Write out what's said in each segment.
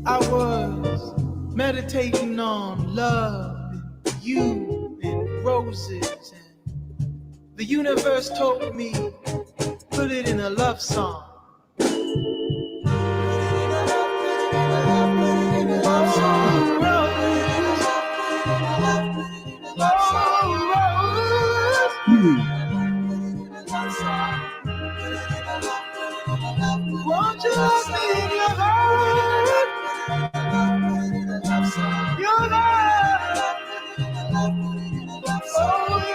I was meditating on love and you and roses, and the universe told me put it in a love song. Won't you love me in your heart? Your love. Oh,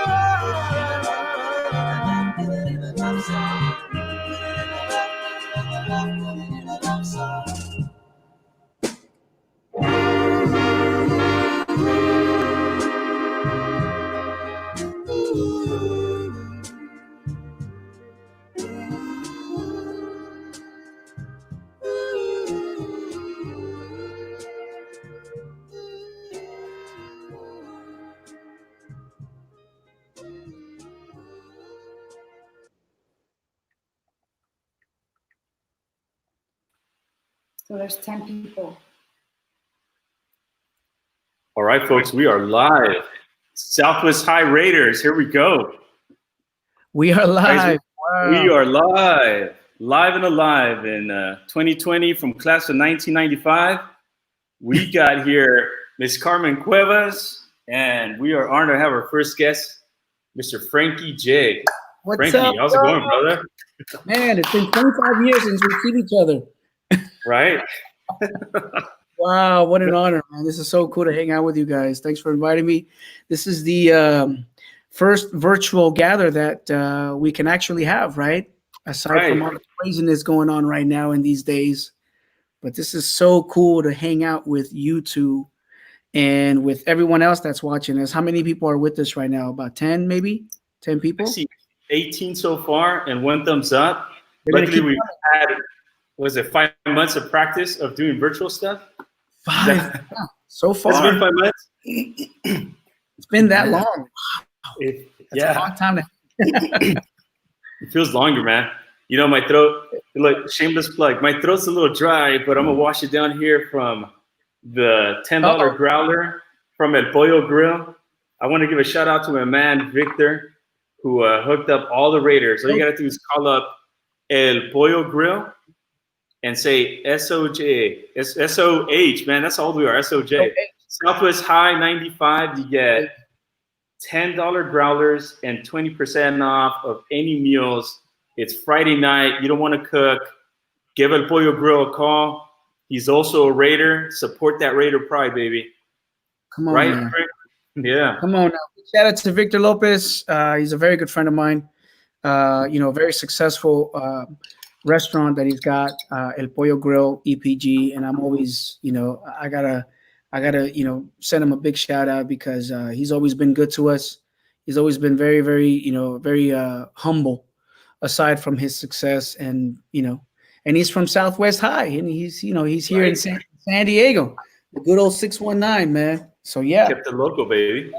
So there's 10 people. All right, folks, we are live. Southwest High Raiders, here we go. We are live. Guys, wow. We are live and alive in 2020 from class of 1995. We got here Miss Carmen Cuevas, and we are honored to have our first guest, Mr. Frankie J. What's Frankie, up, how's it going, brother? Man, it's been 25 years since we've seen each other. Right? Wow, what an honor, man. This is so cool to hang out with you guys. Thanks for inviting me. This is the first virtual gather that we can actually have, right? Aside from all the craziness going on right now in these days. But this is so cool to hang out with you two and with everyone else that's watching us. How many people are with us right now? About 10, maybe? 10 people? I see 18 so far and one thumbs up. Luckily, we've had, was it 5 months of practice of doing virtual stuff? 5? So far. It's been 5 months? It's been that long. That's a long time. It feels longer, man. You know, my throat, like shameless plug, my throat's a little dry, but I'm going to wash it down here from the $10 growler from El Pollo Grill. I want to give a shout out to my man, Victor, who hooked up all the Raiders. All you got to do is call up El Pollo Grill and say SOJ, SOH, man, that's all we are, SOJ. Okay. Southwest High 95, you get $10 growlers and 20% off of any meals. It's Friday night, you don't want to cook, give El Pollo Grill a call. He's also a Raider. Support that Raider pride, baby. Come on, right? Man. Yeah. Come on now. Shout out to Victor Lopez. He's a very good friend of mine. Very successful restaurant that he's got, El Pollo Grill, EPG, and I'm always, I gotta, send him a big shout out because he's always been good to us. He's always been very, very, very humble, aside from his success, and and he's from Southwest High, and he's here in San Diego, the good old 619, man. So yeah, kept the local, baby.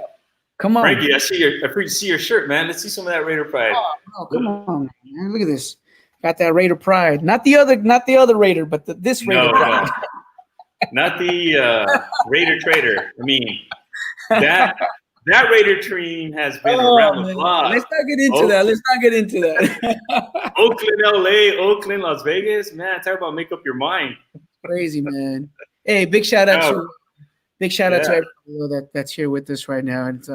Come on, Frankie. I see your shirt, man. Let's see some of that Raider pride. Oh, come on, man. Look at this. Got that Raider pride. Not the other Raider, but this Raider pride. Not the Raider trader. I mean, that Raider team has been around the block. Let's not get into that. Oakland, LA, Oakland, Las Vegas. Man, talk about make up your mind. Crazy, man. Hey, big shout out to everybody that's here with us right now. It's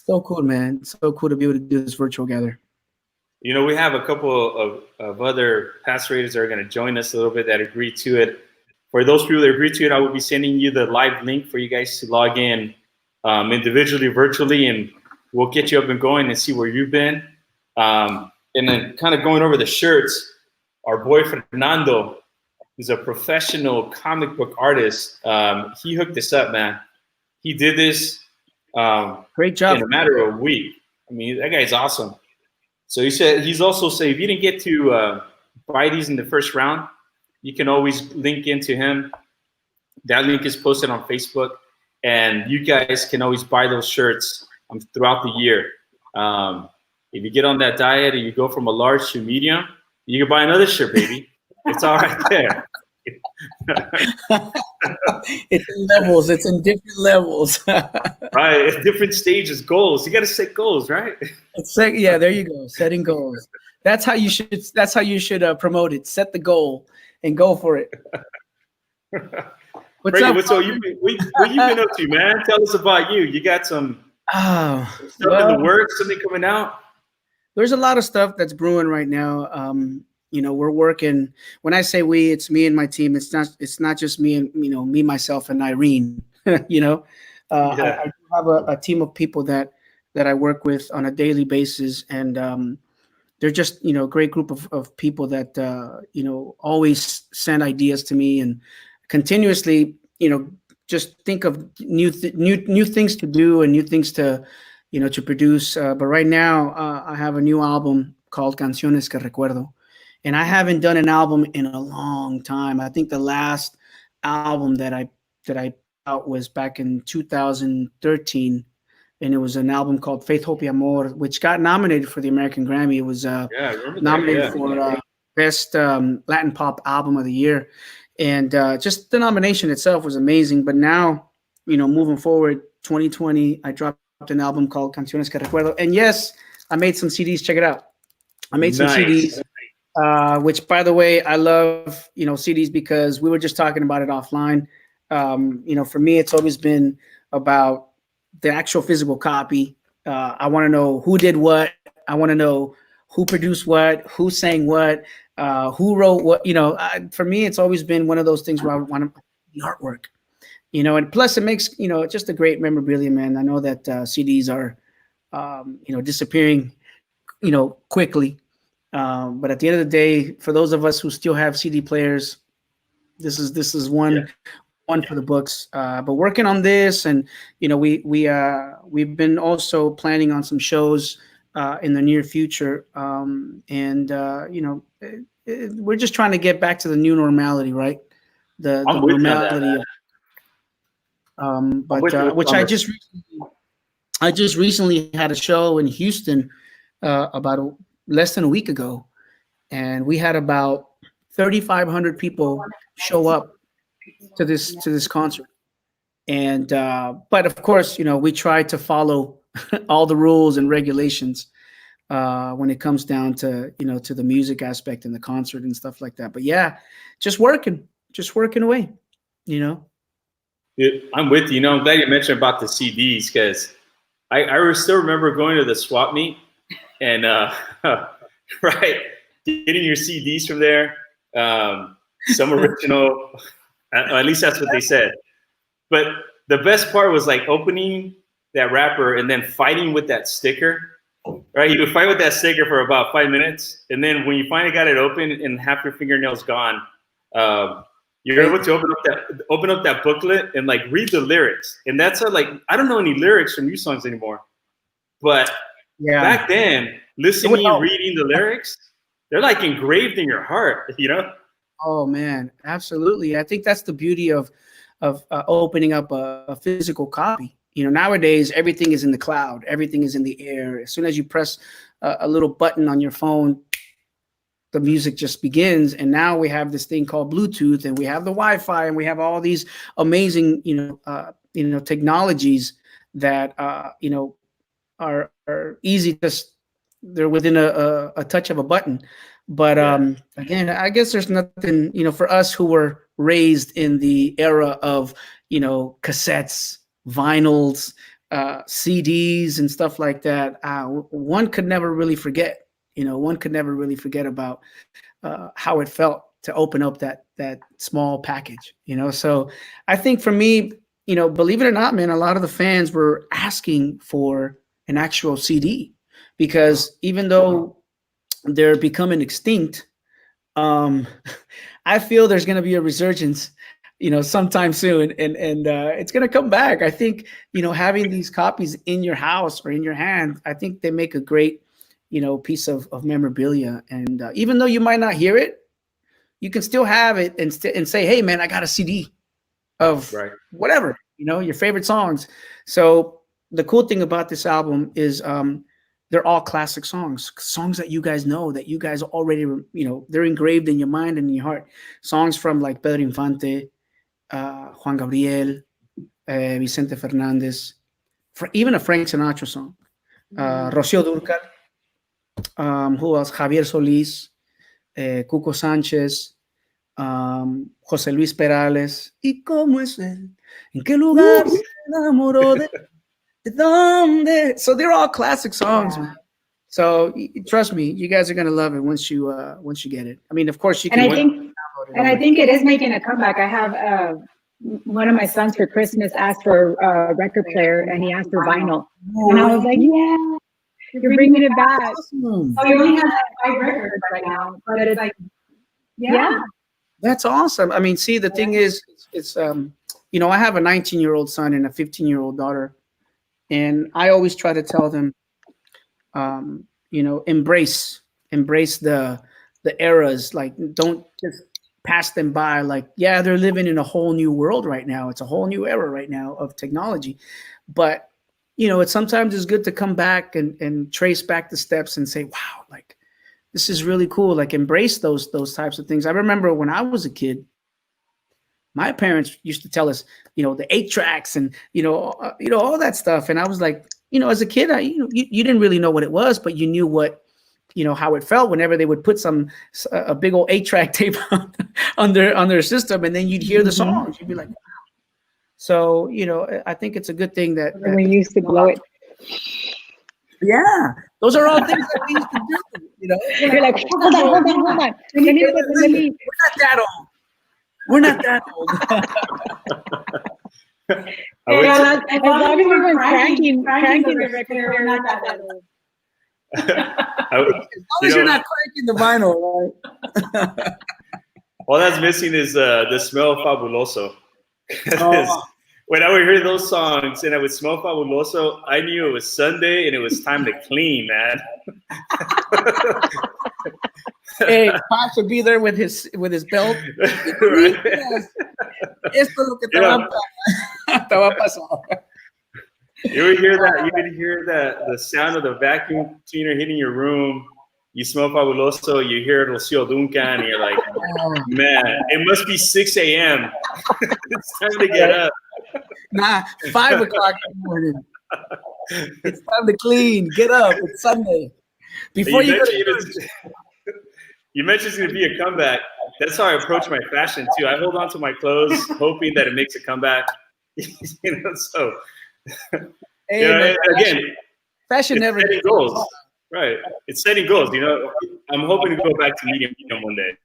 so cool, man. It's so cool to be able to do this virtual gather. We have a couple of other past Raiders that are going to join us a little bit that agreed to it. For those people that agreed to it, I will be sending you the live link for you guys to log in individually, virtually, and we'll get you up and going and see where you've been. And then kind of going over the shirts, our boy Fernando is a professional comic book artist. He hooked this up, man. He did this great job in a matter of a week. I mean, that guy's awesome. So he's also said if you didn't get to buy these in the first round, you can always link into him. That link is posted on Facebook, and you guys can always buy those shirts throughout the year. If you get on that diet and you go from a large to medium, you can buy another shirt, baby. It's all right there. It's in levels. It's in different levels. Right, at different stages, goals. You got to set goals, right? Yeah, there you go. Setting goals. That's how you should. That's how you should promote it. Set the goal and go for it. What's Brady, up? what you been up to, man? Tell us about you. You got some stuff in the works, something coming out? There's a lot of stuff that's brewing right now. We're working. When I say we, it's me and my team. It's not just me and me, myself, and Irene. I do have a team of people that I work with on a daily basis, and they're just a great group of people that always send ideas to me and continuously just think of new things to do and new things to to produce. But right now, I have a new album called Canciones que Recuerdo. And I haven't done an album in a long time. I think the last album that I out was back in 2013, and it was an album called Faith, Hope y Amor, which got nominated for the American Grammy. It was nominated for Best Latin Pop Album of the Year. And just the nomination itself was amazing. But now, moving forward, 2020, I dropped an album called Canciones que Recuerdo. And yes, I made some CDs. Check it out. I made some CDs. Which, by the way, I love, CDs because we were just talking about it offline. For me, it's always been about the actual physical copy. I want to know who did what. I want to know who produced what, who sang what, who wrote what. For me, it's always been one of those things where I want to the artwork. And plus it makes, just a great memorabilia, man. I know that CDs are, disappearing, quickly. But at the end of the day, for those of us who still have CD players, this is one for the books. But working on this, and we've been also planning on some shows in the near future, we're just trying to get back to the new normality, right? The normality. Which I just recently had a show in Houston about less than a week ago, and we had about 3,500 people show up to this concert. And but of course, we try to follow all the rules and regulations when it comes down to to the music aspect and the concert and stuff like that. But yeah, just working away. I'm with you. I'm glad you mentioned about the CDs, because I still remember going to the swap meet and right, getting your CDs from there. Some original, at least that's what they said. But the best part was like opening that wrapper and then fighting with that sticker. Right, you would fight with that sticker for about 5 minutes, and then when you finally got it open and half your fingernails gone, you're able to open up that booklet and like read the lyrics. And that's I don't know any lyrics from new songs anymore, but back then, listening, reading the lyrics, they're like engraved in your heart, Oh man, absolutely. I think that's the beauty of opening up a physical copy. Nowadays everything is in the cloud, everything is in the air. As soon as you press a little button on your phone, the music just begins. And now we have this thing called Bluetooth, and we have the Wi-Fi, and we have all these amazing, technologies that are easy. They're within a touch of a button. But again, I guess there's nothing, for us who were raised in the era of cassettes, vinyls, CDs, and stuff like that. One could never really forget. One could never really forget about how it felt to open up that small package. So I think for me, believe it or not, man, a lot of the fans were asking for an actual CD, because even though they're becoming extinct, I feel there's going to be a resurgence, sometime soon, and it's going to come back. I think, having these copies in your house or in your hand, I think they make a great, piece of memorabilia. And even though you might not hear it, you can still have it and and say, hey man, I got a CD of Right. whatever, your favorite songs. So the cool thing about this album is they're all classic songs that you guys know, that you guys already, they're engraved in your mind and in your heart. Songs from like Pedro Infante, Juan Gabriel, Vicente Fernandez, even a Frank Sinatra song, Rocío Dúrcal, who else? Javier Solís, Cuco Sánchez, José Luis Perales. ¿Y cómo es él? ¿En qué lugar se enamoró de dónde? So they're all classic songs, man. So trust me, you guys are gonna love it once you get it. I mean, of course you can. And I think it is making a comeback. I have one of my sons for Christmas asked for a record player, and he asked for vinyl, and I was like, yeah, you're bringing it back. Awesome. So he only has 5 records right now, but it's like, yeah. That's awesome. I mean, see, the thing is, it's I have a 19-year-old son and a 15-year-old daughter, and I always try to tell them, embrace the eras. Like, don't just pass them by. Like, yeah, they're living in a whole new world right now. It's a whole new era right now of technology, but it's sometimes it's good to come back and trace back the steps and say, wow, like, this is really cool. Like, embrace those types of things. I remember when I was a kid, my parents used to tell us, the 8 tracks and, all that stuff. And I was like, as a kid, you didn't really know what it was, but you knew what, how it felt whenever they would put a big old 8-track tape on their system. And then you'd hear the songs. You'd be like, wow. So, I think it's a good thing that we used to blow it. Yeah, those are all things that we used to do. You're like, hold on. Let me. We're not that old. As long as we were cranking the record, we're not that old. As long as you're not cranking the vinyl, right? All that's missing is the smell of Fabuloso. When I would hear those songs and I would smell Fabuloso, I knew it was Sunday and it was time to clean, man. Hey, Pops would be there with his belt. Right. Esto es lo que te va a pasar. You would hear that. You would hear that the sound of the vacuum cleaner hitting your room. You smell Fabuloso. You hear Rocío Dúrcal, and you're like, man, it must be 6 a.m. It's time to get up. Nah, 5 o'clock in the morning. It's time to clean. Get up. It's Sunday. Before you mentioned it's going to be a comeback. That's how I approach my fashion too. I hold on to my clothes, hoping that it makes a comeback. So again, fashion never setting goals. Right, it's setting goals. I'm hoping to go back to medium one day.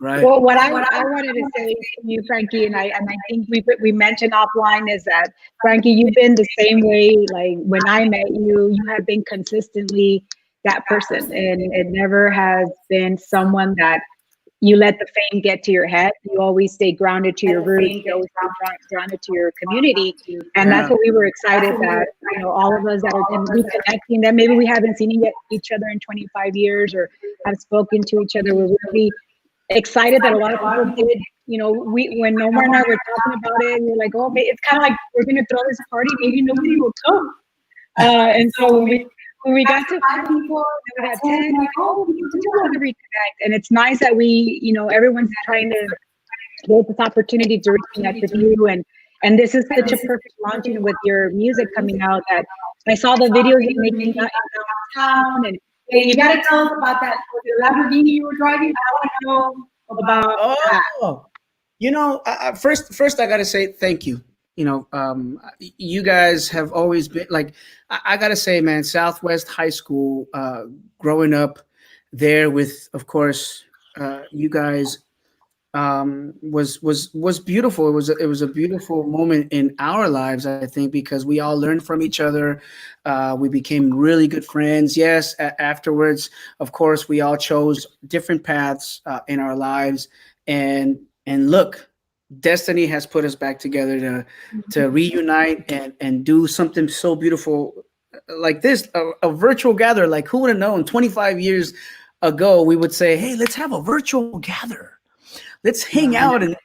Right. Well, what I wanted to say to you, Frankie, and I think we mentioned offline is that, Frankie, you've been the same way. Like, when I met you, you have been consistently that person, and it never has been someone that you let the fame get to your head. You always stay grounded to your roots. You always stay grounded to your community, and that's what we were excited that all of us that are reconnecting, that maybe we haven't seen each other in 25 years or have spoken to each other. We're really excited that a lot of people did. When Omar and I were talking about it, we were like, oh, it's kind of like we're going to throw this party. Maybe nobody will come. And so when we got to 5 people, we got 10, like, oh, we do want to reconnect. And it's nice that we, everyone's trying to get this opportunity to reconnect with you. And this is such a perfect launching with your music coming out, that I saw the videos you're making downtown, and hey, you got to tell us about that. The Lamborghini you were driving, I want to know about that. First I got to say thank you. You guys have always been like, I got to say, man, Southwest High School, growing up there with, of course, you guys, was beautiful. It was a beautiful moment in our lives, I think, because we all learned from each other. We became really good friends. Yes, afterwards, of course, we all chose different paths in our lives, and look, destiny has put us back together to reunite and do something so beautiful like this, a virtual gather. Like, who would have known 25 years ago, we would say, hey, let's have a virtual gather. Let's hang out and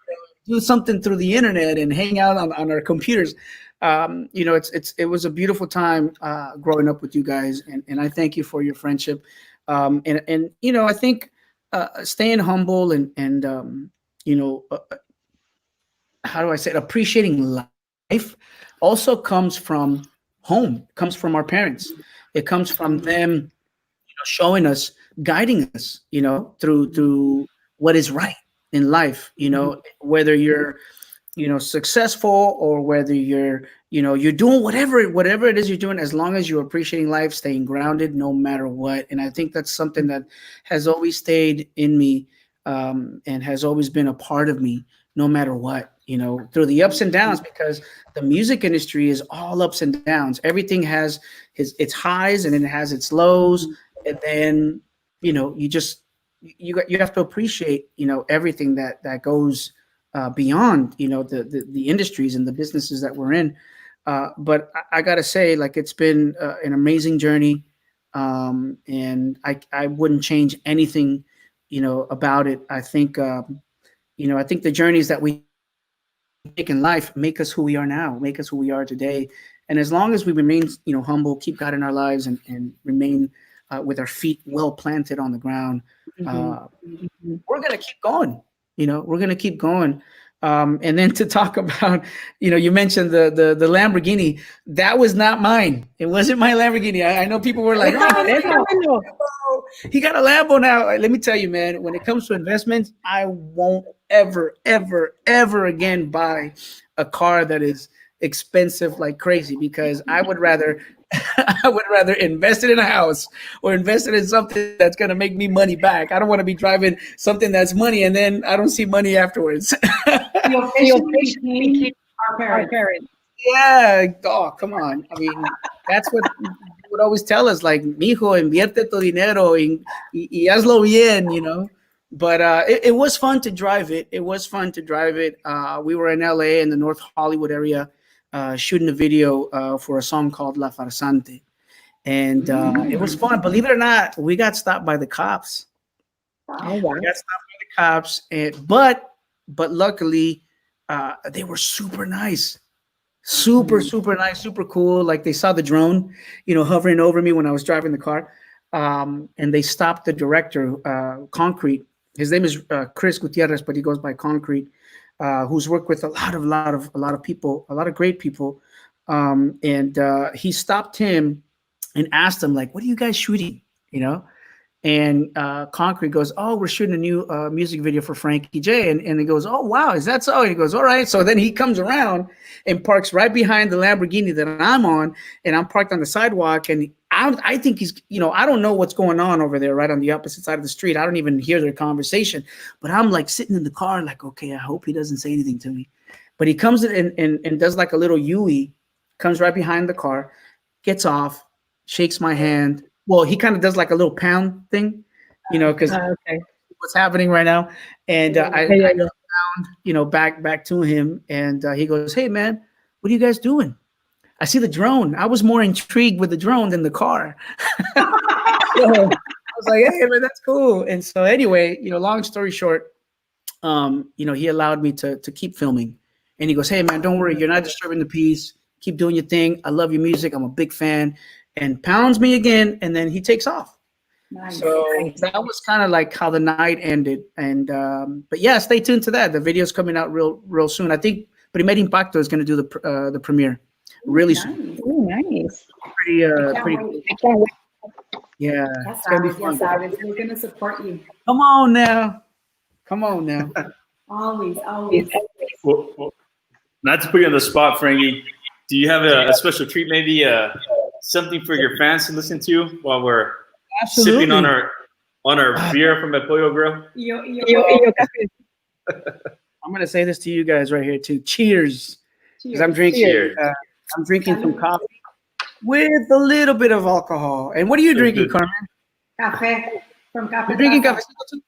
do something through the internet and hang out on our computers. You know, it was a beautiful time growing up with you guys, and I thank you for your friendship. And you know, I think staying humble and you know, how do I say it? Appreciating life also comes from home, comes from our parents. It comes from them, you know, showing us, guiding us, you know, through what is right in life. You know, whether you're, you know, successful or whether you're, you know, you're doing whatever it is you're doing, as long as you're appreciating life, staying grounded no matter what. And I think that's something that has always stayed in me, and has always been a part of me, no matter what, you know, through the ups and downs, because the music industry is all ups and downs. Everything has its highs and it has its lows. And then, you know, you have to appreciate, you know, everything that goes beyond, you know, the industries and the businesses that we're in. But I gotta say, like, it's been an amazing journey, and I wouldn't change anything, you know, about it. I think, you know, I think the journeys that we take in life make us who we are now, make us who we are today. And as long as we remain, you know, humble, keep God in our lives, and remain with our feet well planted on the ground, we're gonna keep going. You know, we're gonna keep going. And then to talk about, you know, you mentioned the Lamborghini. That was not mine. It wasn't my Lamborghini. I know people were like, oh, he got a Lambo now. Let me tell you, man, when it comes to investments, I won't ever again buy a car that is expensive like crazy, because I would rather invest it in a house or invest it in something that's going to make me money back. I don't want to be driving something that's money and then I don't see money afterwards. You officially became our parents. Yeah. Oh, come on. I mean, that's what you would always tell us, like, mijo, invierte tu dinero y hazlo bien, you know. But it was fun to drive it. It was fun to drive it. We were in LA in the North Hollywood area, shooting a video for a song called La Farsante. And it was fun. Believe it or not, we got stopped by the cops. Oh, wow. We got stopped by the cops, but luckily they were super nice. Super nice, super cool. Like, they saw the drone, you know, hovering over me when I was driving the car. And they stopped the director, Concrete. His name is Chris Gutierrez, but he goes by Concrete, who's worked with a lot of people, a lot of great people. And he stopped him and asked him, like, what are you guys shooting? You know? And Concrete goes, oh, we're shooting a new music video for Frankie J. And he goes, oh, wow, is that so? And he goes, all right. So then he comes around and parks right behind the Lamborghini that I'm on, and I'm parked on the sidewalk. And I think he's, you know, I don't know what's going on over there right on the opposite side of the street. I don't even hear their conversation. But I'm like sitting in the car like, okay, I hope he doesn't say anything to me. But he comes in and does like a little Yui, comes right behind the car, gets off, shakes my hand. Well, he kind of does like a little pound thing, you know, because what's happening right now. And I go around, you know, back to him, and he goes, hey, man, what are you guys doing? I see the drone. I was more intrigued with the drone than the car. So I was like, hey, man, that's cool. And so anyway, you know, long story short, you know, he allowed me to keep filming. And he goes, hey, man, don't worry. You're not disturbing the peace. Keep doing your thing. I love your music. I'm a big fan. And pounds me again, and then he takes off. Nice. So that was kind of like how the night ended. And but yeah, stay tuned to that. The video's coming out real soon. I think Primer Impacto is going to do the premiere really soon. Oh, nice. Pretty I can't wait. yeah. Yes, It's gonna be Aris, fun. yes, Aris. We're going to support you. Come on now. Always. Well, not to put you on the spot, Frankie, do you have a special treat, maybe something for your fans to listen to while we're sipping on our beer from El Pollo Grill? I'm gonna say this to you guys right here too. Cheers. Because I'm Cheers. drinking some coffee with a little bit of alcohol. And what are you drinking, Carmen? Cafe from Cafe. You're drinking cafecito too,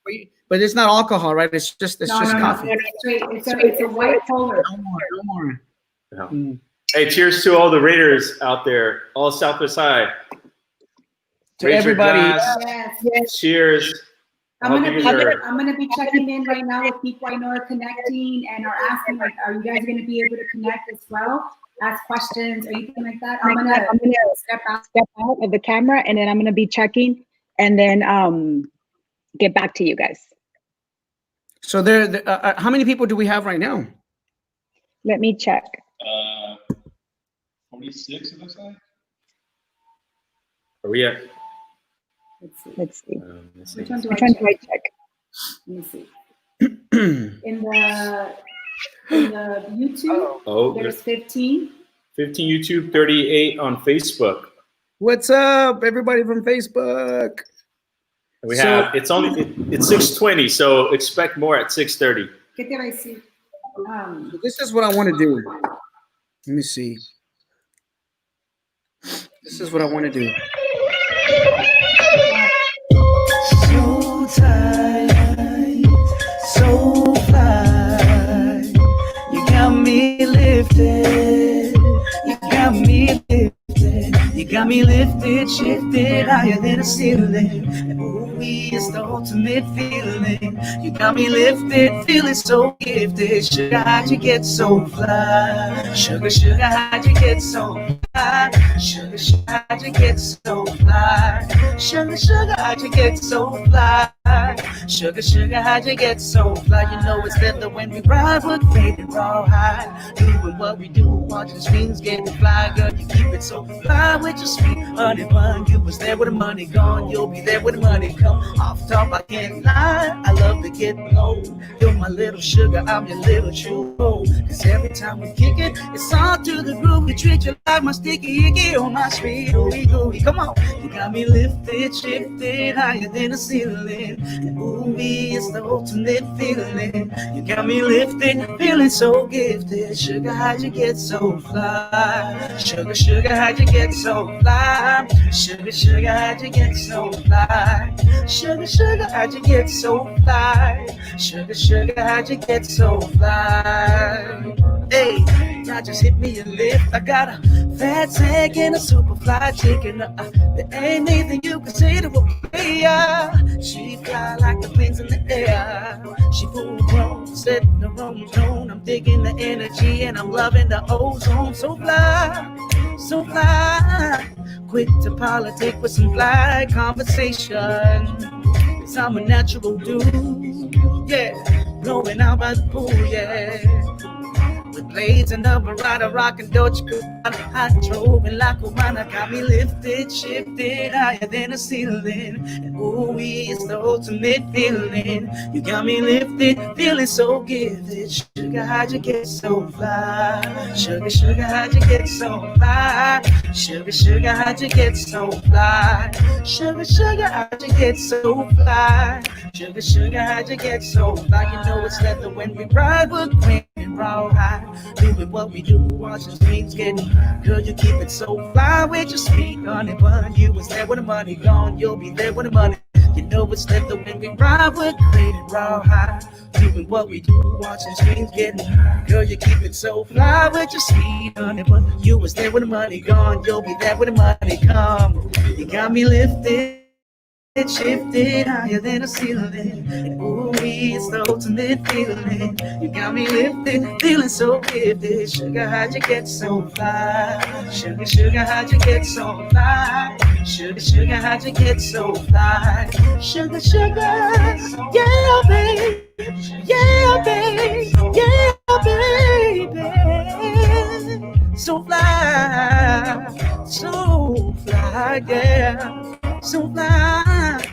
but it's not alcohol, right? It's just coffee. It's a white polar. No more. Yeah. Mm. Hey, cheers to all the Raiders out there, all Southwest High. To Raise your everybody. glass. Yes. Cheers. I'm I'll gonna give you your- be checking in right now with people I know are connecting and are asking, like, are you guys gonna be able to connect as well? Ask questions or anything like that? I'm gonna step out. Step out of the camera, and then I'm gonna be checking, and then get back to you guys. So how many people do we have right now? Let me check. 46, it looks like. Are we at? Let's see. Let's see. Which one do Which I one check? do I check? Let me see. In the YouTube, Oh, there's there's 15. 15 YouTube, 38 on Facebook. What's up, everybody from Facebook? And we So- have it's 6:20, so expect more at 6:30. ¿Qué te va a decir? This is what I want to do. Let me see. This is what I want to do. So tight, so fly. You got me lifted. You got me lifted. You got me lifted, shifted higher than the ceiling. And ooh, it's the ultimate feeling. You got me lifted, feeling so gifted. Sugar, how'd you get so fly? Sugar, sugar, how'd you get so fly? Sugar, sugar, how'd you get so fly? Sugar, sugar, how'd you get so fly? Sugar, sugar, how'd you get so fly? You know it's better when we ride, we're faded raw high. Doing what we do, watching screens getting fly. Girl, you keep it so fly with your sweet honey bun. You was there with the money gone, you'll be there when the money come. Off top, I can't lie, I love to get low. You're my little sugar, I'm your little churro. Cause every time we kick it, it's all to the groove. You treat you like my sticky icky on my sweet ooey gooey. Come on, you got me lifted, shifted higher than the ceiling. And ooh, it's the ultimate feeling. You got me lifted, feeling so gifted. Sugar, how'd you get so fly? Sugar, sugar, how'd you get so fly? Sugar, sugar, how'd you get so fly? Sugar, sugar, how'd you get so fly? Sugar, sugar, how'd you get so fly? Hey, y'all just hit me a lift. I got a fat tank and a super fly chicken. There ain't anything you can say to a player. She fly like the planes in the air. She full grown, setting the wrong tone. I'm digging the energy and I'm loving the ozone. So fly, so fly. Quick to politic with some fly conversation. Cause I'm a natural dude, yeah. Blowing out by the pool, yeah. With blades and a Barada, rockin' Dolce Gabbana, hot drove and La Cubana, got me lifted, shifted higher than the ceiling. And ooh, it's the ultimate feeling. You got me lifted, feeling so gifted. Sugar, how'd you get so fly? Sugar, sugar, how'd you get so fly? Sugar, sugar, how'd you get so fly? Sugar, sugar, how'd you get so fly? Sugar, sugar, how'd you get so fly? You know it's leather when we ride, we're clean and raw high. Doing what we do, watching screens getting. Girl, you keep it so fly with your sweet honey bun. You was there when the money gone, you'll be there when the money. You know it's leather when we ride, we're clean and raw high. Doing what we do, watching screens getting. Girl, you keep it so fly with your sweet honey bun. You was there when the money gone, you'll be there when the money come. You got me lifted. It shifted higher than the ceiling. And ooh, it's the ultimate feeling. You got me lifted, feeling so gifted. Sugar, how'd you get so fly? Sugar, sugar, how'd you get so fly? Sugar, sugar, how'd you get so fly? Sugar, sugar, yeah, babe. Yeah, babe. Yeah, baby. So fly, yeah. So fly,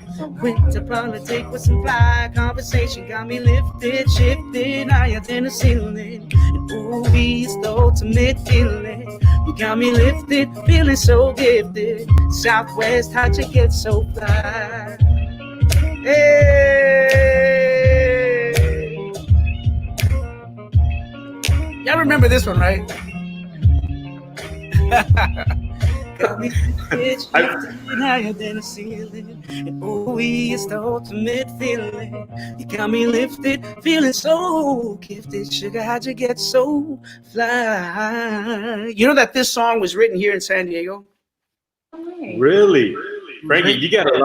went to politic with some fly conversation. Got me lifted, shifted higher than the ceiling. And ooh, it's the ultimate feeling. You got me lifted, feeling so gifted. Southwest, how'd you get so fly? Hey, Y'all remember this one, right? got me lifted, higher than the ceiling. And ooh, it's the ultimate feeling. You got me lifted, feeling so gifted. Sugar, how'd you get so fly? You know that this song was written here in San Diego? Really? Frankie, you got a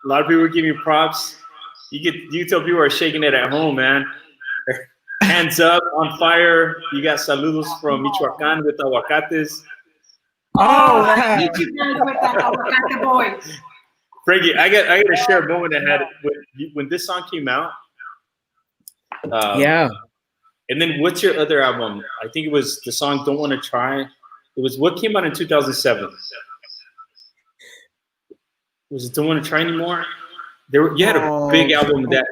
lot of people giving you props. You tell people are shaking it at home, man. Hands up, on fire. You got saludos from Michoacán with aguacates. Oh, wow. You two guys with that Aguacate Boys. Frankie, I got to share a moment I had when this song came out. Yeah. And then what's your other album? I think it was the song "Don't Want to Try." It was what came out in 2007. Was it "Don't Want to Try Anymore"? You had a big album that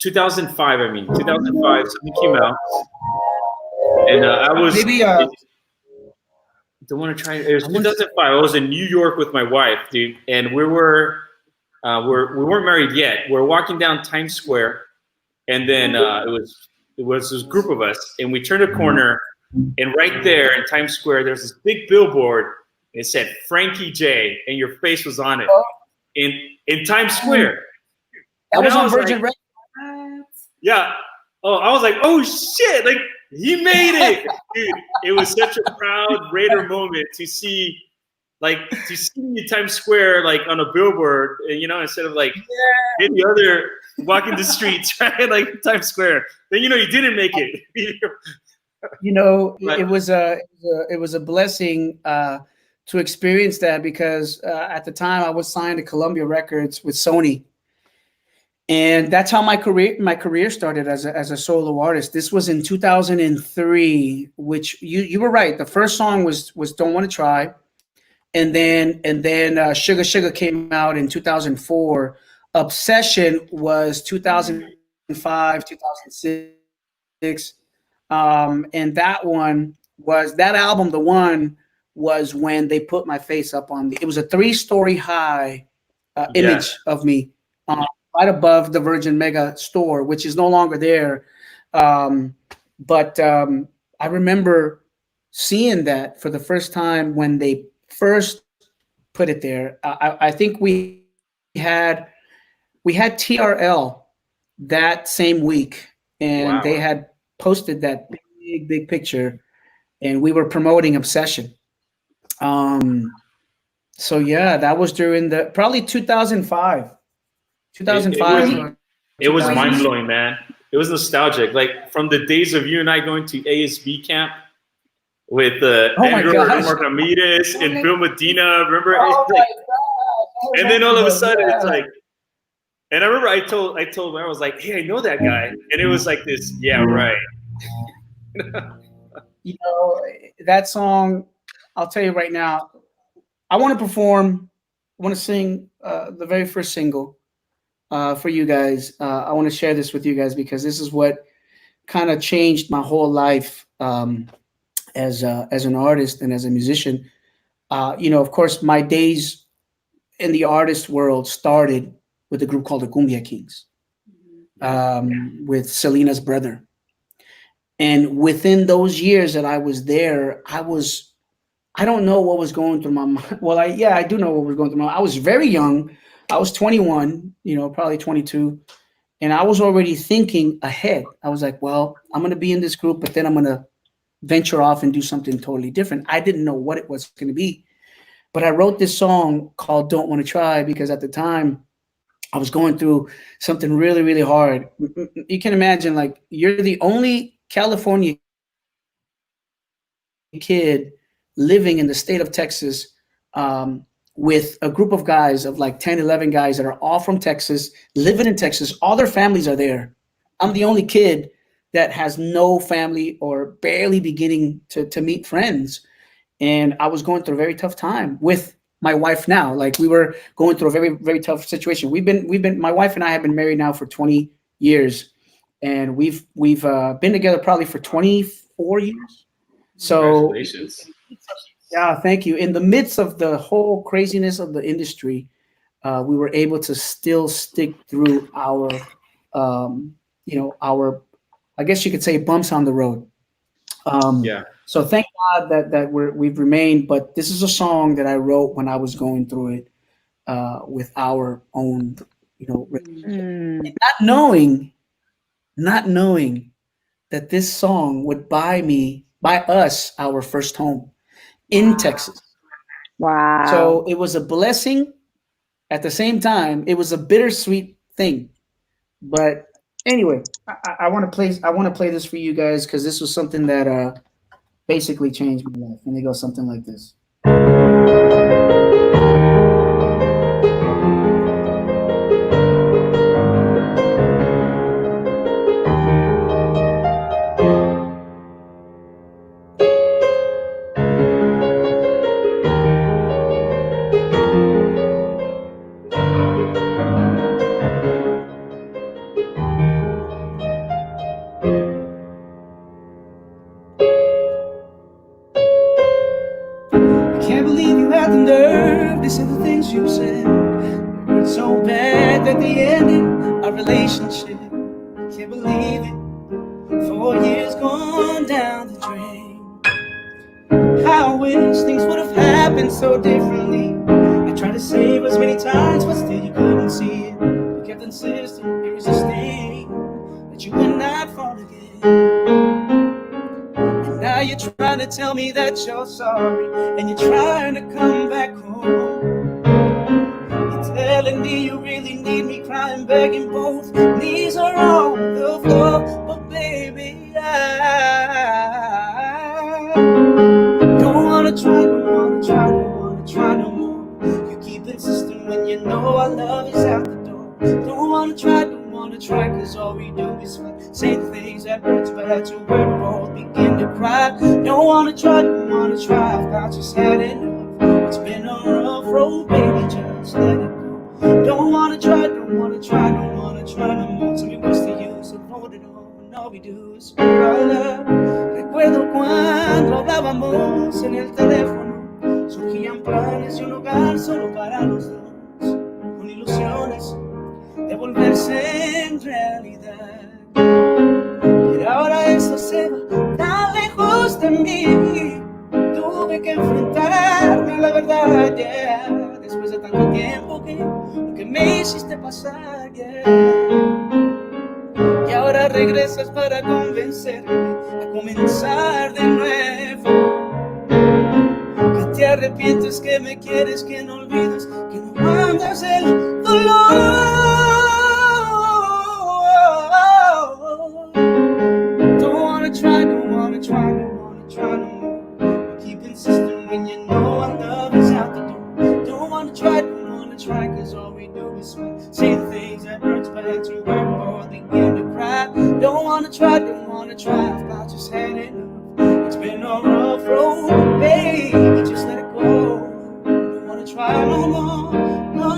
2005. I mean, 2005 something came out, and I was Maybe don't want to try. It was 2005. I was in New York with my wife, dude, and we weren't married yet. We're walking down Times Square, and then it was this group of us, and we turned a corner, and right there in Times Square, there's this big billboard. And it said Frankie J, and your face was on it in Times Square. that was on Like, Virgin Radio. yeah. Oh, I was like, oh shit! Like he made it, dude. It was such a proud Raider moment to see Times Square like on a billboard, instead of like the other walking the streets, right? Like Times Square. Then you didn't make it. It was a blessing to experience that because at the time I was signed to Columbia Records with Sony. And that's how my career started as a solo artist. This was in 2003, which you were right. The first song was "Don't Want to Try," and then "Sugar Sugar" came out in 2004. "Obsession" was 2005, 2006, and that album. The one was when they put my face up on it was a 3-story high image of me. Right above the Virgin Mega store, which is no longer there. But I remember seeing that for the first time when they first put it there. I think we had TRL that same week, and they had posted that big picture, and we were promoting Obsession. So yeah, that was during probably 2005. 2005. It was mind blowing, man. It was nostalgic, like from the days of you and I going to ASB camp with Andrew Ramirez and Bill Medina. Remember? And then all of a sudden, it's like, and I remember I told him, I was like, "Hey, I know that guy," and it was like this. Yeah, right. That song. I'll tell you right now. I want to perform. I want to sing the very first single. For you guys, I want to share this with you guys because this is what kind of changed my whole life as an artist and as a musician. Of course, my days in the artist world started with a group called the Cumbia Kings, with Selena's brother. And within those years that I was there, I don't know what was going through my mind. Well, I do know what was going through my mind. I was very young. I was 21, probably 22. And I was already thinking ahead. I was like, well, I'm going to be in this group, but then I'm going to venture off and do something totally different. I didn't know what it was going to be. But I wrote this song called "Don't Want to Try" because at the time I was going through something really, really hard. You can imagine, like, you're the only California kid living in the state of Texas, with a group of guys of like 10, 11 guys that are all from Texas, living in Texas. All their families are there. I'm the only kid that has no family or barely beginning to meet friends. And I was going through a very tough time with my wife now. Like, we were going through a very, very tough situation. My wife and I have been married now for 20 years, and we've been together probably for 24 years. So congratulations. Yeah, thank you. In the midst of the whole craziness of the industry, we were able to still stick through our, I guess you could say, bumps on the road. So thank God that we've remained. But this is a song that I wrote when I was going through it with our own, not knowing that this song would buy us our first home in Texas. Wow. So it was a blessing at the same time, it was a bittersweet thing. But anyway, I want to play this for you guys because this was something that basically changed my life. And it goes something like this. Can't believe you had the nerve to say the things you said. It's so bad that they ended our relationship. Can't believe it. 4 years gone down the drain. I wish things would have happened so differently. I tried to save us many times, but still you couldn't see it. You kept insisting, resisting, that you would not fall again. Now you're trying to tell me that you're sorry, and you're trying to come back home. You're telling me you really need me, crying, begging, both knees are on the floor. But baby, I don't wanna try, don't wanna try, don't wanna try no more. You keep insisting when you know our love is out the door. Don't wanna try, don't wanna try, cause all we do is fight. Say things that hurts, but that's where we both begin to cry. Don't wanna try, don't wanna try, I've got just had enough. It's been a rough road, baby, just let it go. Don't wanna try, don't wanna try, don't wanna try no more. Tell me what's the use of holding on when all we do is spare our love. Recuerdo cuando hablábamos en el teléfono, surgían planes y un hogar solo para los dos, con ilusiones de volverse en realidad. Pero ahora eso se va tan lejos de mí. Tuve que enfrentarme a la verdad, yeah. Después de tanto tiempo que lo que me hiciste pasar, yeah. Y ahora regresas para convencerme a comenzar de nuevo. Que te arrepientes, que me quieres, que no olvides, que no mandas el dolor. Try, don't wanna try, don't wanna try no more. You keep insisting when you know our love is out the door. Don't wanna try, cause all we do is fight. Say the things that hurts, but that's where we both begin to cry. Don't wanna try, I've got just had enough. It's been a rough road, baby, just let it go. Don't wanna try no more, no.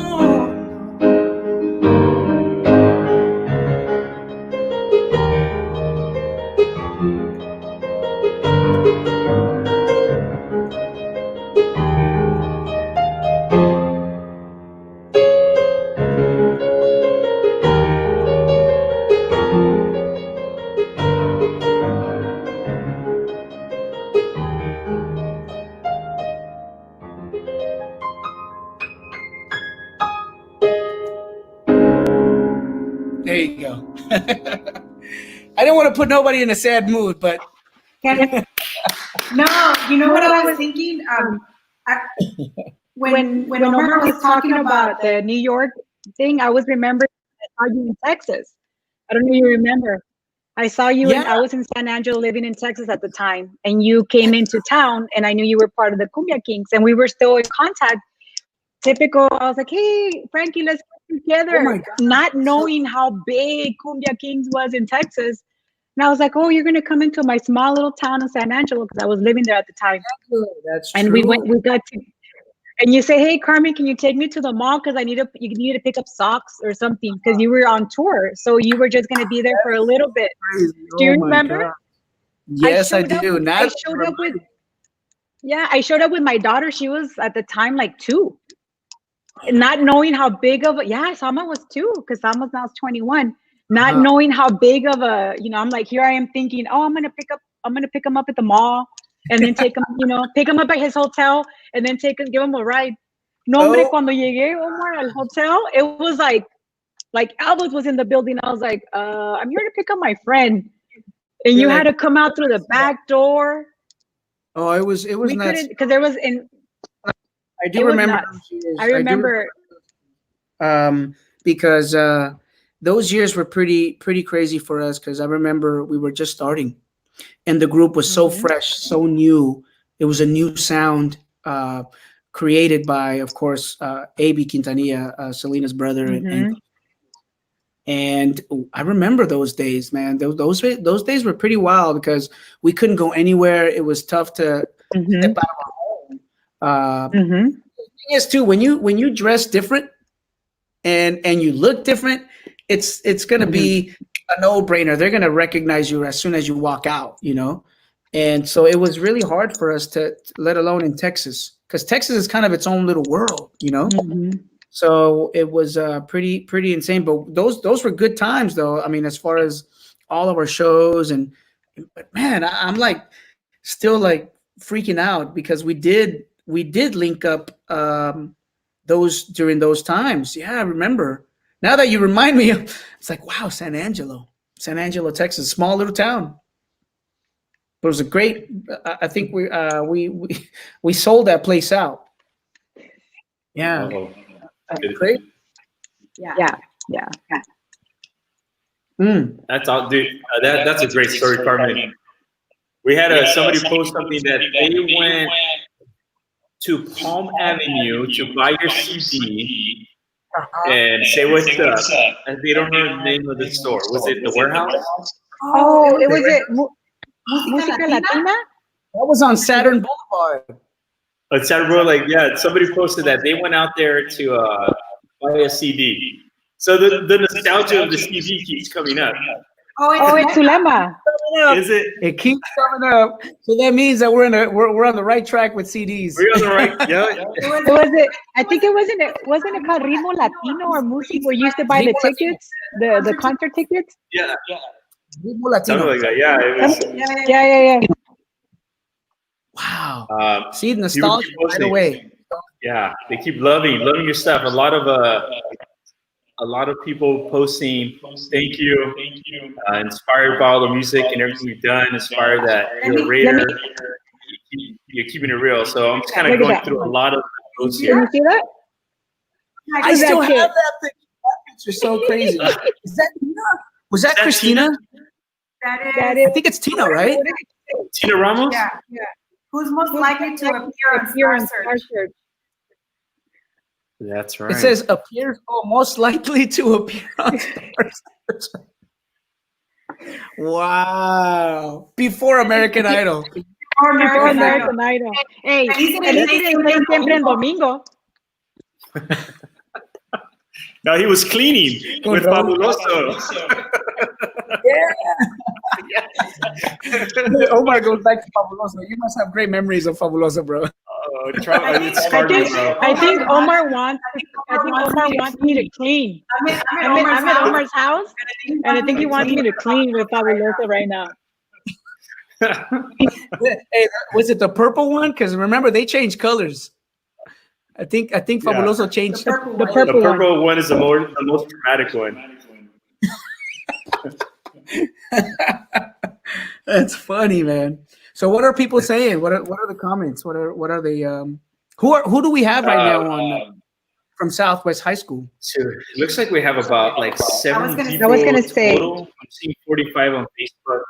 There you go. I didn't want to put nobody in a sad mood, but No, you know what I was thinking? When Omar was talking about the New York thing, I was remembering I saw you in Texas. I don't know if you remember. I saw you I was in San Angelo living in Texas at the time, and you came into town, and I knew you were part of the Cumbia Kings, and we were still in contact. Typical, I was like, hey, Frankie, let's get together. Not knowing how big Cumbia Kings was in Texas. And I was like, oh, you're going to come into my small little town of San Angelo, because I was living there at the time. that's and true. we got to, and you say, hey, Carmen, can you take me to the mall? Because you need to pick up socks or something, because you were on tour. So you were just going to be there for a little bit. Do you remember? God. Yes, I do. I showed up with my daughter. She was at the time like 2. Not knowing how big of Sama was 2, because Sama's now 21. Not knowing how big of a, I'm like, here I am thinking, oh, I'm gonna pick him up at the mall, and then take him, pick him up at his hotel, and then give him a ride. No, hombre, cuando llegué, Omar, al hotel, it was like Albert was in the building. I was like, I'm here to pick up my friend, and you had to come out through the back door. Oh, it was nuts. Because there was in. I do remember. I remember. because those years were pretty crazy for us. Because I remember we were just starting, and the group was so fresh, so new. It was a new sound created by, of course, A.B. Quintanilla, Selena's brother, and I remember those days, man. Those days were pretty wild because we couldn't go anywhere. It was tough to step out of our home. The thing is, too, when you dress different and you look different, it's gonna be a no-brainer. They're gonna recognize you as soon as you walk out, you know. And so it was really hard for us to let alone in Texas, because Texas is kind of its own little world, you know. So it was pretty insane. But those were good times, though. I mean, as far as all of our shows, but man, I'm like still like freaking out because we did link up during those times. Yeah, I remember. Now that you remind me, it's like, wow, San Angelo, Texas, small little town. But it was a great. I think we sold that place out. Yeah. Great. Yeah. That's all, dude. That's a great story, Carmen. We had somebody post something that they went to Palm Avenue to buy your CD and say what's up, and they don't know the name of the store. Was it the Warehouse? Oh, it was Música Latina? That was on Saturn Boulevard. On Saturn Boulevard, somebody posted that they went out there to buy a CD. So the nostalgia of the CD keeps coming up. Oh, it's Zulema. Is it? It keeps coming up. So that means that we're on the right track with CDs. We're on the right. Yeah. I think it wasn't it called Ritmo Latino or Music where you used to buy the tickets, the concert tickets? Yeah. Ritmo Latino. Something like that. Yeah. It was. Yeah. Wow. See, nostalgia right away. Yeah, they keep loving your stuff. A lot of people posting, thank you, inspired by all the music and everything you've done, inspired that you're a Raider, you're keeping it real. So I'm just kind of going through a lot of those here. Can you see that? I still have that picture. That picture's so crazy. Is that Tina? Was that Christina? That is. I think it's Tina, right? Tina Ramos? Yeah. Who's most likely to appear on Star Search? That's right. It says appears most likely to appear on Star Search. Wow. Before American Idol. Before American Idol. Hey, at least it siempre en domingo. No, he was cleaning with Fabuloso. Omar goes back to Fabuloso. You must have great memories of Fabuloso, bro. I think Omar wants me to clean. I'm at Omar's house, and I think he wants me to clean with Fabuloso right now. Hey, was it the purple one? Because remember, they changed colors. I think Fabuloso changed the purple one is the most dramatic one. That's funny, man. So what are people saying? What are the comments? What are the who do we have right now on from Southwest High School? So it looks like we have about like 7 people. I was gonna say total. I'm seeing 45 on Facebook.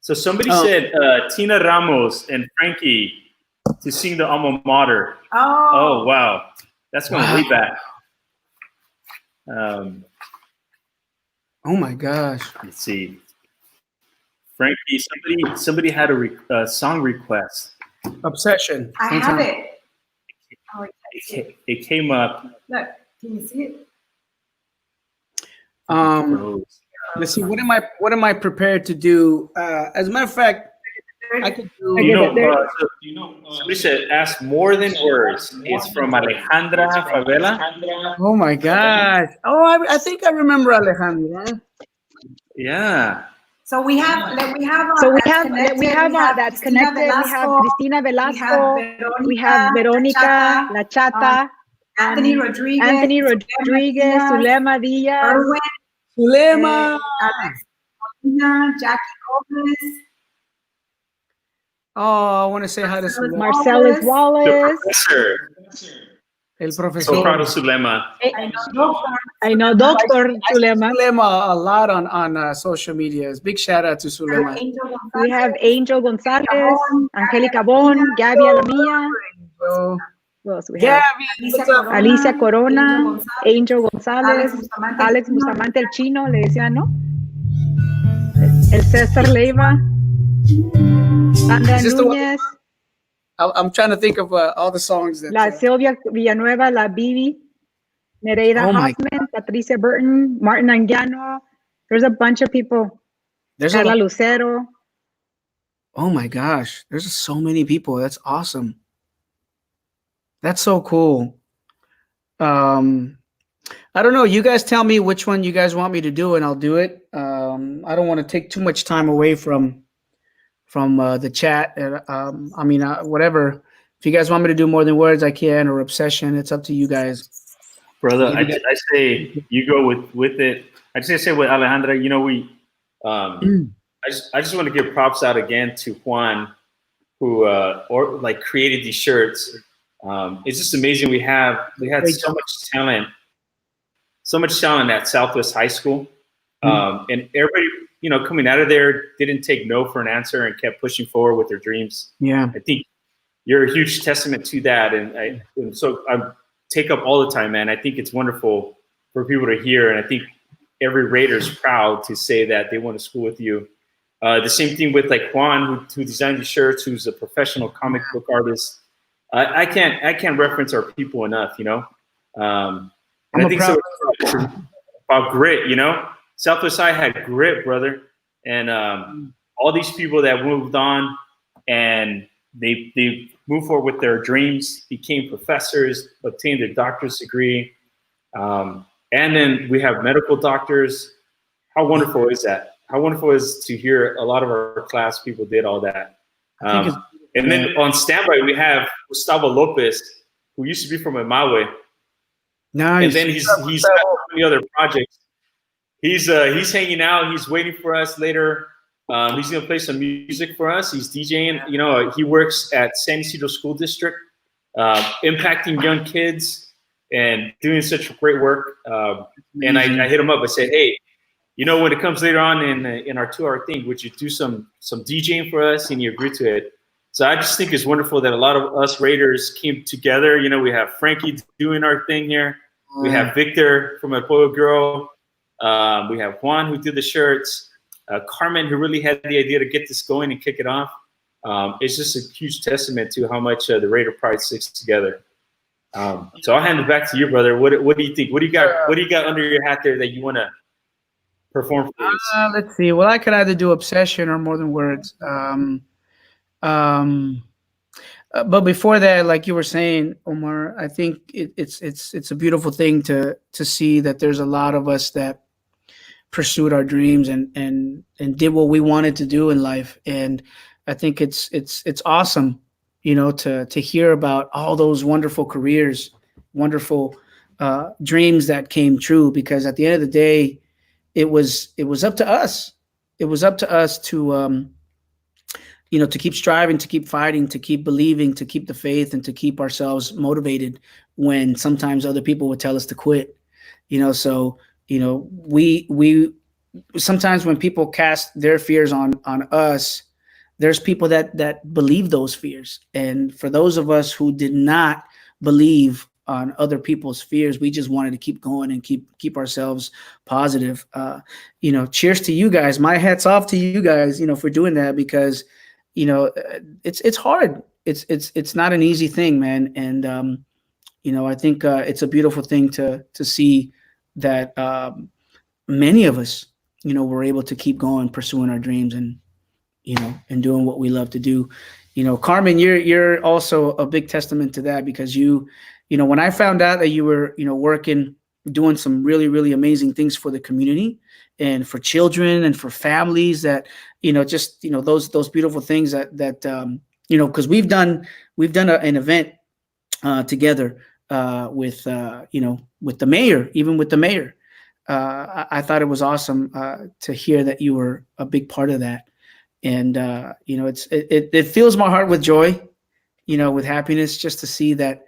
So somebody said Tina Ramos and Frankie to sing the alma mater. Oh wow, that's going way back. Oh my gosh. Let's see. Frankie, somebody had a song request. Obsession. I have it. It came up. Look, can you see it? Let's see. What am I prepared to do? As a matter of fact, I could do. Somebody said, "Ask more than words." It's from Alejandra Favela. Oh my gosh! Oh, I think I remember Alejandra. Yeah. So we have that's connected. We have Cristina Velasco. We have Veronica La Chata. Anthony Rodriguez. Zulema Diaz. Zulema. Jackie Gomez. Oh, I want to say hi to Zulema. Marcellus Wallace. El So profesor. proud of Sulema. I know Dr. Sulema. Sulema a lot on social medias. Big shout out to Sulema. We have Angel Gonzalez, Angelica Bon, Gabby Alamia. So, Who else we have? Gabby, what's up? Alicia Corona, Angel Gonzalez, Alex Bustamante, el chino, le decía, ¿no? El César Leiva, Sandra Is this the one- Núñez, I'm trying to think of all the songs that. La Silvia Villanueva, La Bibi, Nereida Oh my Hoffman, Patricia Burton, Martin Anguiano. There's a bunch of people. there's a Carla lot- Lucero. Oh my gosh, there's so many people. That's awesome. That's so cool. I don't know. You guys tell me which one you guys want me to do, and I'll do it. I don't want to take too much time away from the chat. I mean, whatever. If you guys want me to do more than words, I can, or obsession. It's up to you guys. Brother, I say you go with it. I just say with Alejandra, you know, I just want to give props out again to Juan, who created these shirts. It's just amazing. We had so much talent at Southwest High School, and everybody, you know, coming out of there didn't take no for an answer and kept pushing forward with their dreams. Yeah. I think you're a huge testament to that, and so I take up all the time, man. I think it's wonderful for people to hear, and I think every Raider's proud to say that they went to school with you. The same thing with like Juan, who designed the shirts, who's a professional comic book artist. I can't reference our people enough, you know. And I think so about grit, you know. Southwest High had grit, brother, and all these people that moved on and they moved forward with their dreams, became professors, obtained their doctorate degree, and then we have medical doctors. How wonderful is that? How wonderful is to hear a lot of our class people did all that. And then on standby, we have Gustavo Lopez, who used to be from Emawe. Nice. And then he's got so many other projects. He's hanging out. He's waiting for us later. He's gonna play some music for us. He's DJing. You know, he works at San Isidro School District, impacting young kids and doing such great work. And I hit him up. I said, hey, you know, when it comes later on in our 2-hour thing, would you do some DJing for us? And he agreed to it. So I just think it's wonderful that a lot of us Raiders came together. You know, we have Frankie doing our thing here. We have Victor from El Pollo Girl. We have Juan who did the shirts. Carmen, who really had the idea to get this going and kick it off. It's just a huge testament to how much the Raider pride sticks together. So I'll hand it back to you, brother. What do you think? What do you got? What do you got under your hat there that you want to perform for us? Let's see. Well, I could either do obsession or more than words. But before that, like you were saying, Omar, I think it's a beautiful thing to see that there's a lot of us that pursued our dreams and did what we wanted to do in life. And I think it's awesome, you know, to hear about all those wonderful careers, wonderful dreams that came true, because at the end of the day, it was up to us. It was up to us to, you know, to keep striving, to keep fighting, to keep believing, to keep the faith, and to keep ourselves motivated when sometimes other people would tell us to quit, you know. So, you know, we sometimes when people cast their fears on us, there's people that believe those fears. And for those of us who did not believe on other people's fears, we just wanted to keep going and keep ourselves positive. You know, cheers to you guys. My hat's off to you guys, you know, for doing that, because you know, it's hard. It's not an easy thing, man. And you know, I think it's a beautiful thing to see that many of us, you know, were able to keep going, pursuing our dreams, and you know, and doing what we love to do. You know, Carmen, you're also a big testament to that, because you know, when I found out that you were, you know, working, doing some really, really amazing things for the community and for children and for families, that, you know, just, you know, those beautiful things that you know, because we've done an event together with you know, with the mayor, even with the mayor. I thought it was awesome to hear that you were a big part of that. And you know, it fills my heart with joy, you know, with happiness, just to see that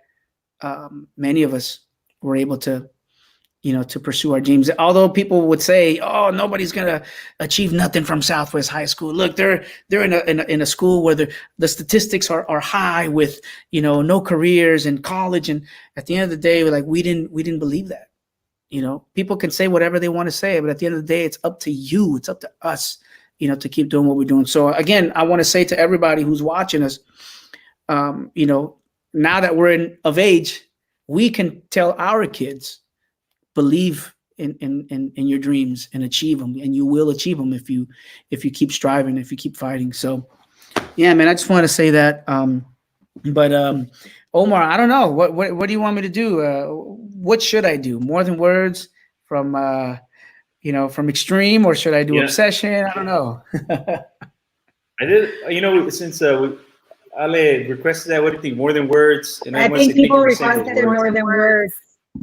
many of us were able to, to pursue our dreams. Although people would say, "Oh, nobody's gonna achieve nothing from Southwest High School. Look, they're in a school where the statistics are high with no careers in college." And at the end of the day, we didn't believe that. People can say whatever they want to say, but at the end of the day, it's up to you. It's up to us, to keep doing what we're doing. So again, I want to say to everybody who's watching us, now that we're of age, we can tell our kids, believe in your dreams and achieve them, and you will achieve them if you keep striving, if you keep fighting. So yeah, man, I just want to say that. But Omar, I don't know, what do you want me to do? What should I do? More Than Words from from Extreme, or should I do Obsession? I don't know. I did, since Ale requested that, what do you think? More Than Words? And I think people requested More Than Words.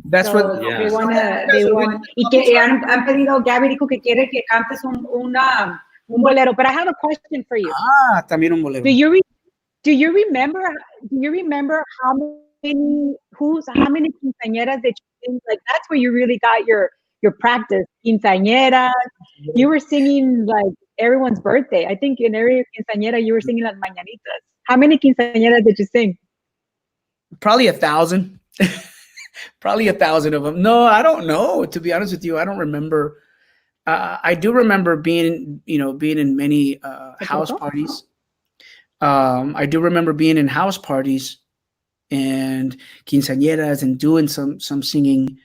That's what they want. Y que han pedido, Gabby dijo que quiere que cantes un bolero. But I have a question for you. También un bolero. Do you remember how many quinceañeras that you sing? Like, that's where you really got your practice. Quinceañeras. You were singing like everyone's birthday. I think in every quinceañera you were singing las mañanitas. How many quinceañeras did you sing? Probably 1,000. Probably 1,000 of them. No, I don't know. To be honest with you, I don't remember. I do remember being in many house parties. I do remember being in house parties and quinceañeras and doing some singing,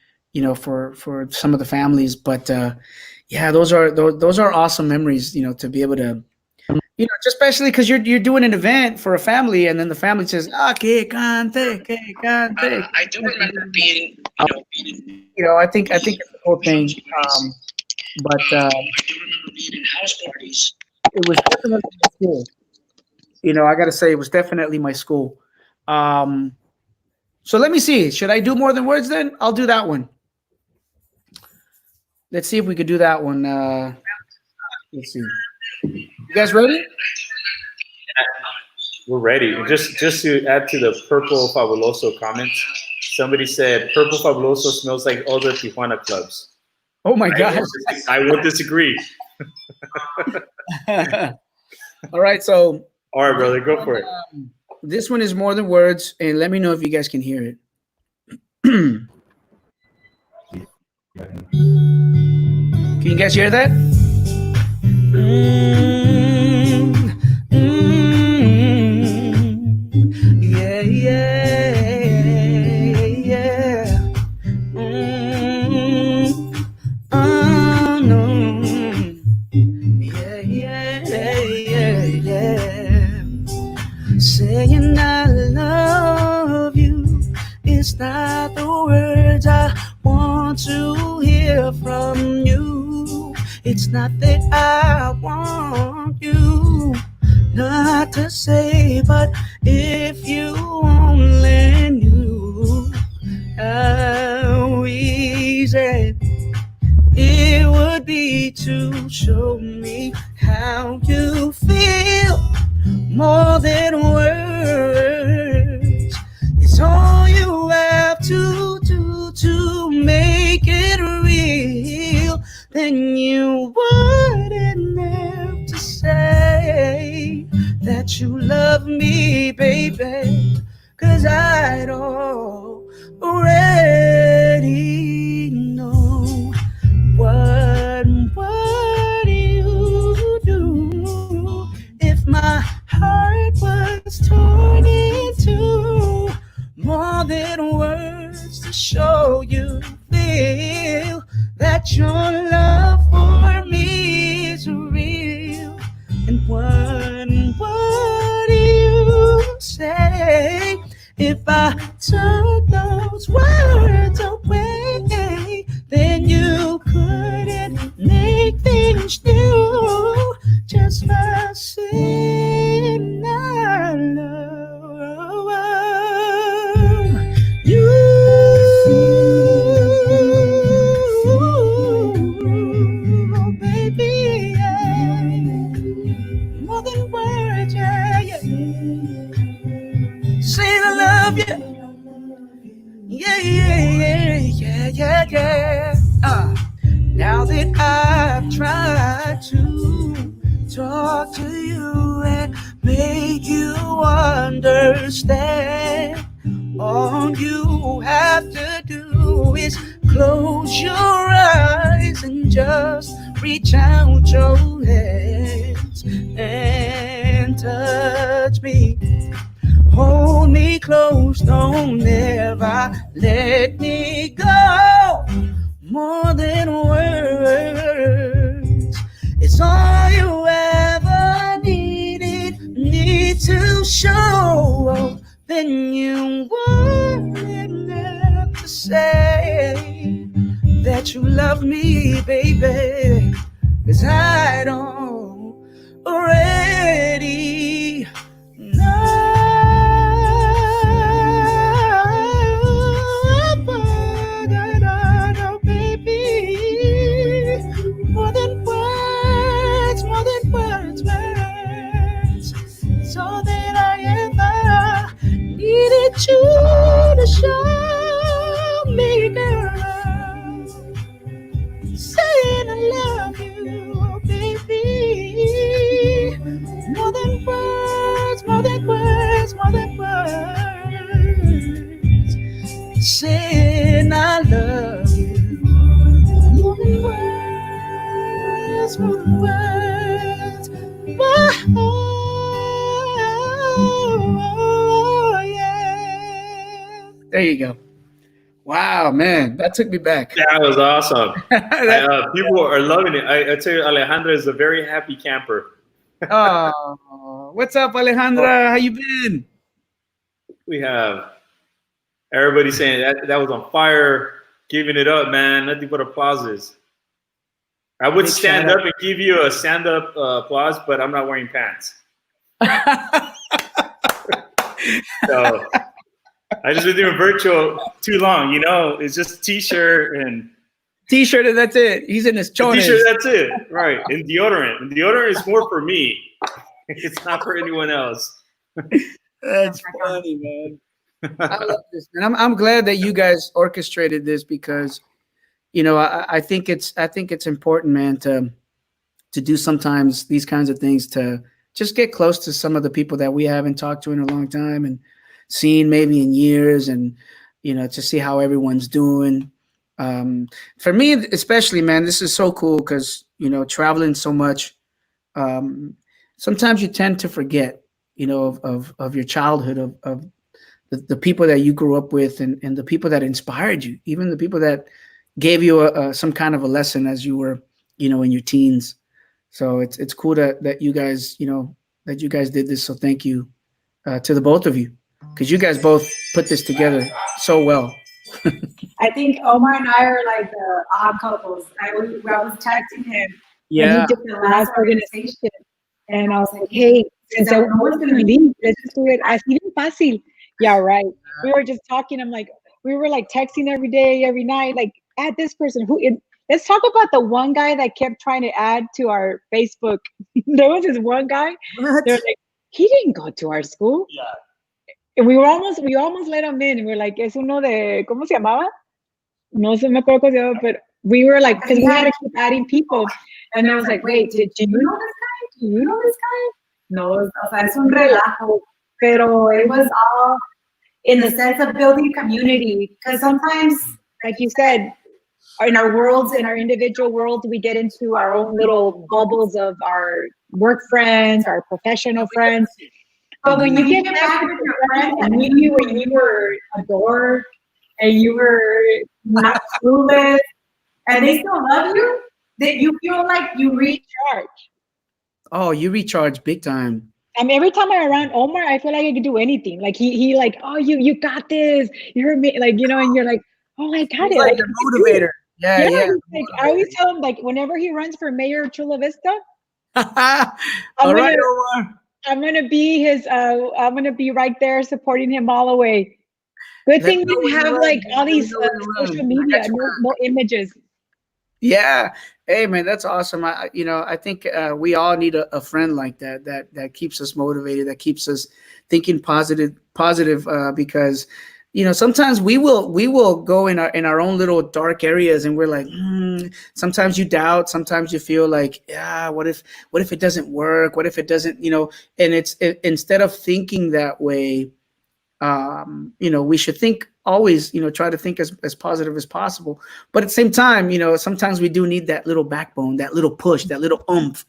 for some of the families. But yeah, those are awesome memories, to be able to, just especially because you're doing an event for a family, and then the family says, que cante, que cante. I do remember being, I think it's the whole thing. But I do remember being in house parties. It was definitely my school. I got to say, it was definitely my school. So let me see. Should I do More Than Words then? I'll do that one. Let's see if we could do that one. Let's see. You guys ready? We're ready. Just to add to the Purple Fabuloso comments, somebody said Purple Fabuloso smells like all the Tijuana clubs. Oh my God. I would disagree. All right, so. All right, brother, go for it. This one is More Than Words, and let me know if you guys can hear it. Can you guys hear that? Yeah, yeah. Oh, no. Yeah. Saying I love you is not the words I want to hear from you. It's not that I want you not to say, but if you only knew how easy it would be to show me how you feel. More than words, it's all you have to do to make it real. Then you wouldn't have to say that you love me, baby, 'cause I'd already know. What would you do if my heart was torn into more than words to show you feel that your love for me is real? And what would you say if I took those words away? Then you couldn't make things new just by saying I love you. talk to you and make you understand. All you have to do is close your eyes and just reach out your hands and touch me. Hold me close, don't ever let me go. More than words, it's all you ever need to show. Then you won't have to say that you love me, baby, 'cause I don't already know. More than words, words. So that I ever needed you to show me, girl. Saying I love you, baby. More than words, words. Saying I love you. More than words, words. Oh, yeah. There you go. Wow, man, that took me back. That was awesome. People are loving it. I tell you, Alejandra is a very happy camper. Oh, what's up, Alejandra? How you been? We have everybody saying that was on fire, giving it up, man. Nothing but applauses. I would stand up and give you a stand-up applause, but I'm not wearing pants. So I just been doing virtual too long, you know. It's just t-shirt and that's it. He's in his chones. T-shirt, that's it. Right. And deodorant. And deodorant is more for me. It's not for anyone else. That's funny, man. I love this, man. I'm glad that you guys orchestrated this because, you know, I think it's important, man, to do sometimes these kinds of things to just get close to some of the people that we haven't talked to in a long time and seen maybe in years, and you know, to see how everyone's doing. For me, especially, man, this is so cool because, you know, traveling so much, sometimes you tend to forget, you know, of your childhood, of the people that you grew up with, and the people that inspired you, even the people that gave you some kind of a lesson as you were, you know, in your teens. So it's cool that you guys, you know, that you guys did this. So thank you to the both of you, because you guys both put this together so well. I think Omar and I are like the odd couples. I was texting him. Yeah. And he did the last organization. And I was like, hey, since no one's going to leave, let's just do it. Así de fácil. Yeah, right. We were just talking. We were like texting every day, every night, like, add this person. Let's talk about the one guy that kept trying to add to our Facebook. There was this one guy. They're like, he didn't go to our school. Yeah. And we almost let him in. And we're like, es uno de, ¿cómo se llamaba? No se me acuerdo cómo se llamaba, but we were like, because we had to keep adding people. And I was like, wait, did you know this guy? Do you know this guy? No, o sea, es un relajo. Pero it was all in the sense of building community. Because sometimes, like you said, in our worlds, in our individual worlds, we get into our own little bubbles of our work friends, our professional friends. But when you get back with your friends and knew you when you were a dork and you were not clueless, and they still love you, that you feel like you recharge. Oh, you recharge big time. I mean, every time I'm around Omar, I feel like I can do anything. Like he like, oh, you got this. You're like, you know, and you're like, oh, I got it. Like a motivator. Yeah. Like, I always tell him, like, whenever he runs for mayor of Chula Vista, All right, Omar. I'm gonna be I'm gonna be right there supporting him all the way. Good thing we have like all these social media, no images. Yeah. Hey, man, that's awesome. I think we all need a friend like that keeps us motivated, that keeps us thinking positive, because you know, sometimes we will go in our own little dark areas, and we're like, sometimes you doubt, sometimes you feel like, yeah, what if it doesn't work? What if it doesn't, you know? And instead of thinking that way, you know, we should think always, you know, try to think as positive as possible. But at the same time, you know, sometimes we do need that little backbone, that little push, that little oomph,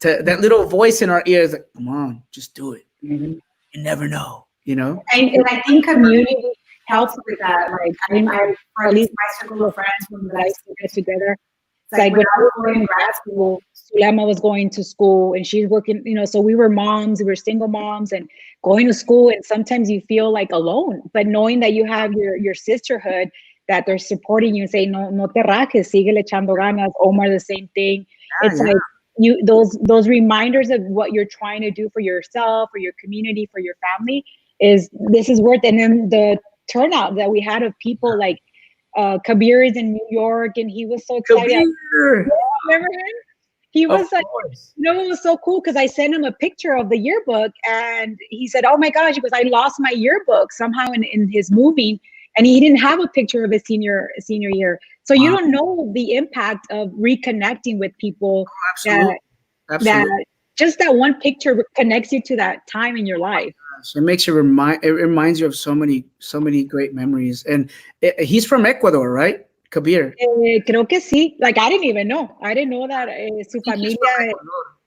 that little voice in our ears, like, come on, just do it. You never know, you know? And I think community helps with that. Like, or at least my circle of friends, when we guys get together, it's like when I was going to grad school, Sulema was going to school and she's working, you know, so we were moms, we were single moms and going to school. And sometimes you feel like alone, but knowing that you have your sisterhood, that they're supporting you and saying, no te rajes, sigue echando ganas. Omar, the same thing. It's like those reminders of what you're trying to do for yourself, for your community, for your family this is worth it. And then the turnout that we had of people like Kabir is in New York and he was so excited. Kabir. Remember him? He was like, you know, it was so cool because I sent him a picture of the yearbook and he said, oh my gosh, because I lost my yearbook somehow in his moving, and he didn't have a picture of his senior year. So you don't know the impact of reconnecting with people. Absolutely. That just that one picture connects you to that time in your life. It makes you it reminds you of so many great memories. And he's from Ecuador, right? Kabir. Creo que sí. Like I didn't even know. I didn't know that su familia.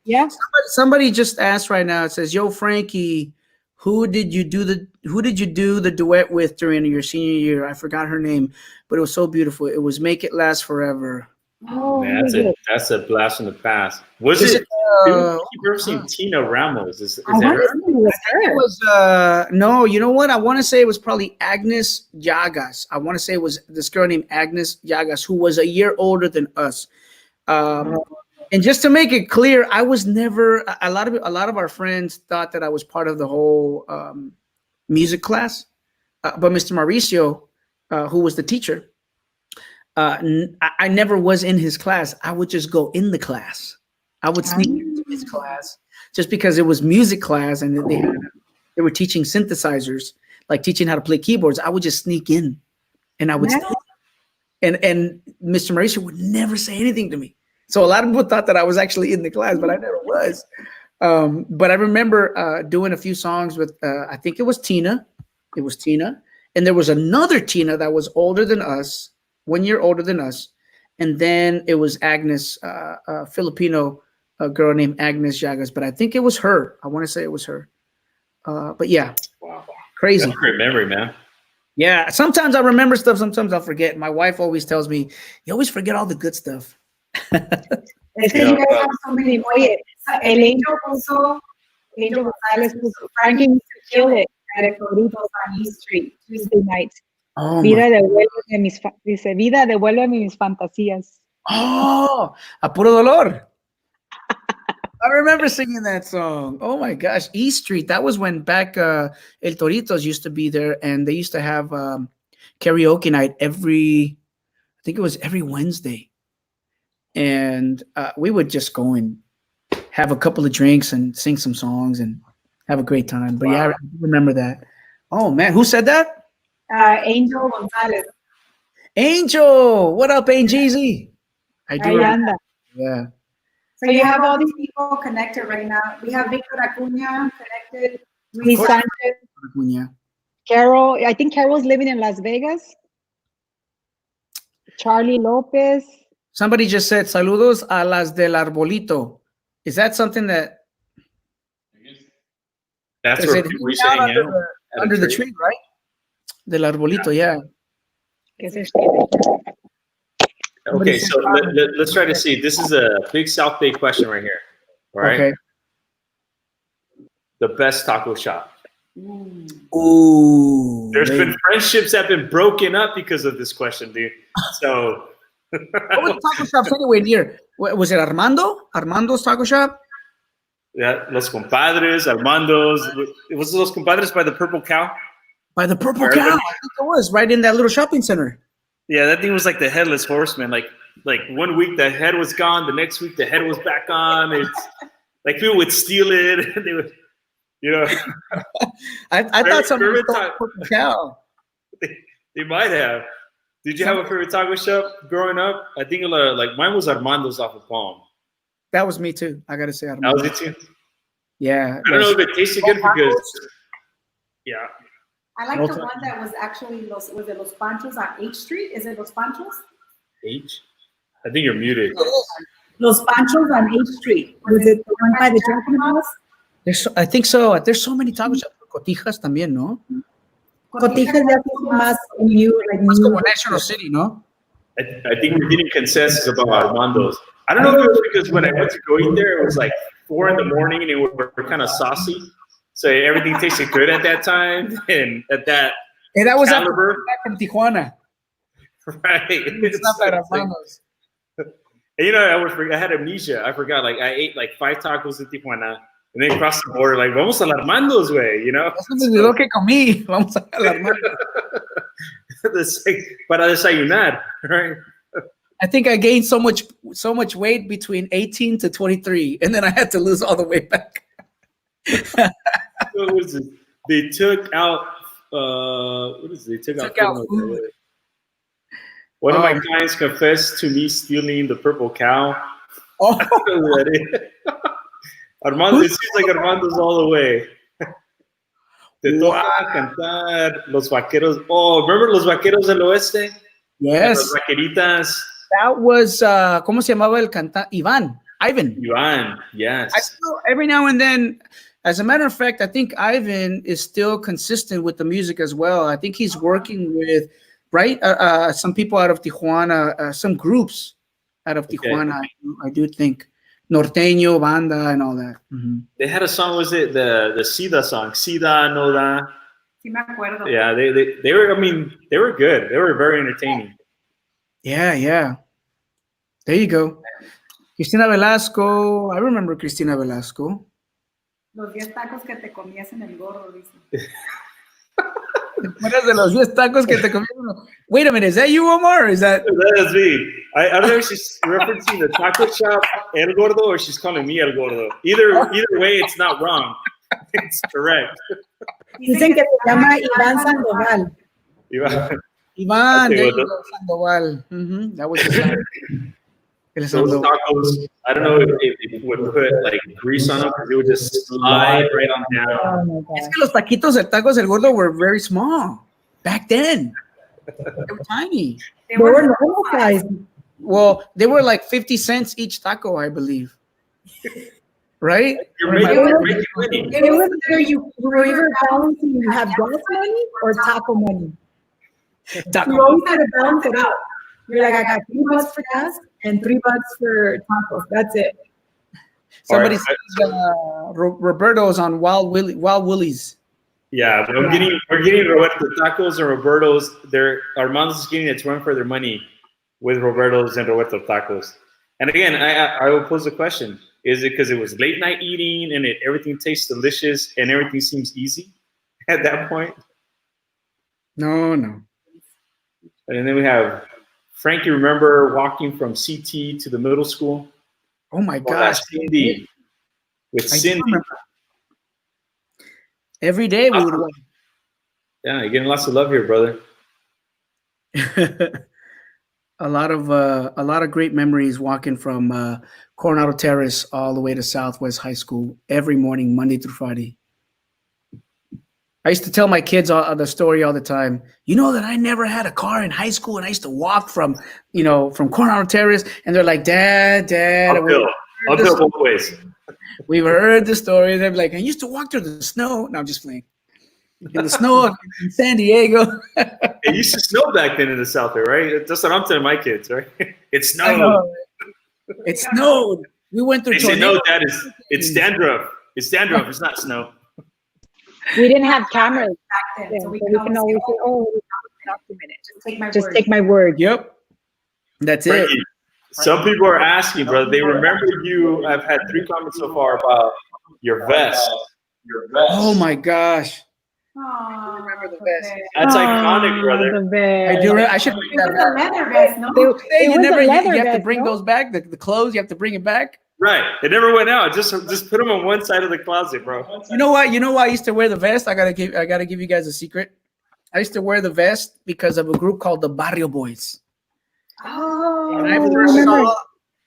Yeah. Somebody just asked right now. It says, "Yo, Frankie, who did you do the duet with during your senior year? I forgot her name, but it was so beautiful. It was Make It Last Forever." Oh, man, that's a blast from the past. Was it? I keep referencing Tina Ramos. Is that her? It was no. You know what? I want to say it was probably Agnes Llagas. I want to say it was this girl named Agnes Llagas, who was a year older than us. And just to make it clear, I was never. A lot of our friends thought that I was part of the whole music class, but Mr. Mauricio, who was the teacher, I never was in his class. I would just go in the class. I would sneak into his class just because it was music class and they were teaching synthesizers, like teaching how to play keyboards. I would just sneak in and I would stay. And Mr. Mauricio would never say anything to me. So a lot of people thought that I was actually in the class, but I never was. But I remember doing a few songs with, I think it was Tina. It was Tina. And there was another Tina that was older than us, 1 year older than us. And then it was Agnes, a Filipino girl named Agnes Llagas. But I think it was her. I want to say it was her. But yeah. Wow. Crazy. That's a great memory, man. Yeah. Sometimes I remember stuff. Sometimes I'll forget. My wife always tells me, you always forget all the good stuff. Es que you guys have so many. Oye, el Angel Gonzalez puso, Frankie used to kill it at El Coritos on East Street, Tuesday nights. Oh, Vida, devuélveme mis fantasías. Oh, a puro dolor. I remember singing that song. Oh my gosh, East Street. That was when back El Toritos used to be there, and they used to have karaoke night I think it was every Wednesday. And we would just go and have a couple of drinks and sing some songs and have a great time. But yeah, I remember that. Oh man, who said that? Angel Gonzalez. Angel, what up, Angeezy? I do. Yeah. So you have all these people connected right now. We have Victor Acuña connected. Luis Sanchez. Carol, I think Carol's living in Las Vegas. Charlie Lopez. Somebody just said, saludos a las del arbolito. Is that something that? That's where we're saying, under the tree, right? Del arbolito, yeah. Okay, so let's try to see. This is a big South Bay question right here. All right. Okay. The best taco shop. Ooh. There's been friendships that have been broken up because of this question, dude. So. What were the taco shops anyway near? Was it Armando? Armando's taco shop? Yeah, Los Compadres, Armando's. It was Los Compadres by the Purple Cow. By the Purple Cow, I think it was right in that little shopping center. Yeah, that thing was like the headless horseman. Like 1 week the head was gone, the next week the head was back on. It's like people would steal it, and they would, you know. I thought somebody was Purple Cow. They might have. Did you have a favorite taco shop growing up? I think a lot of, like mine was Armando's off of Palm. That was me too. I gotta say, That was it too. yeah. I don't know if it tasted good because, yeah. I like No the time. one that was actually was it Los Panchos on H Street? Is it Los Panchos? H. I think you're muted. Los Panchos on H Street. Was it the one by the Dragon House? I think so. There's so many taco shops. Cotijas también, ¿no? Cotijas ya es más new, like It's new. como National City, ¿no? I think we're getting consensus about Armando's. I don't know if it was because when I went to go eat there, it was like 4 a.m. and we're kind of saucy. So everything tasted good at that time and at that And that was after caliber. back from Tijuana. Right. It's not that It's like- Armando's. and you know, I had amnesia. I forgot. Like I ate like 5 tacos in Tijuana and then crossed the border. Like vamos a Armando's way, you know. Eso me olvidó que comí. Vamos a Armando's. Para desayunar, right? I think I gained so much weight between 18 to 23, and then I had to lose all the way back. What was it? They took out. What is it? They took out food. One of my clients confessed to me stealing the purple cow. Oh, Armando, it seems like Armando's all the way. Te toca cantar Los Vaqueros. Oh, remember Los Vaqueros del Oeste? yes. Las Vaqueritas. That was, ¿cómo se llamaba el cantante? Ivan. Ivan, yes. I still, every now and then, as a matter of fact, I think Ivan is still consistent with the music as well. I think he's working with, right, some people out of Tijuana, some groups out of Okay. Tijuana, I do think. Norteño, Banda, and all that. Mhm. They had a song, was it the Sida song? Sida, no da. Sí me acuerdo. Yeah, they were, I mean, they were good. They were very entertaining. Yeah. There you go. Cristina Velasco. I remember Cristina Velasco. Los 10 tacos que te comías en el gorro, dice. ¿Te acuerdas de los 10 tacos que te comieron? Wait a minute, is that you, Omar? Or is that? That is me. I don't know if she's referencing the taco shop El Gordo or she's calling me El Gordo. Either way, it's not wrong. It's correct. Dicen que se llama Iván Sandoval. Iván, Okay, there well, you go, Sandoval. Mhm, that was his name. El Those Sandoval. tacos, I don't know if it would put like grease on them because it would just slide right on down. Oh my God. Es que los taquitos de tacos del gordo were very small back then. They were tiny. They They were were normal size. Well, they were like 50 cents each taco, I believe. Right? You're making money. It was either you were either balancing, you have gas money or taco money. Taco. You always had to balance it out. You're like, I got $3 for gas and $3 for tacos. That's it. Somebody All right. says Roberto's on Wild Willie's. Yeah, but we're getting Roberto tacos and Roberto's. Armando's is getting its run for their money with Roberto's and Roberto tacos. And again, I will pose the question: is it because it was late night eating and everything tastes delicious and everything seems easy at that point? No. And then we have Frankie. Remember walking from CT to the middle school? Oh my Oh, gosh. that's Cindy. With I do Cindy. remember. Every day we would walk. Yeah, you're getting lots of love here, brother. a lot of great memories walking from Coronado Terrace all the way to Southwest High School every morning, Monday through Friday. I used to tell my kids the story all the time. You know that I never had a car in high school, and I used to walk from Coronado Terrace, and they're like, Dad, Uphill both ways. we've heard the story. They're like, I used to walk through the snow. No, I'm just playing. In the snow in San Diego. It used to snow back then in the South, there, right? That's what I'm telling my kids, right? It I snowed. know. It snowed. We went through They say, tornadoes. no, Dad, it's dandruff. It's dandruff. It's not snow. We didn't have cameras back then, then, so so we we can can always always say, say, oh, document it. just take my Just word. take my word. Yep. That's it. Frankie, some people are asking, brother. They remember you. I've had 3 comments so far about your vest. Oh my gosh. Aw, remember the okay. best. That's Aw, iconic, brother. the best. I do. I should bring It that was a back. leather vest, no? They- Hey, It you was never. a You leather have to vest, bring no? those back. The clothes. You have to bring it back. Right. It never went out. Just put them on one side of the closet, bro. You know what? I used to wear the vest. I gotta give you guys a secret. I used to wear the vest because of a group called the Barrio Boys. Oh, And I I first remember.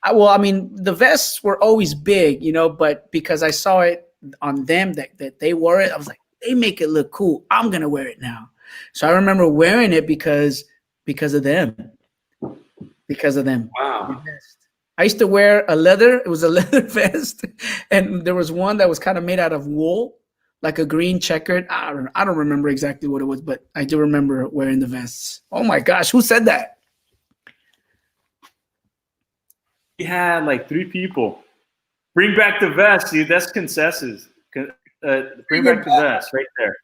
saw, well, I mean, the vests were always big, you know, but because I saw it on them that they wore it, I was like, they make it look cool. I'm gonna wear it now. So I remember wearing it because of them. Because of them. Wow. I used to wear it was a leather vest, and there was one that was kind of made out of wool, like a green checkered. I don't remember exactly what it was, but I do remember wearing the vests. Oh my gosh, who said that? We had like 3 people. Bring back the vest, dude. That's consensus. Bring back the vest right there.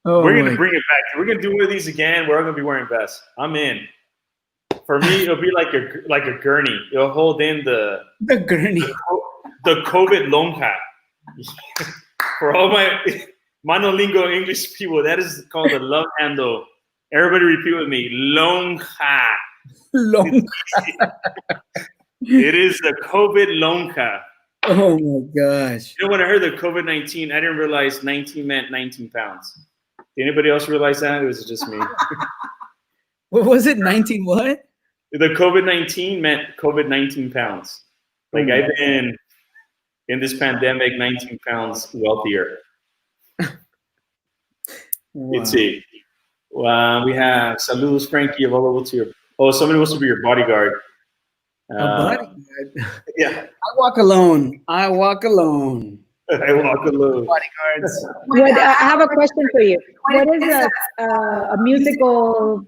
Oh, We're gonna bring it back. We're gonna do one of these again. We're all gonna be wearing vests. I'm in. For me, it'll be like a gurney. It'll hold in the gurney. the COVID lonja. For all my monolingual English people, that is called a love handle. Everybody repeat with me. Lonja. Long. It is the COVID lonja. Oh my gosh. You know, when I heard the COVID-19, I didn't realize 19 meant 19 pounds. Did anybody else realize that? Or was it just me? What was it? 19 what? The COVID-19 meant COVID 19 pounds. Like I've been in this pandemic 19 pounds wealthier. Wow. Let's see. We have Saludos Frankie available to your. Oh, somebody wants to be your bodyguard. A bodyguard. Yeah, I walk alone. I walk alone. I walk alone. Bodyguards. I have a question for you. What is a musical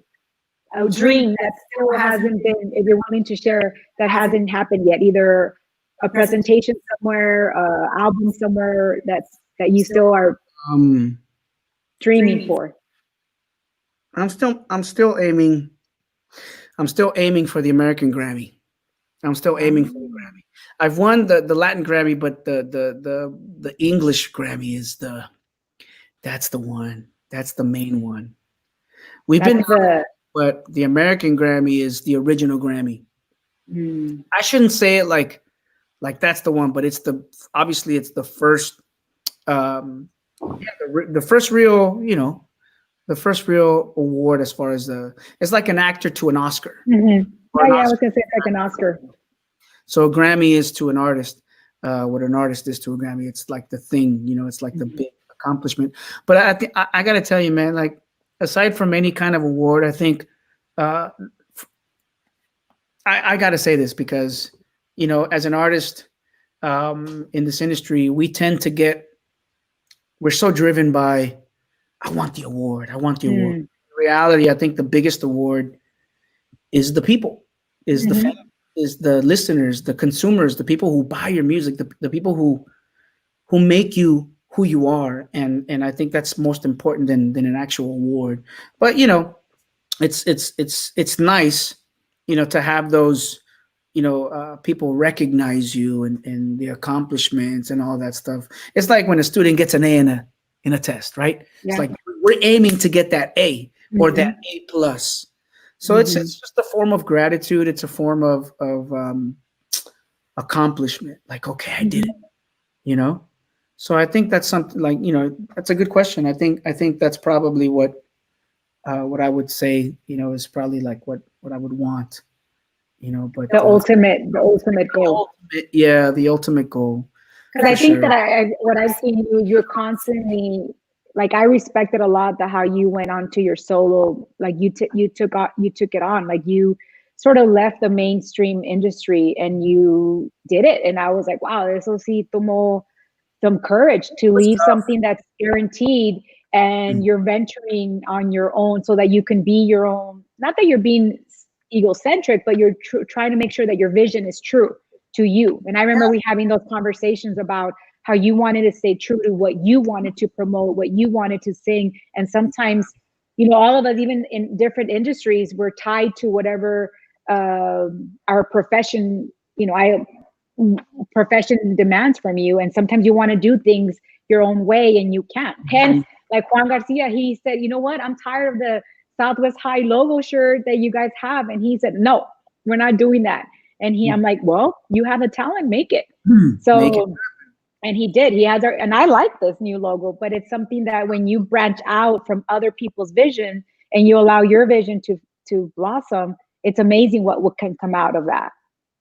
dream that still hasn't been, if you're willing to share, that hasn't happened yet? Either a presentation somewhere, album somewhere that you still are dreaming for. I'm still aiming for the American Grammy. I'm still aiming for the Grammy. I've won the Latin Grammy, but the English Grammy is that's the one. That's the main one. But the American Grammy is the original Grammy. I shouldn't say it like that's the one, but it's obviously it's the first, the first real, the first real award as far as it's like an actor to an Oscar. Mm-hmm. I was gonna say it's like an Oscar. So a Grammy is to an artist, what an artist is to a Grammy. It's like the thing, it's like the big accomplishment. But I think I got to tell you, man, like aside from any kind of award, I think I got to say this because, as an artist in this industry, we tend to we're so driven by, I want the award. I want the award. In reality, I think the biggest award is the people, is the fans, is the listeners, the consumers, the people who buy your music, the people who make you who you are. And I think that's most important than an actual award. But, it's nice, to have those, people recognize you and the accomplishments and all that stuff. It's like when a student gets an A in a test, right? Yeah. It's like we're aiming to get that A or that A+. So it's just a form of gratitude. It's a form of accomplishment. Like, okay, I did it, So I think that's something like, that's a good question. I think that's probably what I would say, is probably like what I would want, but the ultimate goal. The ultimate goal. Because I think that what I've seen you're constantly, like, I respected a lot how you went on to your solo, like you took it on, like you sort of left the mainstream industry and you did it. And I was like, wow, eso sí tomó some courage to leave something that's guaranteed and you're venturing on your own so that you can be your own, not that you're being egocentric, but you're trying to make sure that your vision is true to you. And I remember we having those conversations about how you wanted to stay true to what you wanted to promote, what you wanted to sing. And sometimes, all of us, even in different industries, we're tied to whatever our profession, profession demands from you. And sometimes you want to do things your own way and you can't. Hence, like Juan Garcia, he said, you know what? I'm tired of the Southwest High logo shirt that you guys have. And he said, no, we're not doing that. And I'm like, well, you have the talent, make it. So, make it. And he did. He has and I like this new logo, but it's something that when you branch out from other people's vision, and you allow your vision to blossom, it's amazing what can come out of that.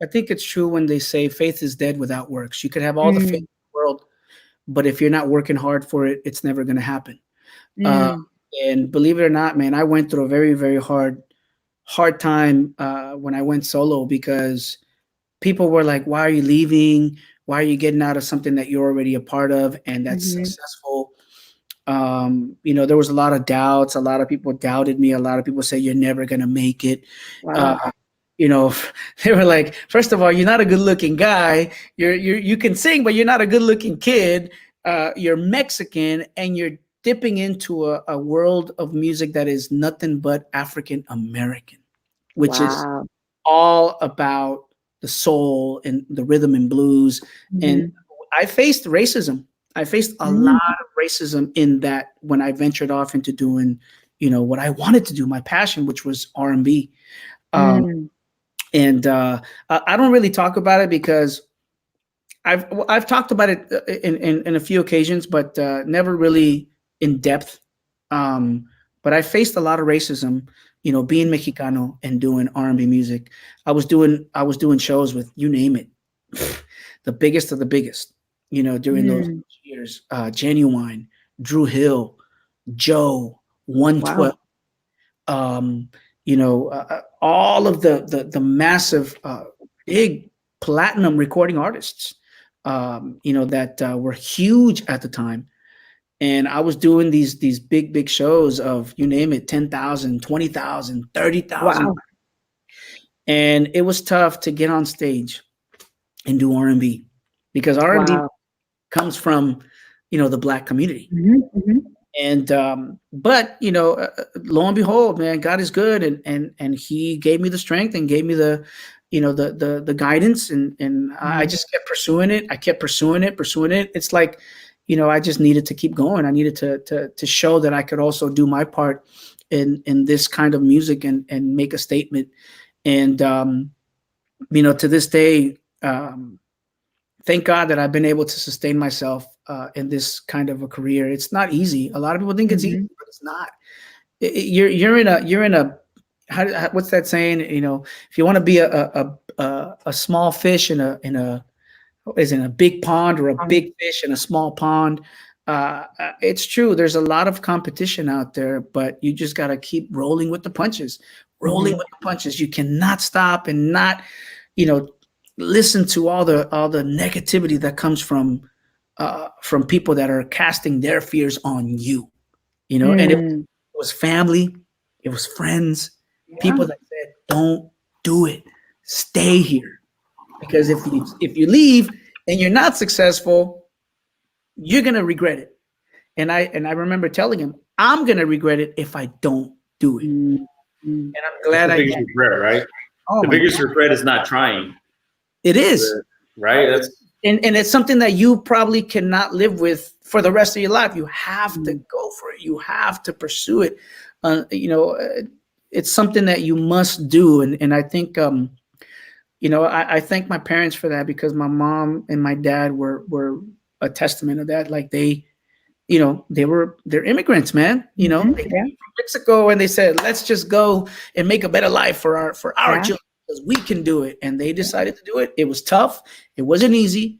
I think it's true when they say faith is dead without works. You could have all the faith in the world, but if you're not working hard for it, it's never going to happen. And believe it or not, man, I went through a very, very hard time when I went solo, because people were like, why are you leaving? Why are you getting out of something that you're already a part of and that's successful? There was a lot of doubts. A lot of people doubted me. A lot of people say you're never going to make it. Wow. They were like, first of all, you're not a good looking guy. You can sing, but you're not a good looking kid. You're Mexican and you're dipping into a world of music that is nothing but African American, which is all about the soul and the rhythm and blues. And I faced racism. I faced a lot of racism in that when I ventured off into doing, what I wanted to do, my passion, which was R&B. And I don't really talk about it because I've talked about it in a few occasions, but never really in depth. But I faced a lot of racism, being Mexicano and doing R&B music. I was doing shows with, you name it, the biggest of the biggest, during those years. Genuine, Drew Hill, Joe, 112. All of the massive, big platinum recording artists, that were huge at the time. And I was doing these big shows of, you name it, 10,000, 20,000, 30,000. Wow. And it was tough to get on stage and do R&B because R&B comes from, the Black community. And, but, lo and behold, man, God is good. And he gave me the strength and gave me the guidance. And I just kept pursuing it. I kept pursuing it. It's like, I just needed to keep going. I needed to show that I could also do my part in this kind of music and make a statement. And, to this day, thank God that I've been able to sustain myself in this kind of a career. It's not easy. A lot of people think it's easy, but it's not. You're in a what's that saying? If you want to be a small fish in a big pond, or a big fish in a small pond, it's true. There's a lot of competition out there, but you just got to keep rolling with the punches. With the punches. You cannot stop and not, listen to all the negativity that comes from people that are casting their fears on you. And it was family, it was friends, people that said, "Don't do it. Stay here." Because if you leave and you're not successful, you're gonna regret it. And I remember telling him, I'm gonna regret it if I don't do it. And I'm glad I did. Biggest regret, right? The biggest regret is not trying. It is. Right? And it's something that you probably cannot live with for the rest of your life. You have to go for it. You have to pursue it. It's something that you must do. And I think I thank my parents for that, because my mom and my dad were a testament of that. Like they're immigrants, man. They came from Mexico and they said, let's just go and make a better life for our children, because we can do it. And they decided to do it. It was tough. It wasn't easy.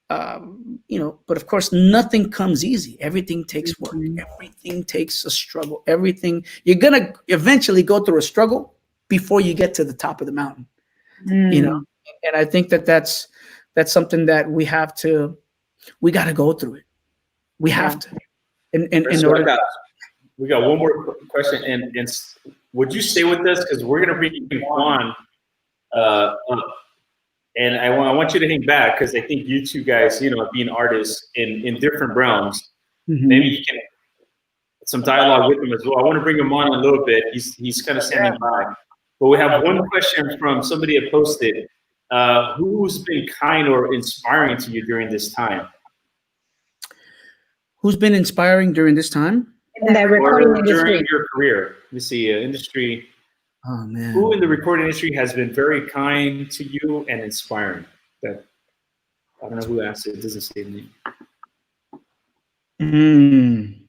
But of course, nothing comes easy. Everything takes work. Everything takes a struggle. Everything, you're gonna eventually go through a struggle before you get to the top of the mountain. And I think that's something that we got to go through it. We have to. We got one more question, and would you stay with us, because we're gonna bring Juan up, and I want you to hang back, because I think you two guys, being artists in different realms, maybe you can some dialogue with him as well. I want to bring him on a little bit. He's kind of standing by, but we have one question from somebody that posted. Who's been kind or inspiring to you during this time? Who's been inspiring during this time? In the recording industry. During your career. Let me see, industry. Oh, man. Who in the recording industry has been very kind to you and inspiring? That I don't know who asked it. It doesn't say the name.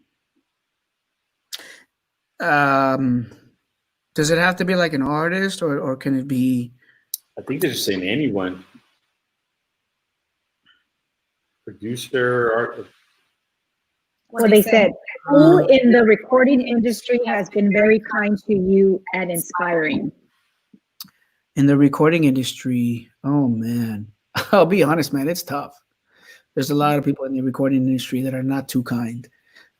Does it have to be like an artist, or can it be? I think they're just saying anyone. Producer, art. Well, they said, who in the recording industry has been very kind to you and inspiring? In the recording industry, oh man, I'll be honest, man, it's tough. There's a lot of people in the recording industry that are not too kind,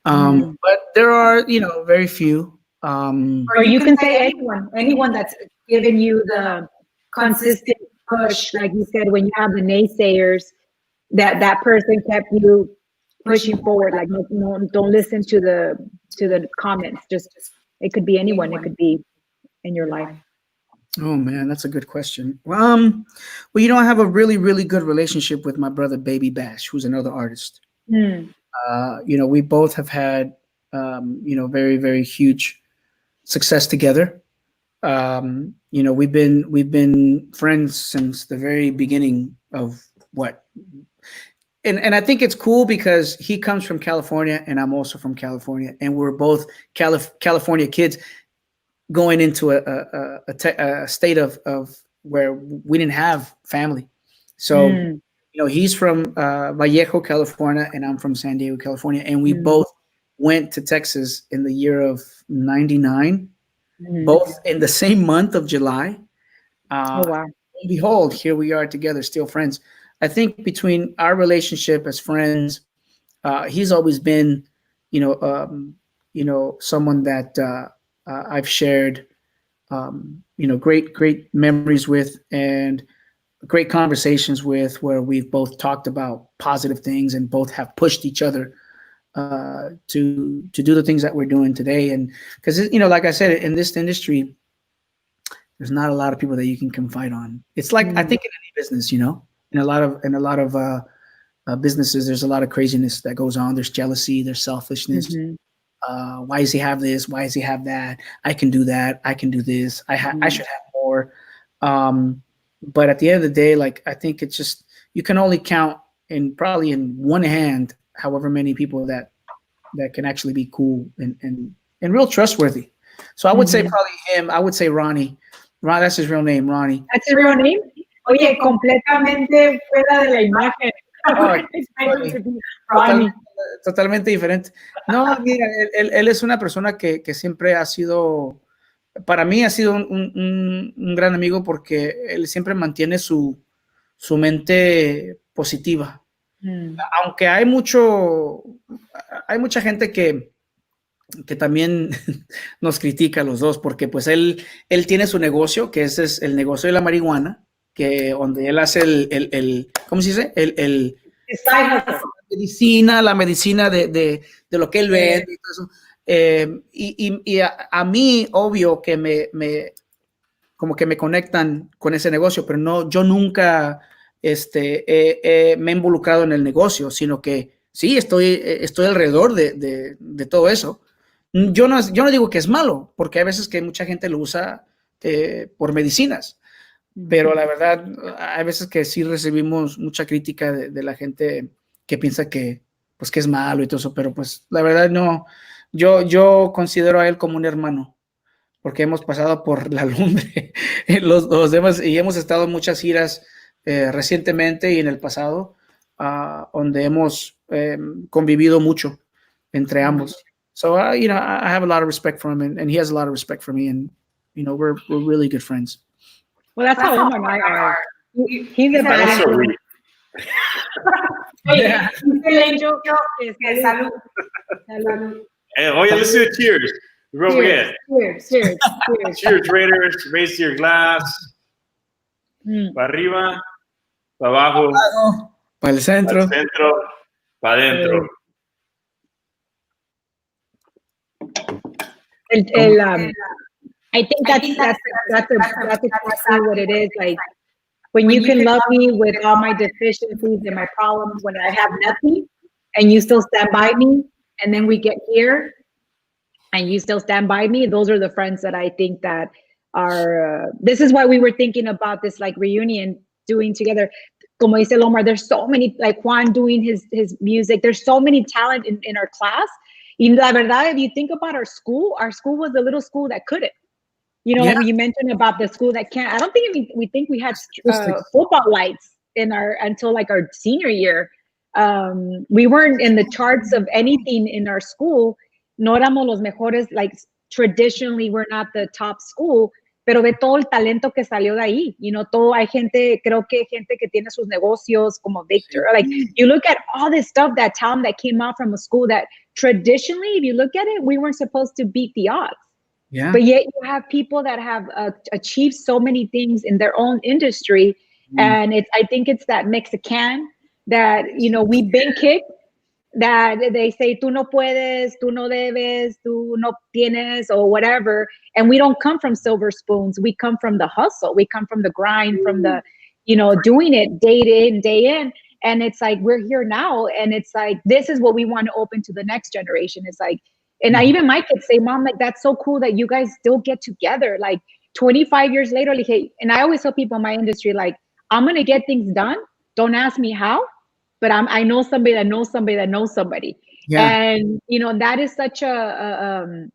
but there are, very few. Or you can say anyone that's given you the consistent push, like you said, when you have the naysayers, that person kept you pushing forward. Like, no, don't listen to the comments. Just it could be anyone. It could be in your life. Oh man, that's a good question. Well, I have a really, really good relationship with my brother Baby Bash, who's another artist. We both have had, very, very huge success together. We've been friends since the very beginning of what. And I think it's cool because he comes from California and I'm also from California, and we're both California kids going into a state of where we didn't have family. So, he's from Vallejo, California, and I'm from San Diego, California. And we both went to Texas in the year of 99, both in the same month of July. Oh, wow. And behold, here we are together, still friends. I think between our relationship as friends, he's always been, someone that I've shared, great memories with and great conversations with, where we've both talked about positive things and both have pushed each other to do the things that we're doing today. And because, like I said, in this industry, there's not a lot of people that you can confide on. It's like, I think in any business, in a lot of businesses, there's a lot of craziness that goes on. There's jealousy, there's selfishness. Why does he have this? Why does he have that? I can do that. I can do this. I should have more. But at the end of the day, like, I think it's just, you can only count probably in one hand, however many people that can actually be cool and real trustworthy. So I would say probably him. I would say Ronnie. Ron, that's his real name, Ronnie. That's his real name? Oye, completamente fuera de la imagen. Totalmente diferente. No, mira, él es una persona que siempre ha sido, para mí ha sido un gran amigo, porque él siempre mantiene su mente positiva. Aunque hay mucha gente que también nos critica a los dos, porque pues él tiene su negocio, que ese es el negocio de la marihuana, que donde él hace el ¿cómo se dice? La medicina de lo que él vende y todo eso. Y a mí, obvio que como que me conectan con ese negocio, pero no, yo nunca me he involucrado en el negocio, sino que sí, estoy alrededor de todo eso. Yo no digo que es malo, porque hay veces que mucha gente lo usa por medicinas, pero la verdad, hay veces que sí recibimos mucha crítica de la gente que piensa que es malo y todo eso, pero pues la verdad no. Yo considero a él como un hermano, porque hemos pasado por la lumbre los demás, y hemos estado en muchas giras recientemente y en el pasado, donde hemos convivido mucho entre ambos. So, I have a lot of respect for him, and he has a lot of respect for me, and, we're really good friends. Well, that's how Omar and I are. He's a bad Salud. Yeah. He's el angel. Salud. Salud. Hey, oye, let's do a cheers. Cheers. Cheers. Cheers, Raiders. Raise your glass. Para arriba, para abajo, para el centro, al centro, para adentro. I think that's exactly what it is. Like, when you can love me with all my deficiencies and my problems, when I have nothing, and you still stand by me, and then we get here, and you still stand by me. Those are the friends that I think that are. This is why we were thinking about this, like, reunion doing together. Como dice Omar, there's so many, like Juan doing his music. There's so many talent in our class. Y la verdad, if you think about our school was the little school that couldn't. You know, Yeah. you mentioned about the school that can't. I don't think we think we had Statistics. football lights in until like our senior year. We weren't in the charts of anything in our school. No éramos los mejores, like traditionally we're not the top school, pero ve todo el talento que salió de ahí. You know, hay gente, creo que gente que tiene sus negocios como Victor. Like you look at all this stuff, that talent that came out from a school that traditionally, if you look at it, we weren't supposed to beat the odds. Yeah. But yet you have people that have achieved so many things in their own industry. And I think it's that Mexican that, you know, we've been kicked, that they say, tú no puedes, tú no debes, tú no tienes, or whatever. And we don't come from silver spoons. We come from the hustle. We come from the grind, from the, you know, doing it day in, day in. And it's like, we're here now. And it's like, this is what we want to open to the next generation. It's like, and even my kids say, Mom, like, that's so cool that you guys still get together. Like 25 years later, like, hey, and I always tell people in my industry, like, I'm going to get things done. Don't ask me how, but I know somebody that knows somebody that knows somebody. Yeah. And, you know, that is such a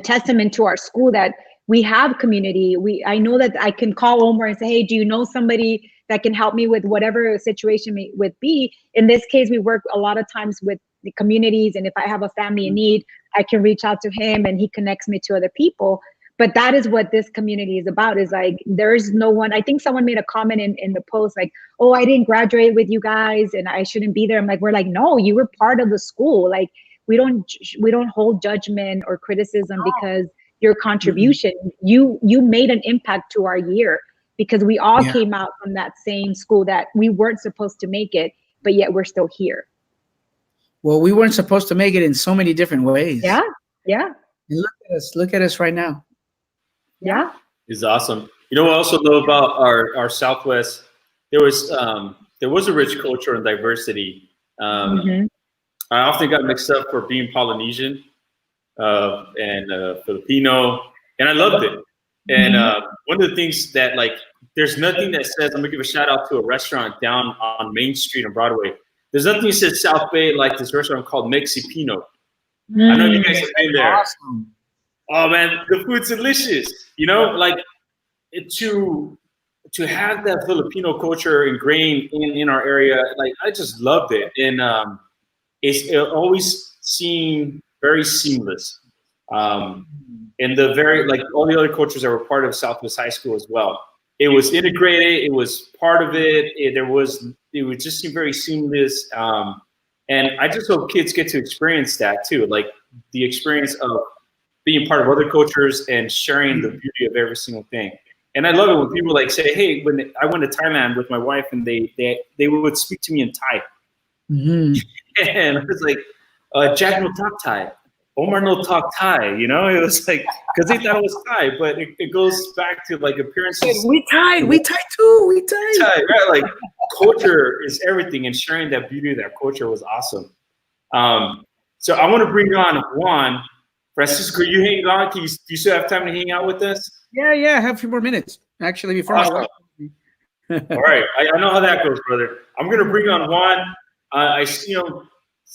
testament to our school that we have community. I know that I can call Omar and say, hey, do you know somebody that can help me with whatever situation would be? In this case, we work a lot of times with the communities. And if I have a family in need, I can reach out to him and he connects me to other people. But that is what this community is about, is like, there's no one. I think someone made a comment in the post, like, oh, I didn't graduate with you guys and I shouldn't be there. I'm like, we're like, no, you were part of the school. Like, we don't hold judgment or criticism because your contribution, you made an impact to our year, because we all came out from that same school that we weren't supposed to make it, but yet we're still here. Well, we weren't supposed to make it in so many different ways. Yeah. Yeah. And look at us right now. Yeah. It's awesome. You know what I also know about our Southwest? There was a rich culture and diversity. I often got mixed up for being Polynesian and Filipino, and I loved it. And one of the things that, like, there's nothing that says, I'm gonna give a shout out to a restaurant down on Main Street on Broadway. There's nothing that says South Bay like this restaurant called Mexipino. I know you guys have been there. Awesome. Oh man, the food's delicious. You know, like to have that Filipino culture ingrained in our area, like I just loved it. And it always seemed very seamless. And the like all the other cultures that were part of Southwest High School as well. It was integrated. It was part of it. It would just seem very seamless. And I just hope kids get to experience that too, like the experience of being part of other cultures and sharing the beauty of every single thing. And I love it when people like say, hey, when I went to Thailand with my wife and they would speak to me in Thai. And I was like, Jack no talk Thai. Omar no talk Thai, you know? It was like, because they thought it was Thai, but it goes back to like appearances. We Thai too. Thai, right? Like culture is everything, and sharing that beauty of that culture was awesome. So I want to bring on Juan. Francisco, you hang on? Do you still have time to hang out with us? Yeah, I have a few more minutes. Actually, before Awesome. my wife. All right. I know how that goes, brother. I'm going to bring on Juan. I see him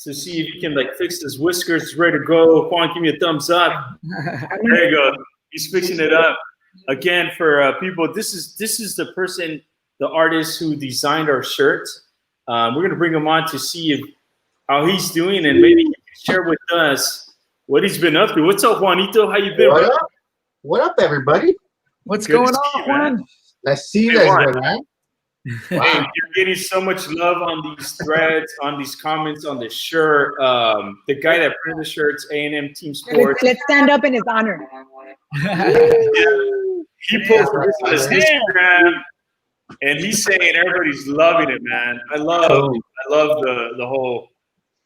to see if he can like fix his whiskers. He's ready to go. Juan, give me a thumbs up. There you go. He's fixing it up. Again, for people, this is the person, the artist who designed our shirts. We're going to bring him on to see how he's doing, and maybe he can share with us what he's been up to. What's up, Juanito? How you been? What up, everybody? What's Good going to see on, you, man. Juan? Nice to see you Hey, guys, Juan. man. Hey, you're getting so much love on these threads, on these comments, on the shirt. The guy that printed the shirts, A&M Team Sports, Let's stand up in his honor. he posted this on his Instagram, and he's saying everybody's loving it, man. I love the whole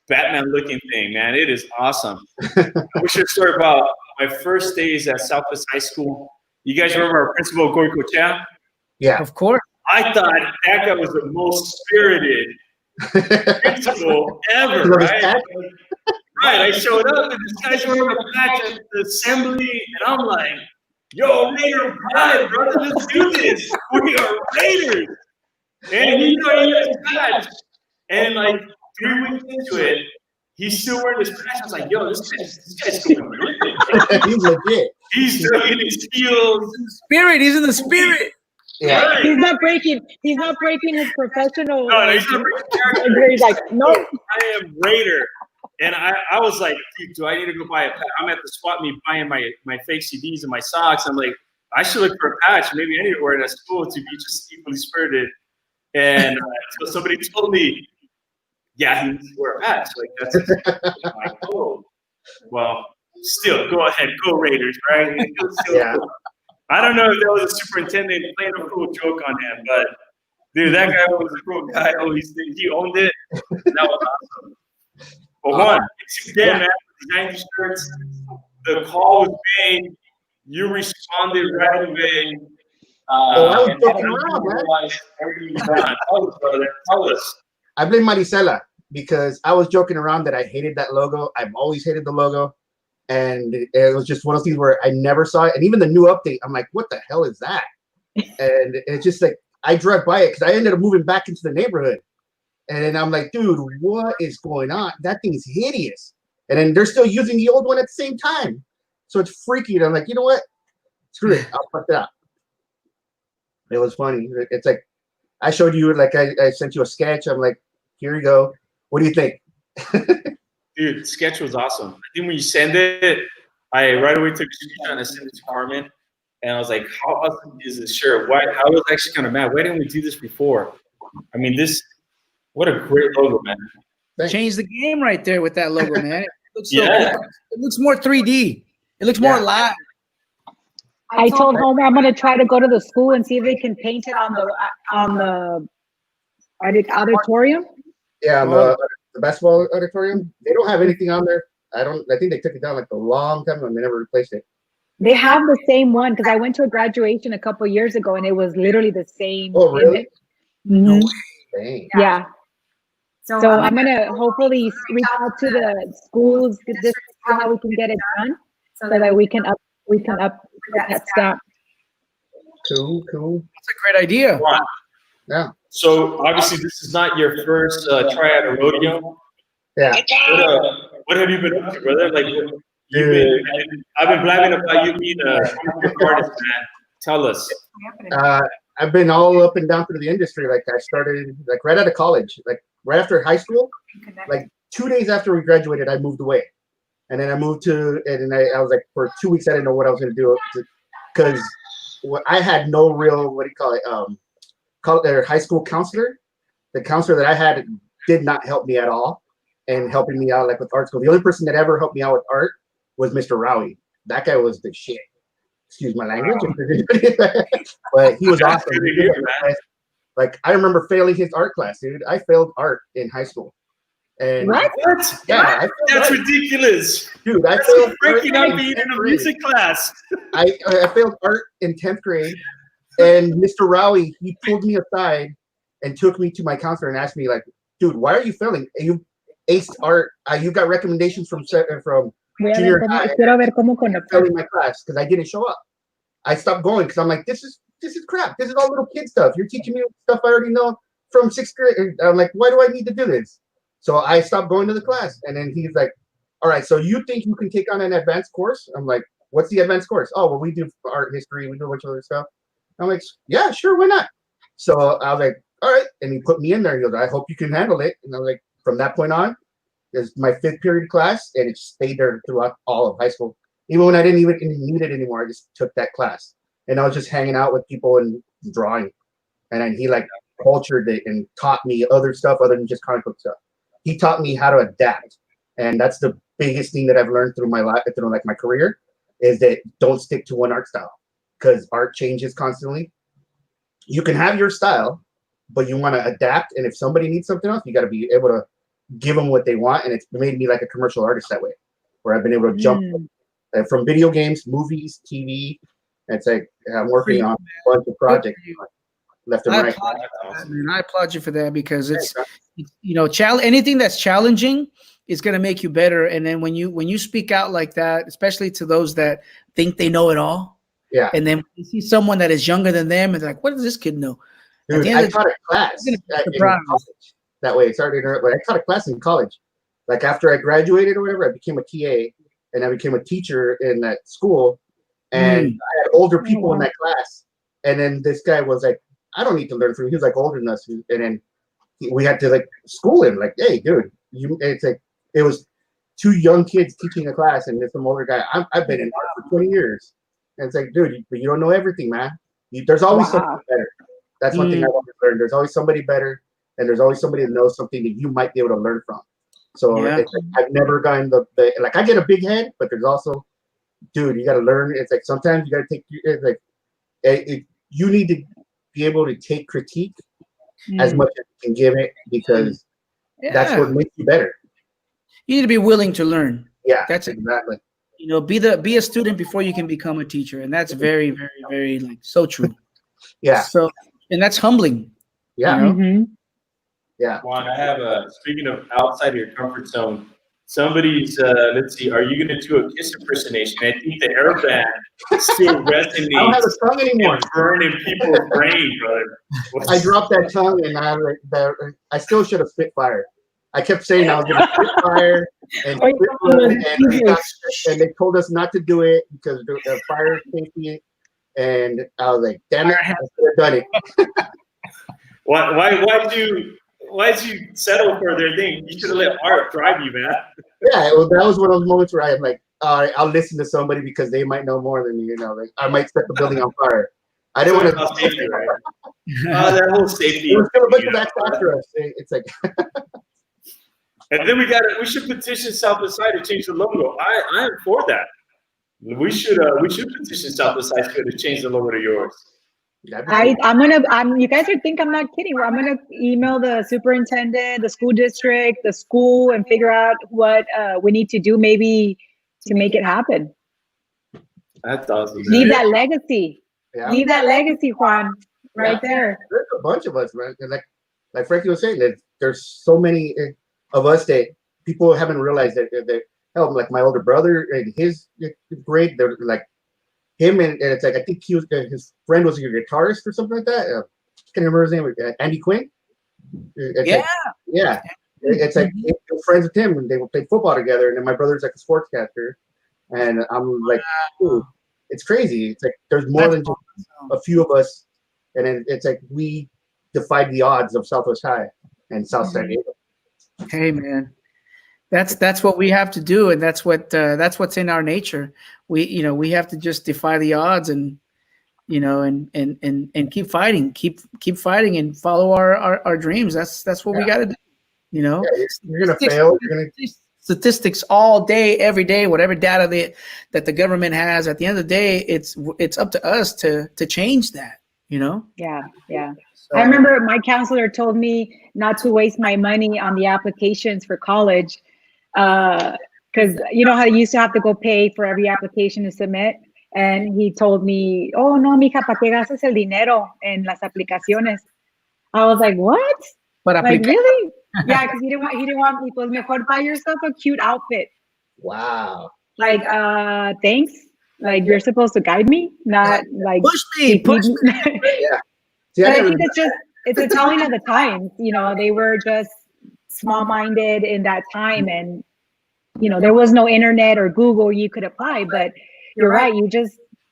Batman looking thing, man. It is awesome. I wish I story about my first days at Southwest High School. You guys remember our principal, Goy Kocha? Yeah. Of course. I thought that guy was the most spirited principal ever, right? Right, I showed up and this guy's wearing a patch at the assembly, and I'm like, yo, Raider pride, brother, let's do this. We are Raiders. And he had his patch. And like 3 weeks into it, he's still wearing his patch. I was like, yo, this guy's going with it. He's legit. He's doing his heels. Spirit. He's in the spirit. Yeah. Right. He's not breaking his professional. No, he's not breaking character. He's like, no. I am Raider. And I was like, dude, do I need to go buy a patch? I'm at the swap meet buying my fake CDs and my socks. I'm like, I should look for a patch. Maybe I need to wear it at school to be just equally spirited. And so somebody told me, yeah, he needs to wear a patch. Like, that's I'm like, oh. Well, still, go ahead. Go Raiders, right? Yeah. I don't know if that was a superintendent playing a cool joke on him, but dude, that guy was a cool guy. He owned it. That was awesome. But one, again, man, designing shirts, the call was made. You responded right away. I was joking around, man. Everything was done. Tell us, brother. Tell us. I blame Maricela because I was joking around that I hated that logo. I've always hated the logo. And it was just one of those things where I never saw it. And even the new update, I'm like, what the hell is that? And it's just like, I drove by it because I ended up moving back into the neighborhood. And then I'm like, dude, what is going on? That thing's hideous. And then they're still using the old one at the same time. So it's freaky. And I'm like, you know what? Screw it. I'll fuck that up. It was funny. It's like, I showed you, like, I sent you a sketch. I'm like, here you go. What do you think? Dude, sketch was awesome. I think when you send it, I right away took a screenshot and I sent it to Carmen. And I was like, how awesome is this shirt? Why? I was actually kind of mad. Why didn't we do this before? I mean, what a great logo, man. Thanks. Change the game right there with that logo, man. It looks Yeah. it looks more 3D. It looks more Yeah. live. I told Homer I'm gonna try to go to the school and see if they can paint it on the auditorium. Yeah, on the basketball auditorium. They don't have anything on there. I think they took it down like a long time ago and they never replaced it. They have the same one because I went to a graduation a couple years ago and it was literally the same. Oh, really? Mhm. Dang. Yeah. So I'm gonna hopefully reach out to the schools to just see how we can get it done so that we can up that stamp. Cool. That's a great idea. Wow. Yeah. So obviously, this is not your first try at a rodeo. Yeah. What have you been up to, brother? Like, I've been blabbing about you being a artist, man. Tell us. I've been all up and down through the industry. Like I started like right out of college, like right after high school. Like 2 days after we graduated, I moved away, and then I moved to, and I was like for 2 weeks I didn't know what I was going to do because I had no real their high school counselor. The counselor that I had did not help me at all and helping me out like with art school. The only person that ever helped me out with art was Mr. Rowie. That guy was the shit. Excuse my language. But he was awesome. Like I remember failing his art class, dude. I failed art in high school. And What? yeah, That's ridiculous. dude, I That's failed breaking art up in being in 10th a grade. music class. I failed art in 10th grade, and Mr. Rowie, he pulled me aside and took me to my counselor and asked me, like, dude, why are you failing? You aced art. You got recommendations from junior high. Quiero ver cómo Failing my class because I didn't show up. I stopped going because I'm like, this is crap. This is all little kid stuff. You're teaching me stuff I already know from 6th grade. I'm like, why do I need to do this? So I stopped going to the class, and then he's like, all right, so you think you can take on an advanced course? I'm like, what's the advanced course? Oh, well, we do art history. We do a bunch of other stuff. I'm like, yeah, sure, why not? So I was like, all right. And he put me in there. He goes, I hope you can handle it. And I was like, from that point on, it's my 5th period class, and it stayed there throughout all of high school. Even when I didn't even need it anymore, I just took that class. And I was just hanging out with people and drawing. And then he like cultured it and taught me other stuff other than just comic book stuff. He taught me how to adapt. And that's the biggest thing that I've learned through my life, through like my career, is that don't stick to one art style because art changes constantly. You can have your style, but you want to adapt. And if somebody needs something else, you got to be able to give them what they want. And it's made me like a commercial artist that way, where I've been able to jump from video games, movies, TV. It's like I'm working on a bunch of projects left and right. I applaud you for that because it's anything that's challenging is going to make you better. And then when you speak out like that, especially to those that think they know it all, yeah, and then you see someone that is younger than them and they're like, what does this kid know? Dude, I taught a class in college. That way, sorry to interrupt, but I taught a class in college like after I graduated or whatever, I became a TA and I became a teacher in that school. And I had older people in that class. And then this guy was like, I don't need to learn from you. He was like older than us. And then we had to like school him, like, hey, dude, it's like, it was 2 young kids teaching a class. And this some older guy, I've been in art for 20 years. And it's like, dude, you don't know everything, man. There's always something better. That's one thing I've always learned. There's always somebody better. And there's always somebody that knows something that you might be able to learn from. So it's like, I've never gotten the like, I get a big head, but there's also, dude, you got to learn. It's like, sometimes you got to take, it's like, you need to be able to take critique as much as you can give it, because that's what makes you better. You need to be willing to learn. Yeah, that's exactly. You know, be a student before you can become a teacher, and that's very, very, very like so true. Yeah. So, and that's humbling. Yeah. You know? Yeah. Juan, I have speaking of outside of your comfort zone, somebody's, let's see, are you going to do a Kiss impersonation? I think the Arab band still resonates. I don't have a tongue anymore. Burning people's brain, brother. I dropped that tongue, and I still should have spit fire. I kept saying I was going to spit fire, and they told us not to do it because the fire safety. And I was like, damn it, I should have done it. Why did you settle for their thing? You should have let art drive you, man. Yeah, well, that was one of those moments where I'm like, all right, I'll listen to somebody because they might know more than me. You know, like I might set the building on fire. I didn't want to. Safety, right? That whole safety. There was still a bunch of acts after us. It's like. And then we should petition South by Side to change the logo. I am for that. We should petition South by Side to change the logo to yours. you guys would think I'm not kidding. I'm gonna email the superintendent, the school district, the school, and figure out what we need to do maybe to make it happen. That's awesome. Leave that legacy. Yeah. Leave that legacy, Juan, right there. There's a bunch of us, man. And like Frankie was saying, there's so many of us that people haven't realized that help. Like my older brother and his grade, they're like him, and it's like I think he was his friend was a guitarist or something like that. I can't remember his name. Andy Quinn. Yeah. It's like he was friends with him, and they would play football together. And then my brother's like a sportscaster, and I'm like, dude, it's crazy. It's like there's more than just a few of us, and then it's like we defied the odds of Southwest High and South San Diego. Hey, man. That's what we have to do, and that's what's in our nature. We have to just defy the odds, and and keep fighting, keep fighting, and follow our dreams. That's what we got to do. You're gonna fail. You're gonna statistics all day, every day, whatever data that the government has. At the end of the day, it's up to us to change that. Yeah. So, I remember my counselor told me not to waste my money on the applications for college. Because you know how you used to have to go pay for every application to submit, and he told me, "Oh no, mija, ¿para qué gastas el dinero en las aplicaciones?" I was like, "What? Like really?" Yeah, because he didn't want people. Mejor buy yourself a cute outfit. Wow. Like, thanks. Like you're supposed to guide me, not like push me. Yeah. See, but I think it's a telling of the times. They were just small-minded in that time, and there was no internet or Google you could apply. But you're right,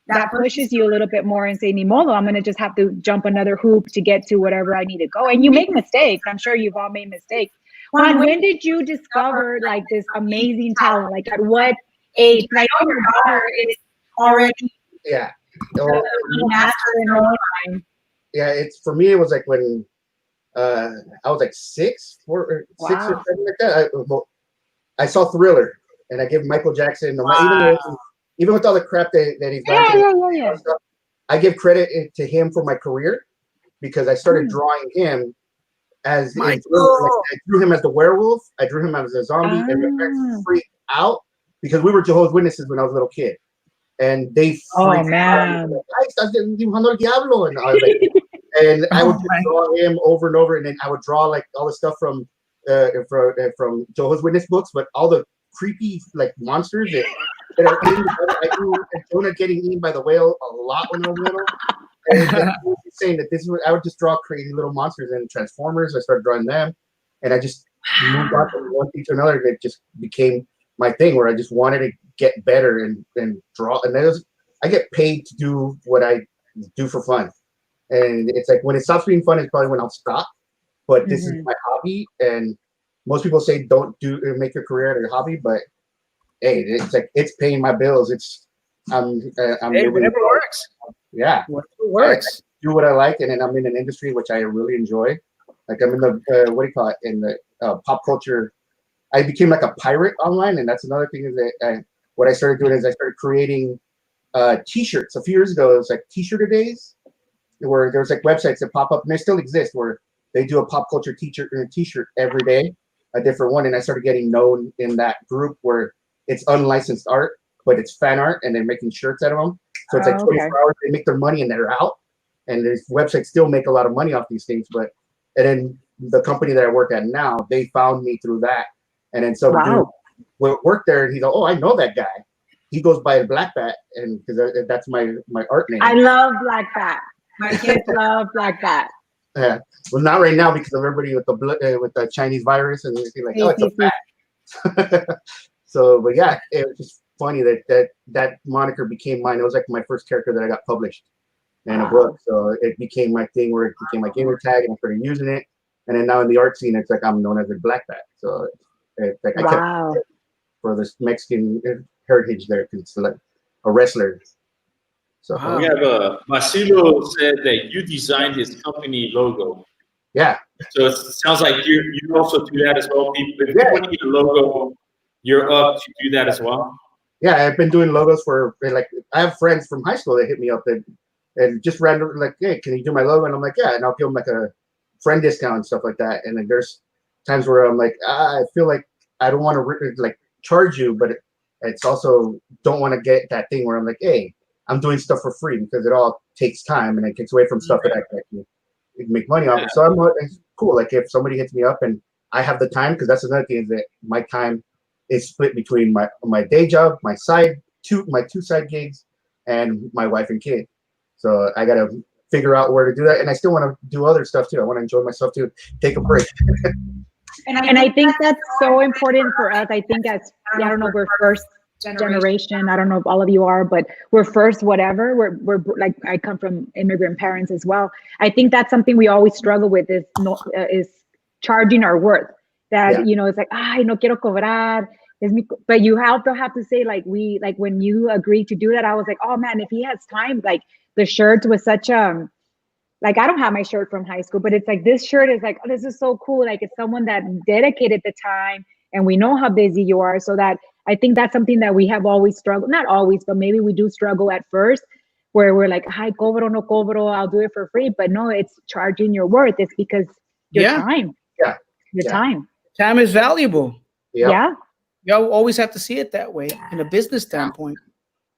that pushes you a little bit more and say, ni modo, I'm gonna just have to jump another hoop to get to whatever I need to go. And you make mistakes. I'm sure you've all made mistakes. Juan, when did you discover like this amazing talent? Like at what age? I know your daughter is already a master in her own time. Yeah, for me it was like when I was like 6 or 6 or 7 like that. I saw Thriller, and I give Michael Jackson, even with all the crap that he's done, I give credit to him for my career, because I started drawing him as I drew him as the werewolf, I drew him as a zombie, and my parents freaked out because we were Jehovah's Witnesses when I was a little kid, and they freaked out. And I would just draw him over and over, and then I would draw like all the stuff from Jehovah's Witness books, but all the creepy like monsters that are in. I drew Jonah getting eaten by the whale a lot when I was little. And I was saying that I would just draw crazy little monsters and Transformers. I started drawing them, and I just moved on from one thing to another. And it just became my thing where I just wanted to get better and draw. And I get paid to do what I do for fun. And it's like when it stops being fun, it's probably when I'll stop. But this is my hobby, and most people say don't make your career out of your hobby. But hey, it's like it's paying my bills. I'm Hey, whatever works. Yeah, Whatever works. do what I like, and then I'm in an industry which I really enjoy. Like I'm in the what do you call it, in the pop culture. I became like a pirate online, and that's another thing is that what I started doing is I started creating T-shirts. A few years ago, it was like T-shirt days, where there's like websites that pop up, and they still exist, where they do a pop culture T-shirt every day, a different one. And I started getting known in that group where it's unlicensed art, but it's fan art, and they're making shirts out of them. So it's like 24 hours, they make their money and they're out. And these websites still make a lot of money off these things. And then the company that I work at now, they found me through that. And then so worked there, and he's like, oh, I know that guy. He goes by Black Bat, and because that's my art name. I love Black Bat. My kids love Black Bat. Yeah, well, not right now because of everybody with the Chinese virus, and they're like, oh, it's a bat. So, but yeah, it was just funny that moniker became mine. It was like my first character that I got published in a book, so it became my thing where it became my gamer tag, and I started using it. And then now in the art scene, it's like I'm known as a Black Bat. So it's like I kept it for this Mexican heritage there because it's like a wrestler. So we have Marcelo said that you designed his company logo. Yeah. So it sounds like you also do that as well. People, if you want to get a logo, you're up to do that as well. Yeah, I've been doing logos for like I have friends from high school that hit me up and just randomly like, hey, can you do my logo? And I'm like, yeah, and I'll give them like a friend discount and stuff like that. And then there's times where I'm like, I feel like I don't want to like charge you, but it's also don't want to get that thing where I'm like, hey, I'm doing stuff for free because it all takes time and it takes away from stuff that I can actually make money off. So it's cool. Like if somebody hits me up and I have the time, because that's another thing is that my time is split between my day job, my two side gigs, and my wife and kid. So I gotta figure out where to do that, and I still want to do other stuff too. I want to enjoy myself too, take a break. And I think that's so important for us. I think as I don't know, we're first generation. I don't know if all of you are, but we're first whatever. We're like I come from immigrant parents as well. I think that's something we always struggle with is charging our worth. That you know, it's like no quiero cobrar. But you also have to say like when you agreed to do that, I was like, oh man, if he has time, like the shirt was such like I don't have my shirt from high school, but it's like this shirt is like, oh, this is so cool. Like it's someone that dedicated the time, and we know how busy you are. So that I think that's something that we have always struggled, not always, but maybe we do struggle at first, where we're like, hi, cobro, no cobro, I'll do it for free. But no, it's charging your worth. It's because your time. Yeah. Your time. Time is valuable. Yeah. You always have to see it that way in a business standpoint.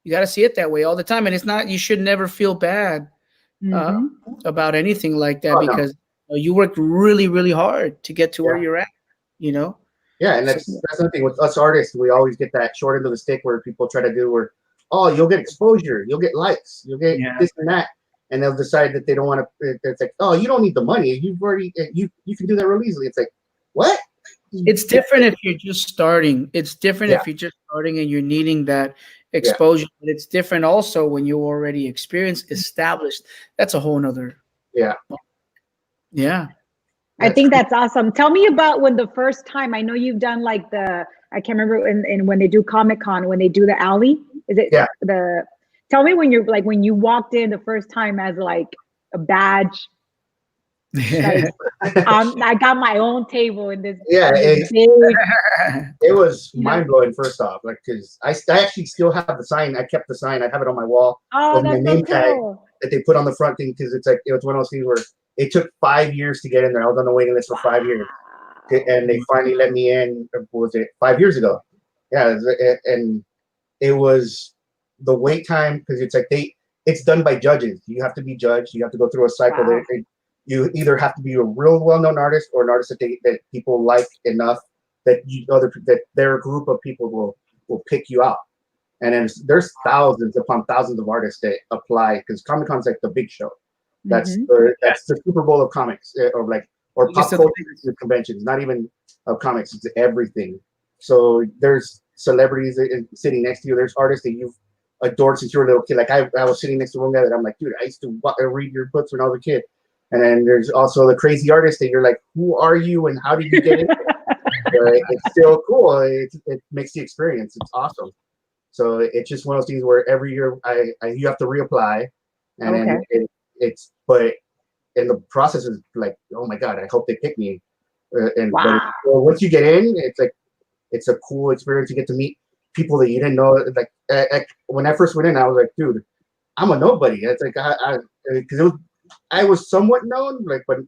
You got to see it that way all the time. And it's not, you should never feel bad about anything like that because you worked really, really hard to get to where you're at, you know? Yeah, and that's the thing with us artists. We always get that short end of the stick where people try to do where, oh, you'll get exposure, you'll get likes, you'll get this and that, and they'll decide that they don't want to. It's like, oh, you don't need the money. You've already you can do that real easily. It's like, what? It's different if you're just starting. It's different if you're just starting and you're needing that exposure. But it's different also when you're already experienced, established. That's a whole nother. Yeah. I think that's awesome. Tell me about when the first time, I know you've done like I can't remember when they do Comic-Con, when they do the alley, is it tell me when you walked in the first time as like a badge. Like, I got my own table in this. Yeah, it was mind blowing. First off, like because I actually still have the sign. I kept the sign. I have it on my wall. Oh, with that's my name so tag cool. that they put on the front thing because it's like it was one of those things where it took 5 years to get in there. I was on the waiting list for 5 years, and they finally let me in. What was it 5 years ago? Yeah, and it was the wait time because it's like it's done by judges. You have to be judged. You have to go through a cycle. Wow. You either have to be a real well-known artist or an artist that people like enough that that their group of people will pick you out. And then there's thousands upon thousands of artists that apply because Comic-Con's like the big show. That's the Super Bowl of comics, or or You pop said- culture conventions, not even of comics, it's everything. So there's celebrities sitting next to you. There's artists that you've adored since you were a little kid. Like I was sitting next to one guy that I'm like, dude, I used to read your books when I was a kid. And then there's also the crazy artist that you're like, who are you and how did you get in? It's still cool. It makes the experience. It's awesome. So it's just one of those things where every year you have to reapply, and Okay. then but the process is like, oh my god, I hope they pick me. But once you get in, it's a cool experience. You get to meet people that you didn't know. Like when I first went in, I was like, dude, I'm a nobody. It's like because I was somewhat known, like, but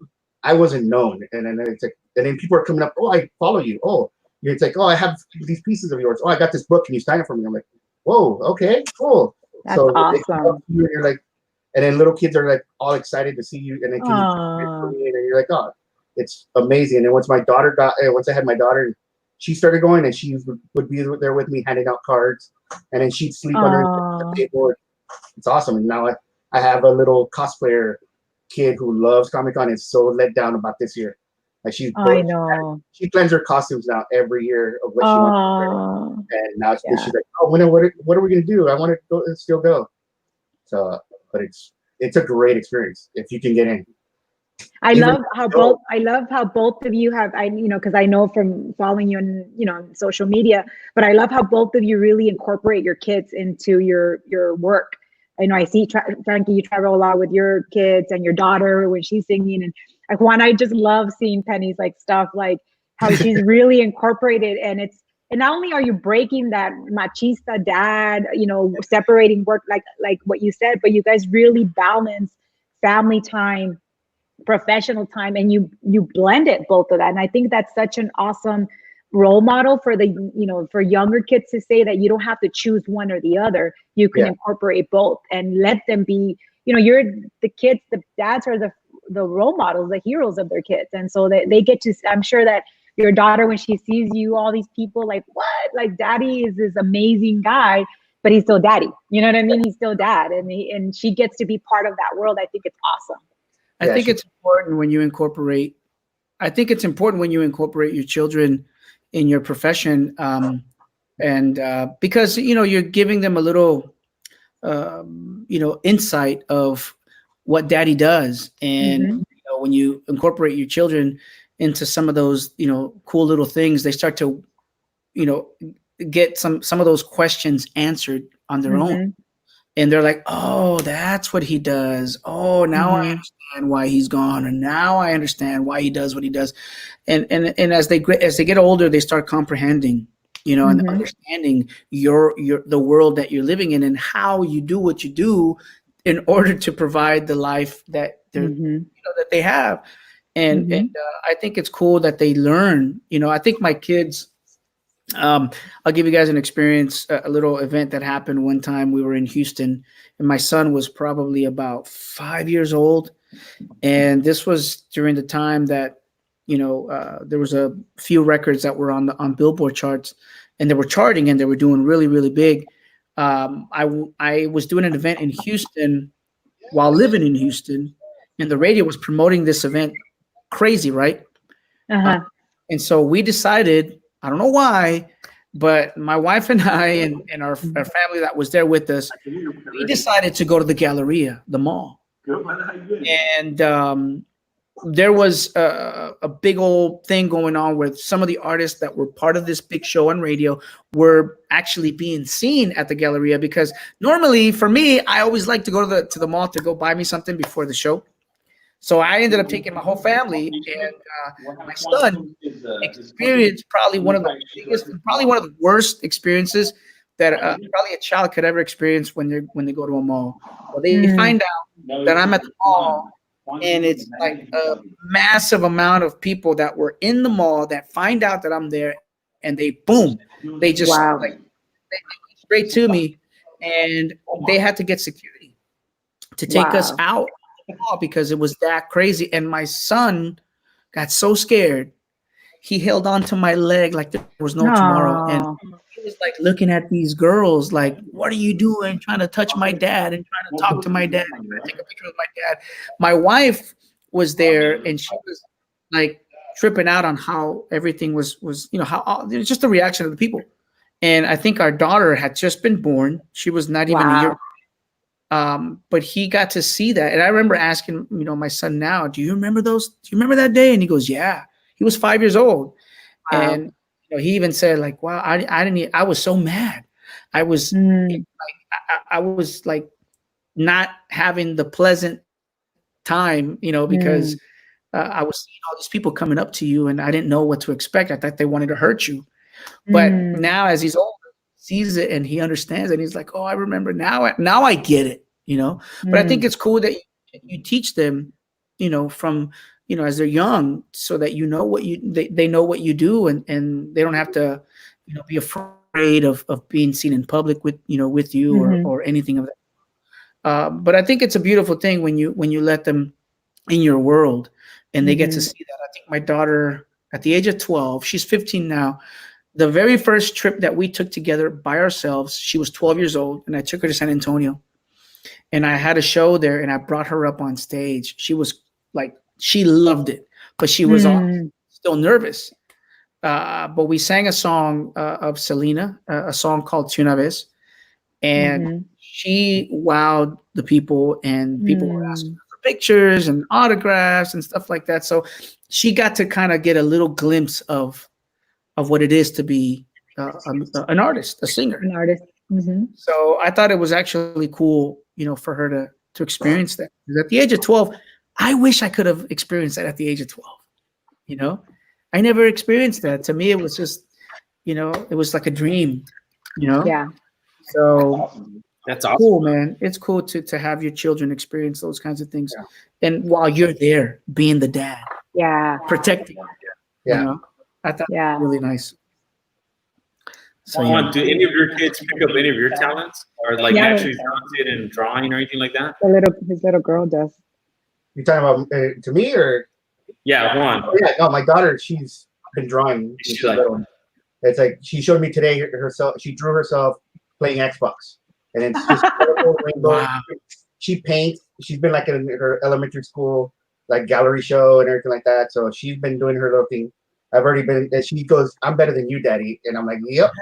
I wasn't known. And then it's like, and then people are coming up. Oh, I follow you. Oh, it's like, oh, I have these pieces of yours. Oh, I got this book. Can you sign it for me? I'm like, whoa, okay, cool. That's so awesome. You're like, and then little kids are like all excited to see you. And then can you sign it for me? And then you're like, oh, it's amazing. And then once I had my daughter, she started going, and she would be there with me handing out cards, and then she'd sleep under the table. It's awesome. And now I have a little cosplayer kid who loves Comic-Con and is so let down about this year. Like she plans her costumes now every year of what she wants to wear. And now she's like, oh, what are we gonna do? I want to go and still go. So, but it's a great experience if you can get in. I love how both of you have, because I know from following you on social media, but I love how both of you really incorporate your kids into your work. I know I see Frankie, you travel a lot with your kids and your daughter when she's singing, and like Juan, I just love seeing Penny's like stuff, like how she's really incorporated, and not only are you breaking that machista dad, separating work like what you said, but you guys really balance family time, professional time, and you blend it, both of that. And I think that's such an awesome role model for for younger kids to say that you don't have to choose one or the other. You can incorporate both and let them be, you're the kids, the dads are the role models, the heroes of their kids. And so they get to, I'm sure that your daughter, when she sees you, all these people like, what? Like daddy is this amazing guy, but he's still daddy. You know what I mean? He's still dad. And she gets to be part of that world. I think it's awesome. I think it's important when you incorporate your children in your profession, because you're giving them a little insight of what daddy does, and when you incorporate your children into some of those cool little things, they start to get some of those questions answered on their own. And they're like, oh, that's what he does. Oh, now I understand why he's gone. And now I understand why he does what he does. And as they get older, they start comprehending, and understanding the world that you're living in and how you do what you do in order to provide the life that that they have. And I think it's cool that they learn. I think my kids, I'll give you guys an experience, a little event that happened one time. We were in Houston, and my son was probably about 5 years old. And this was during the time that, there was a few records that were on Billboard charts, and they were charting, and they were doing really, really big. I was doing an event in Houston while living in Houston, and the radio was promoting this event crazy, right? And so we decided, I don't know why, but my wife and I and our family that was there with us, we decided to go to the Galleria, the mall. And there was a big old thing going on where some of the artists that were part of this big show on radio were actually being seen at the Galleria, because normally for me, I always like to go to the mall to go buy me something before the show. So I ended up taking my whole family, and my son experienced probably one of the worst experiences that probably a child could ever experience when they go to a mall. Well, they find out that I'm at the mall, and it's like a massive amount of people that were in the mall that find out that I'm there, and they just they went straight to me, and they had to get security to take us out. Because it was that crazy. And my son got so scared, he held on to my leg like there was no tomorrow. And he was like looking at these girls like, what are you doing? Trying to touch my dad and trying to talk to my dad and trying to take a picture with my dad. My wife was there, and like tripping out on how everything was how it was just the reaction of the people. And I think our daughter had just been born. She was not even a year. But he got to see that. And I remember asking, my son now, do you remember that day? And he goes, yeah. He was 5 years old. Wow. And he even said like, wow, I was so mad. I was I was like not having the pleasant time, because I was seeing all these people coming up to you and I didn't know what to expect. I thought they wanted to hurt you. But now as he's older, he sees it and he understands it. And he's like, oh, I remember now I get it, But I think it's cool that you teach them, from, as they're young, so that they know what you do and they don't have to, be afraid of being seen in public with you or anything of that. But I think it's a beautiful thing when you let them in your world and they get to see that. I think my daughter at the age of 12, she's 15 now. The very first trip that we took together by ourselves, she was 12 years old, and I took her to San Antonio. And I had a show there, and I brought her up on stage. She was like, she loved it, but she was still nervous. But we sang a song of Selena, a song called Si Una Vez, and she wowed the people, and people were asking her for pictures and autographs and stuff like that. So she got to kind of get a little glimpse of what it is to be an artist, a singer. An artist. So I thought it was actually cool, for her to experience that. Because at the age of 12, I wish I could have experienced that at the age of 12. I never experienced that. To me, it was just, it was like a dream, Yeah. So That's awesome. cool, man. It's cool to have your children experience those kinds of things. And while you're there, being the dad, Yeah. protecting, Yeah. I thought Yeah. it was really nice. So Do any of your kids pick up any of your talents, or like Yeah. naturally talented in drawing or anything like that? His little girl does. You talking about to me or? Yeah, Juan. Oh, yeah, no, my daughter, she's been drawing. Since She she's like- little. It's like she showed me today herself. She drew herself playing Xbox, and it's just colorful, rainbow. Wow. She paints. She's been like in her elementary school, like gallery show and everything like that. So she's been doing her little thing. I've already been. And she goes, "I'm better than you, Daddy," and I'm like, "Yep,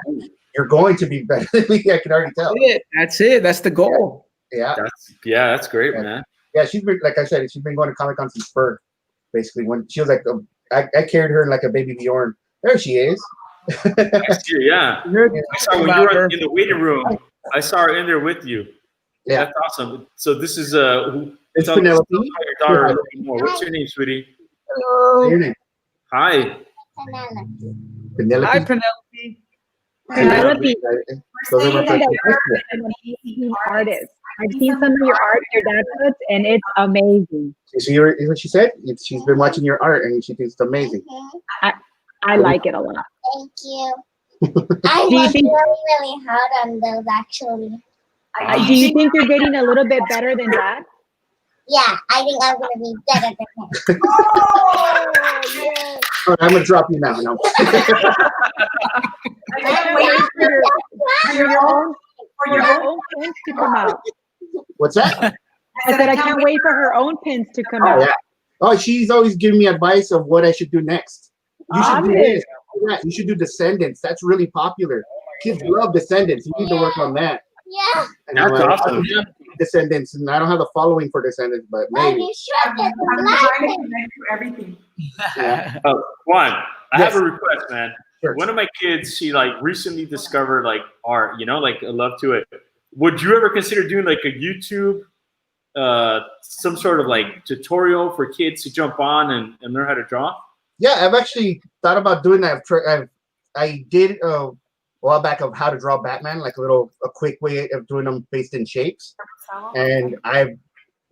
you're going to be better than me." I can already tell. That's it. That's the goal. Yeah, That's great, Yeah. man. yeah. She's been, like I said, she's been going to Comic-Con since birth. Basically, when she was like, I carried her like a baby Bjorn. There she is. Next year, yeah. I saw when you were in the waiting room. I saw her in there with you. Yeah. That's awesome. So this is It's tell us Penelope. about your daughter a little bit more. What's your name, sweetie? Say your name. Hi. Penelope. Hi, Penelope. Penelope. Those are my Saying that friends. you're an amazing artist. I've seen some of your art your dad puts, and it's amazing. You see what she said? She's been watching your art and she thinks it's amazing. I like it a lot. Thank you. I Do you worked think- really hard on those actually. Do you think you're getting a little bit better than that? Yeah, I think I'm gonna be better than him. All right, I'm gonna drop you now. No. I can't wait for your own pins to come out. What's that? I said I can't wait for her own pins to come Oh out. yeah. Oh, she's always giving me advice of what I should do next. You should do this. Yeah, you should do Descendants. That's really popular. Kids love Descendants. You need to work on that. Yeah, And I'm That's like, awesome. Descendants, and I don't have the following for Descendants, but are maybe. you sure that the black thing? Yeah. Juan, I Yes. have a request, man. Sure. One of my kids, she like recently discovered like art, like a love to it. Would you ever consider doing like a YouTube, some sort of like tutorial for kids to jump on and learn how to draw? Yeah, I've actually thought about doing that. I did a while back of how to draw Batman, like a quick way of doing them based in shapes. And I've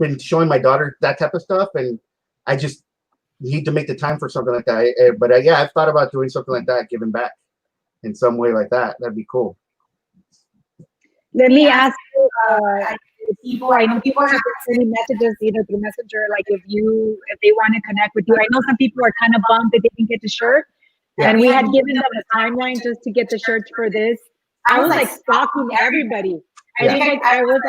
been showing my daughter that type of stuff, and I just need to make the time for something like that. But yeah, I've thought about doing something like that, giving back in some way like that. That'd be cool. Let me ask you, people. I know people have been sending messages either through Messenger, like if they want to connect with you. I know some people are kind of bummed that they didn't get the shirt, and we had given them a timeline just to get the shirts for this. I was like stalking everybody. I think I would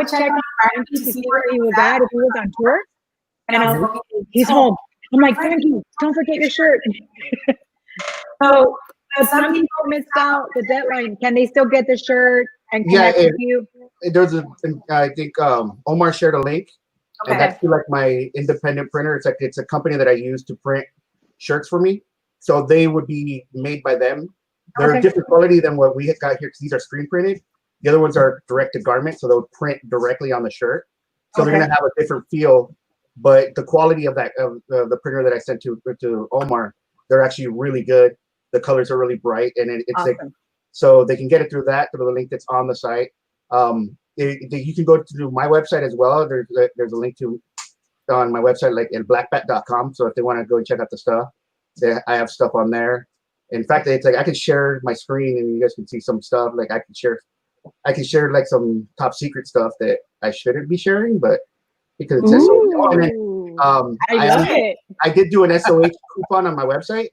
check on Frankie to see where he was at, if he was on tour, and I was like, he's home. I'm like, Frankie, don't forget your shirt. So some people missed out the deadline. Can they still get the shirt and connect with you? There's I think Omar shared a link, and Okay. that's through, like, my independent printer. It's a company that I use to print shirts for me. So they would be made by them. They're Okay. a different quality than what we have got here because these are screen printed. The other ones are direct to garment, so they'll print directly on the shirt. So they're Okay. gonna have a different feel, but the quality of the printer that I sent to Omar, they're actually really good. The colors are really bright, and it's like, Awesome. so they can get it through the link that's on the site. You can go to my website as well. There's a link to on my website, like in blackbat.com. So if they want to go and check out the stuff, I have stuff on there. In fact, it's like I can share my screen and you guys can see some stuff. Like I can share like some top secret stuff that I shouldn't be sharing, but because it says so. Oh, and then, Ooh. I love it. I did do an SOH coupon on my website.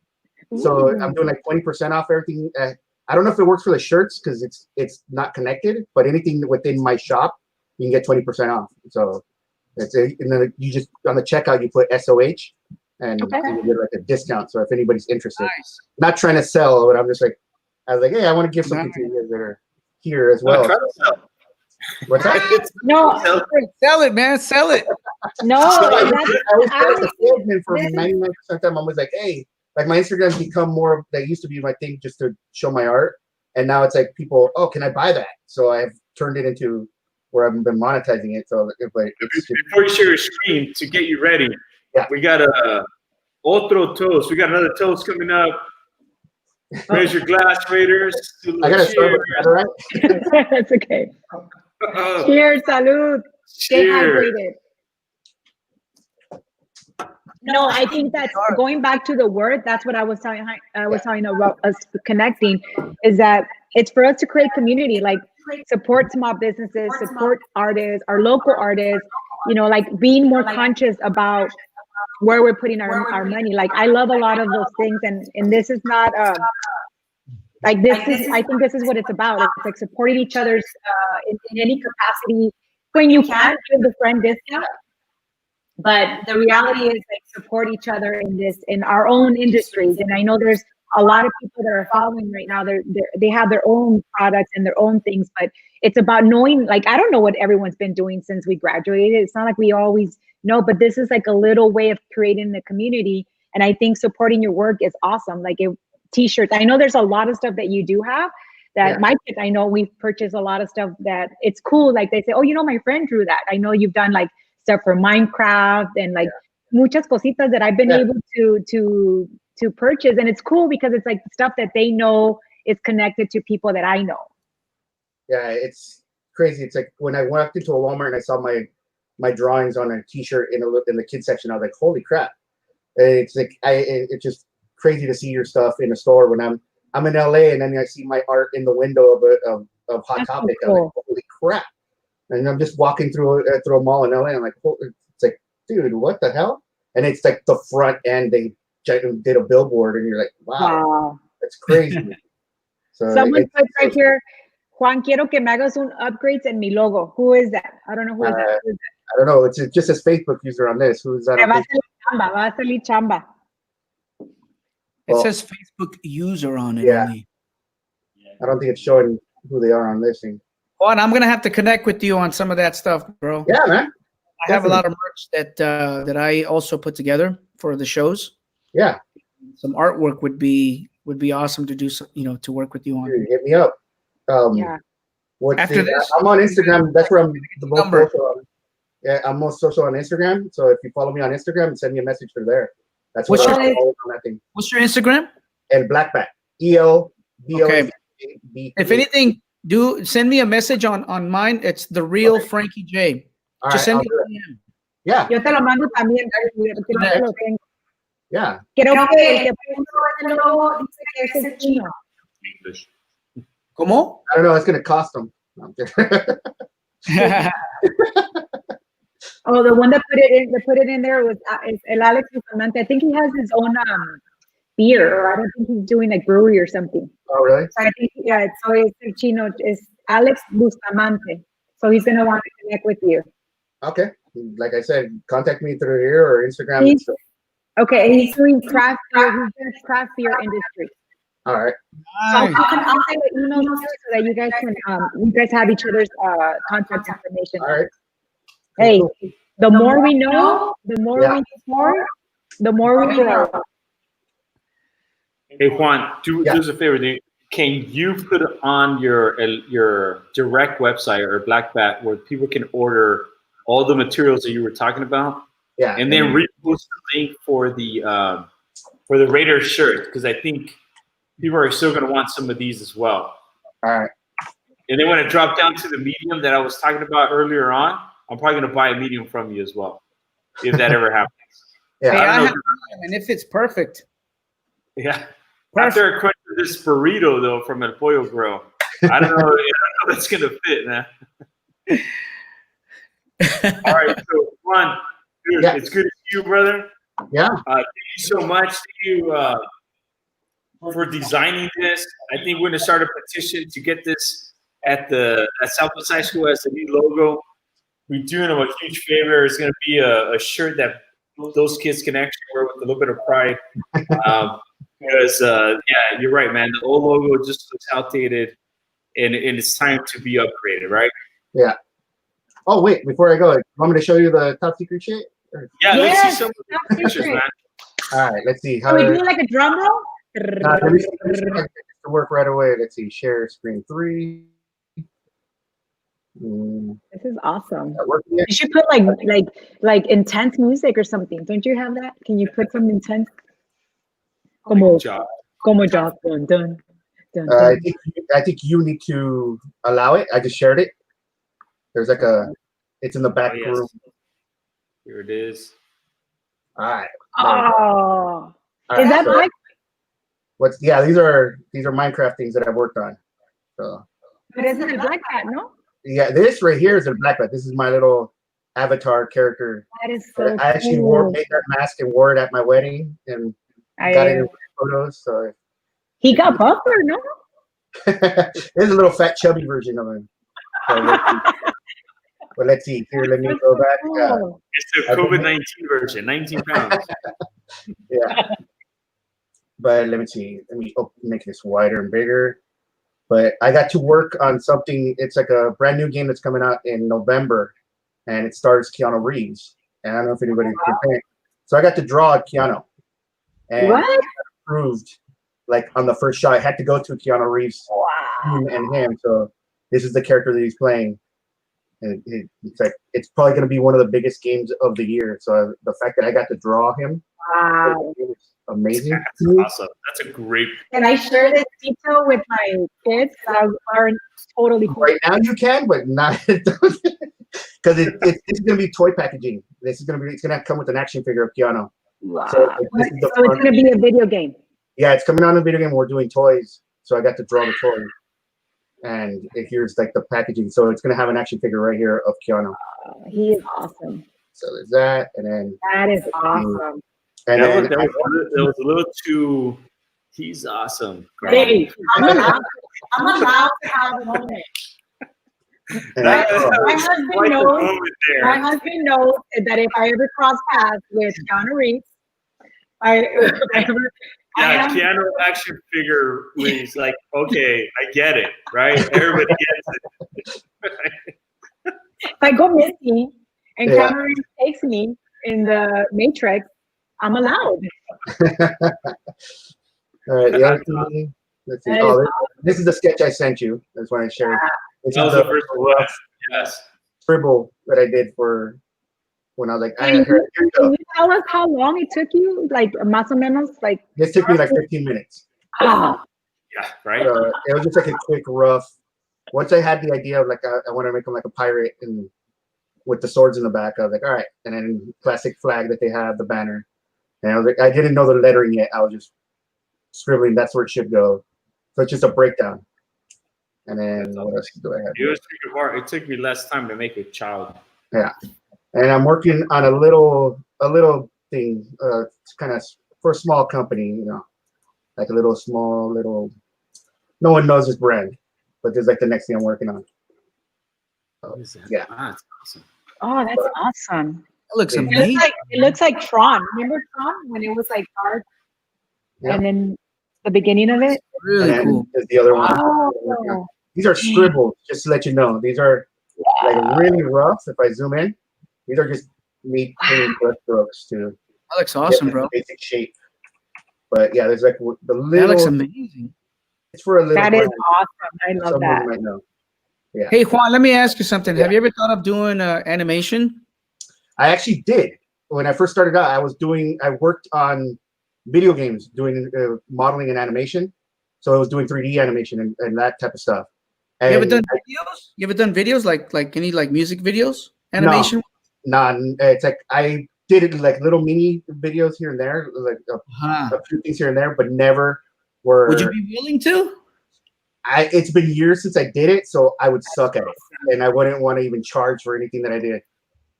So Ooh. I'm doing like 20% off everything. I don't know if it works for the shirts because it's not connected, but anything within my shop, you can get 20% off. So and then you just on the checkout you put SOH, and Okay. you get like a discount. So if anybody's interested, Nice. not trying to sell, but I'm just like, I was like, hey, I want to give something to you guys that are here as well. Try to sell. What's that? No, Sell it, man. Sell it. no. I That's, always I feel like always a salesman for this is- 99% of the time. I'm always like, hey, like my Instagram's become more of that used to be my thing just to show my art. And now it's like people, oh, can I buy that? So I've turned it into where I've been monetizing it. So but it's just, Before you share your screen, to get you ready, Yeah. we got a otro toast. We got another toast coming up. Raise your glass, Raiders. Do a I little gotta start with that, all right? that's okay. cheers. Cheers, salud. Stay Cheers. hydrated. No, I think that's going back to the word. That's what I was talking about us connecting, is that it's for us to create community, like support small businesses, support artists, our local artists, like being more conscious about where we're putting our money. Like I love a lot of those things, and this is not like this is, I think this is what it's about. It's like supporting each other's in any capacity when you can give the friend discount. But the reality is like support each other in our own industries. And I know there's a lot of people that are following right now. They have their own products and their own things, but it's about knowing, like, I don't know what everyone's been doing since we graduated. It's not like we always know, but this is like a little way of creating the community. And I think supporting your work is awesome. Like t-shirts. I know there's a lot of stuff that you do have that my kids, I know we've purchased a lot of stuff that it's cool. Like they say, oh, my friend drew that. I know you've done like stuff for Minecraft and like muchas cositas that I've been able to purchase. And it's cool because it's like stuff that they know is connected to people that I know. Yeah, it's crazy. It's like when I walked into a Walmart and I saw my drawings on a t-shirt in the kids section, I was like, holy crap. It's like it's just crazy to see your stuff in a store when I'm in LA and then I see my art in the window of Hot Topic. So cool. I'm like, holy crap. And I'm just walking through a mall in LA. And I'm like, it's like, dude, what the hell? And it's like the front end. They did a billboard, and you're like, wow. That's crazy. So someone put right here, Juan, quiero que me hagas un upgrades en mi logo. Who is that? I don't know who is that. Who is that? I don't know. It's just a Facebook user on this. Who is that? Va a salir chamba. It says Facebook user on it. Yeah. Only. I don't think it's showing who they are on this thing. Oh, and I'm gonna have to connect with you on some of that stuff, bro. Yeah, man. I have a lot of merch that I also put together for the shows. Yeah. Some artwork would be awesome to do. To work with you on. Dude, hit me up. Yeah. After this, I'm on Instagram. That's where I'm the most number. social on. Yeah, I'm most social on Instagram. So if you follow me on Instagram, send me a message through there. That's what What's I'm your- always on that thing. What's your Instagram? And Blackbat. ELBO. Okay. If anything, send me a message on mine. It's the real Frankie J. All Just right, send I'll me do a it. DM. Yeah. Yo te lo mando también. Porque no lo tengo. Yeah. Creo que el que puso el logo dice que es el chino. English. ¿Cómo? I don't know. It's going to cost them. Oh, the one that put it in there was is El Alex Bustamante. I think he has his own beer, or I don't think he's doing a brewery or something. Oh, really? So I think so it's el chino, it's Alex Bustamante. So he's gonna want to connect with you. Okay. Like I said, contact me through here or Instagram. He's Okay, he's doing craft beer. He's doing craft beer industry. All right. So I'll send an email to you so that you guys have each other's contact information. All right. Hey, the more we know, the more we support, the more we grow. Hey Juan, do us a favor. Can you put on your direct website or Black Bat where people can order all the materials that you were talking about? Yeah. And then repost the link for the Raiders shirt, because I think people are still going to want some of these as well. All right. And then when it dropped down to the medium that I was talking about earlier on, I'm probably going to buy a medium from you as well, if that ever happens. Yeah. Hey, I I don't have, and if it's perfect. Yeah. After a question of this burrito, though, from El Pollo Grill, I don't know if it's going to fit, man. All right. So, Juan, dude, it's good to see you, brother. Yeah. Thank you so much. Thank you for designing this. I think we're going to start a petition to get this at Southwest High School as the new logo. We're doing them a huge favor. It's going to be a shirt that those kids can actually wear with a little bit of pride. Because, you're right, man. The old logo just looks outdated, and it's time to be upgraded, right? Yeah. Oh, wait. Before I go, want me to show you the top secret shit? Yeah, Yes, let's see some of the pictures, man. All right. Let's see. Can we do like a drum roll? Let me see to work right away. Let's see. Share screen 3. This is awesome. That working yet? You should put like intense music or something. Don't you have that? Can you put some intense? Como job. job. Dun, dun, dun, I dun. think you need to allow it. I just shared it. There's like it's in the back room. Here it is. All right. Oh, All right, is that so black? these are Minecraft things that I've worked on. So But isn't it black hat? No, yeah, this right here is a black belt. This is my little avatar character. that is so I actually cool. made that mask and wore it at my wedding and got it in photos. So He got buffer, no? there's a little fat chubby version of him. So let's see. Here, let me go back. Cool. It's the COVID-19 version, 19 pounds. Yeah. But let me see. Let me make this wider and bigger. But I got to work on something. It's like a brand new game that's coming out in November, and it stars Keanu Reeves. And I don't know if anybody's prepared. So I got to draw Keanu. And What? Proved like on the first shot, I had to go to Keanu Reeves and him. So this is the character that he's playing. And it's like it's probably going to be one of the biggest games of the year. So the fact that I got to draw him, Wow. it was amazing. That's awesome. That's a great. Can I share this detail with my kids that aren't totally cool? Right now you can, but not because it's going to be toy packaging. It's going to come with an action figure of Keanu. Wow. So, So it's going to be a video game. Yeah, it's coming out in a video game. We're doing toys, so I got to draw the toy, and here's like the packaging. So it's going to have an action figure right here of Keanu. He is awesome. So there's that, and then That is awesome. and then That was a little too. He's awesome. Hey, I'm allowed to have a moment. and my Quite husband the knows. moment there. My husband knows that if I ever cross paths with Keanu Reeves, I Keanu action figure when he's like, okay, I get it, right? Everybody gets it. if I go missing and Yeah. Keanu Reeves takes me in the Matrix, I'm allowed. all right, the other thing, let's see. That Oh, is this is the sketch I sent you. That's what I shared. This That is was the the first one. Yes. scribble that I did for when I was like, Can here you Can go. you tell us how long it took you? Like, más o menos, like, This took me like 15 minutes. ah, Yeah, right? It was just like a quick rough. Once I had the idea of like I want to make him like a pirate and with the swords in the back, I was like, all right. And then classic flag that they have, the banner. And I was like, I didn't know the lettering yet. I was just scribbling. That's where it should go. So it's just a breakdown. And then what else do I have? It was pretty hard. It took me less time to make a child. Yeah. And I'm working on a little thing, it's kind of for a small company, you know, like a little small. No one knows this brand, but this is like the next thing I'm working on. What is that? Yeah. Ah, it's awesome. oh, that's awesome. looks Yeah. amazing. It looks like Tron. Remember Tron when it was like dark, Yeah. and then the beginning of it. Really And then cool. there's the other one. Oh, These are scribbles, just to let you know. These are like really rough. If I zoom in, these are just me painting brush strokes to That looks get awesome, the bro. basic shape. But yeah, there's like the That looks little. amazing. It's for a little. that is brand. awesome. I love Someone that. might know. Hey Juan, let me ask you something. Have you ever thought of doing animation? I actually did when I first started out. I worked on video games doing modeling and animation. So I was doing 3D animation and that type of stuff. And You ever done videos? You ever done videos like any like music videos? Animation? It's like I did it like little mini videos here and there, like Huh. a few things here and there, but never were. Would you be willing to? It's been years since I did it, so I would suck at it, and I wouldn't want to even charge for anything that I did.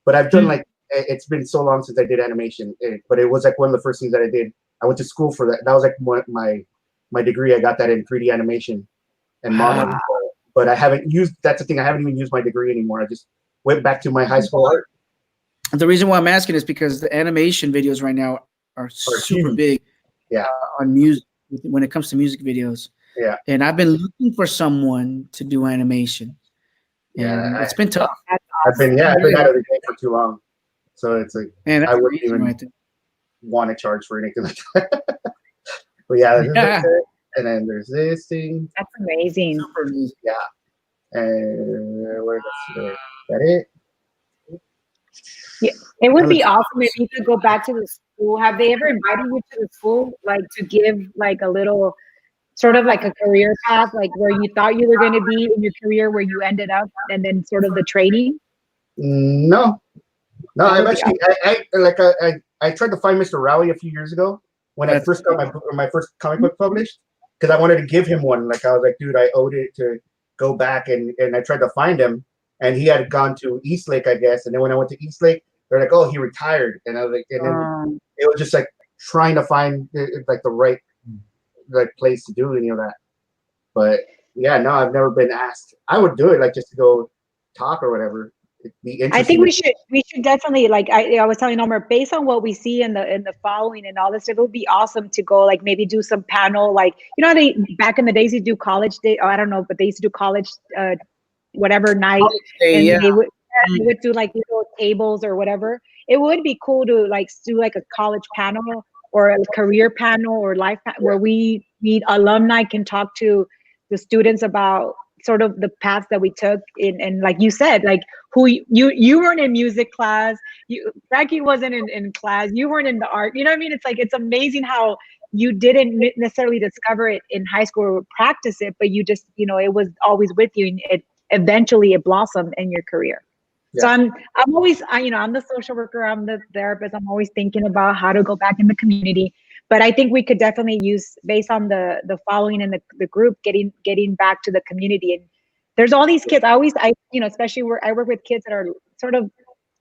But I've done like it's been so long since I did animation, but it was like one of the first things that I did. I went to school for that. That was like my degree. I got that in 3D animation and modeling. But I haven't used. That's the thing. I haven't even used my degree anymore. I just went back to my high school art. The reason why I'm asking is because the animation videos right now are super huge. big. Yeah. On music when it comes to music videos. Yeah. And I've been looking for someone to do animation. And Yeah, it's been tough. I've been out of the game for too long, so it's like And I wouldn't even right there. want to charge for anything like that. But yeah, Yeah. And then there's this thing. That's amazing. Super amazing. And where is that it? It would be awesome if you could go back to the school. Have they ever invited you to the school, like to give like a little, sort of like a career path, like where you thought you were going to be in your career, where you ended up, and then sort of the training? No. I've actually I tried to find Mr. Rowley a few years ago when I first got my first comic book published, because I wanted to give him one. Like I was like, dude, I owed it to go back, and I tried to find him, and he had gone to Eastlake, I guess. And then when I went to Eastlake, they're like, oh, he retired, and I was like, and then it was just like trying to find like the right like place to do any of that. But yeah, no, I've never been asked. I would do it like just to go talk or whatever. It'd be interesting. I think we should definitely, like I was telling Omer, based on what we see in the following and all this stuff, it would be awesome to go like maybe do some panel, like, you know, they back in the days you do college day, I don't know, but they used to do college whatever night, and they would do like little tables or whatever. It would be cool to like do like a college panel or a career panel or life where we meet alumni, can talk to the students about sort of the paths that we took in, and like you said, like who you weren't in music class, Frankie wasn't in class, you weren't in the art, you know what I mean? It's like, it's amazing how you didn't necessarily discover it in high school or practice it, but you just, you know, it was always with you, and it eventually blossomed in your career. So I'm always, I'm the social worker, I'm the therapist, I'm always thinking about how to go back in the community. But I think we could definitely use, based on the following and the group, getting back to the community. And there's all these kids, especially where I work with kids that are sort of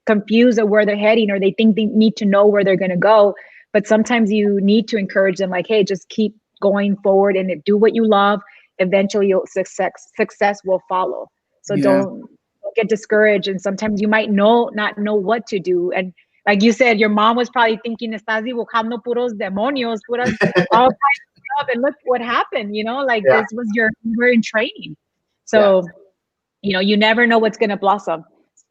confused of where they're heading, or they think they need to know where they're going to go. But sometimes you need to encourage them, like, hey, just keep going forward and do what you love. Eventually success will follow. So don't get discouraged. And sometimes you might not know what to do. And like you said, your mom was probably thinking, estás dibujando puros demonios, puras all kinds of stuff. And look what happened, this was you were in training. So, you never know what's going to blossom.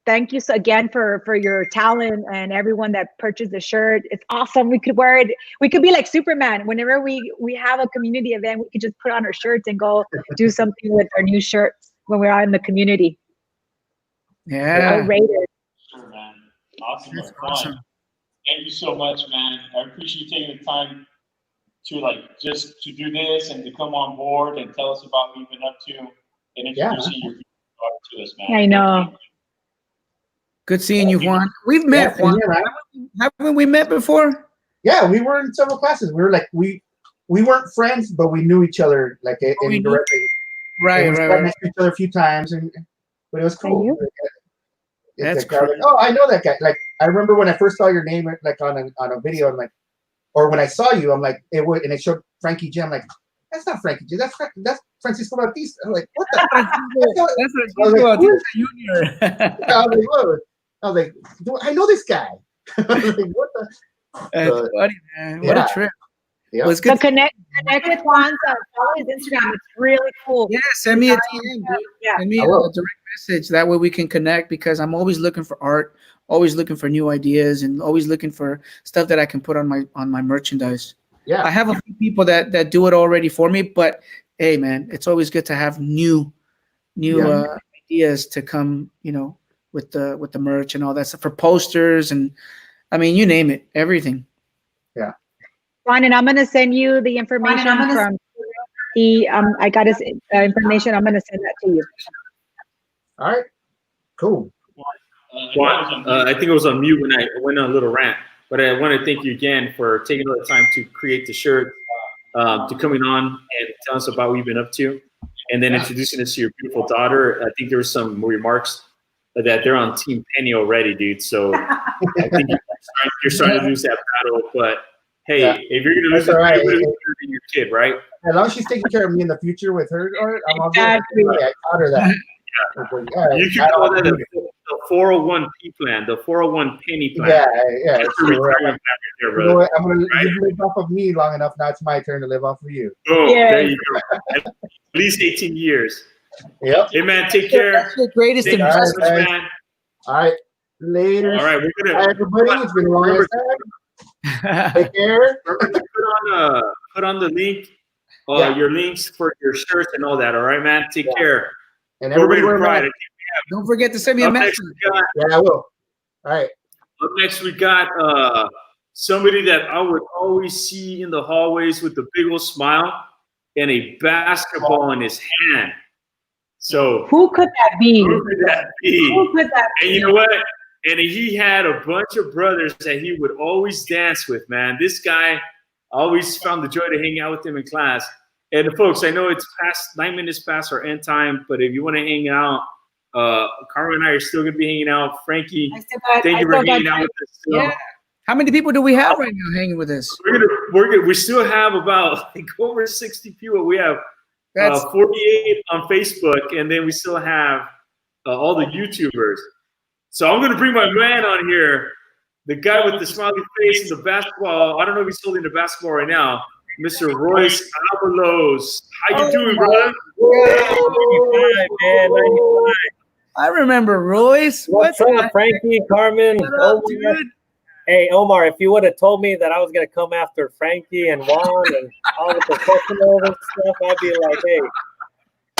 Thank you again for your talent, and everyone that purchased the shirt. It's awesome. We could wear it. We could be like Superman. Whenever we have a community event, we could just put on our shirts and go do something with our new shirts when we're out in the community. Yeah. Rated. Sure, man. Awesome. That's awesome. Thank you so much, man. I appreciate you taking the time to just to do this and to come on board and tell us about what you've been up to and introducing your to us, man. I know. Good seeing you, Juan. We've met, Juan. Haven't we met before? Yeah, we were in several classes. We were like we weren't friends, but we knew each other indirectly. Right. We sat next to each other a few times, but it was cool. That's cool. Like, oh, I know that guy. Like, I remember when I first saw your name, like on a video, I'm like, or when I saw you, I'm like, it showed Frankie G. I'm like, that's not Frankie G. That's Francisco Bautista. I'm like, what the? That's Francisco Bautista Jr. I was like, I know this guy. Like, what the? That's funny, man. What a trip. Yeah. Well, it's So good. connect with Juan's, follow his Instagram. It's really cool. Yeah, send me a DM, dude. Yeah. Send me I a will. direct message. That way we can connect, because I'm always looking for art, always looking for new ideas, and always looking for stuff that I can put on my merchandise. Yeah. I have a few people that do it already for me, but hey, man, it's always good to have new ideas to come, with the merch and all that stuff, for posters, and I mean, you name it, everything. Juan, and I'm gonna send you the information from I got his information. I'm gonna send that to you. All right. Cool. I think it was on mute when I went on a little rant, but I want to thank you again for taking a little time to create the shirt, to coming on and telling us about what you've been up to, and then introducing us to your beautiful daughter. I think there were some remarks that they're on Team Penny already, dude. So I think you're starting to lose that battle, but hey, if you're gonna lose it, right. you're your kid, right? As long as she's taking care of me in the future with her art, I'm all good. Exactly. Yeah, I taught her that. Yeah. You can call that the 401p plan, the 401 penny plan. Yeah. That's It's your true. retirement plan right there, You know brother. what? I'm gonna Right? you live off of me long enough. Now it's my turn to live off of you. Boom, Yeah. there you go. At least 18 years. Yep. Hey, man, take care. That's the greatest Thank you so investment. much, Alright, man. All right. Later. All right, we're Hi, gonna everybody. It's been a long Remember- time. Take care. remember to put on the link, Yeah. your links for your shirts and all that. All right, man. Take Yeah. care. And Everybody everybody wear pride. masks. Don't forget to send me a Up message. next, we got, Yeah, I will. All right. up next, we got somebody that I would always see in the hallways with a big old smile and a basketball in his hand. So Who could that be? who could that be? Who could that And you know what? And he had a bunch of brothers that he would always dance with, man. This guy, I always found the joy to hang out with him in class. And folks, I know it's past 9 minutes past our end time, but if you want to hang out, Carmen and I are still going to be hanging out. Frankie, thank you for hanging out with us. Still. Yeah. How many people do we have right now hanging with us? We still have about over 60 people. We have That's 48 on Facebook, and then we still have all the YouTubers. So I'm going to bring my man on here, the guy with the smiley face and the basketball. I don't know if he's holding the basketball right now, Mr. Royce Avalos. How you doing, brother? 95, man, 95. I remember Royce. What's up, Frankie, Carmen? What up, Omar? dude? Hey, Omar, if you would have told me that I was going to come after Frankie and Juan and all the professionals and stuff, I'd be like, hey,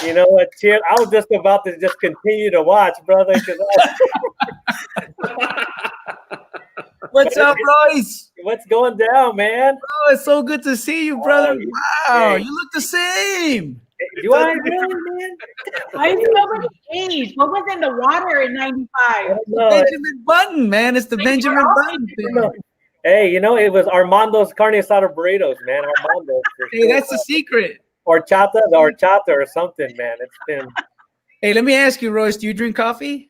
you know what, Chip? I was just about to just continue to watch, brother. What's up, Royce? What's going down, man? Oh, it's so good to see you, brother. Wow, hey. you look the same. Do I really, man? I remember the age. What was in the water in '95? No, Benjamin Button, man. It's the Benjamin Button thing. hey, you know, it was Armando's carne asada burritos, man. Armando. for Hey, sure. that's the secret. Horchata or something, man. It's been, Hey, let me ask you, Royce, do you drink coffee?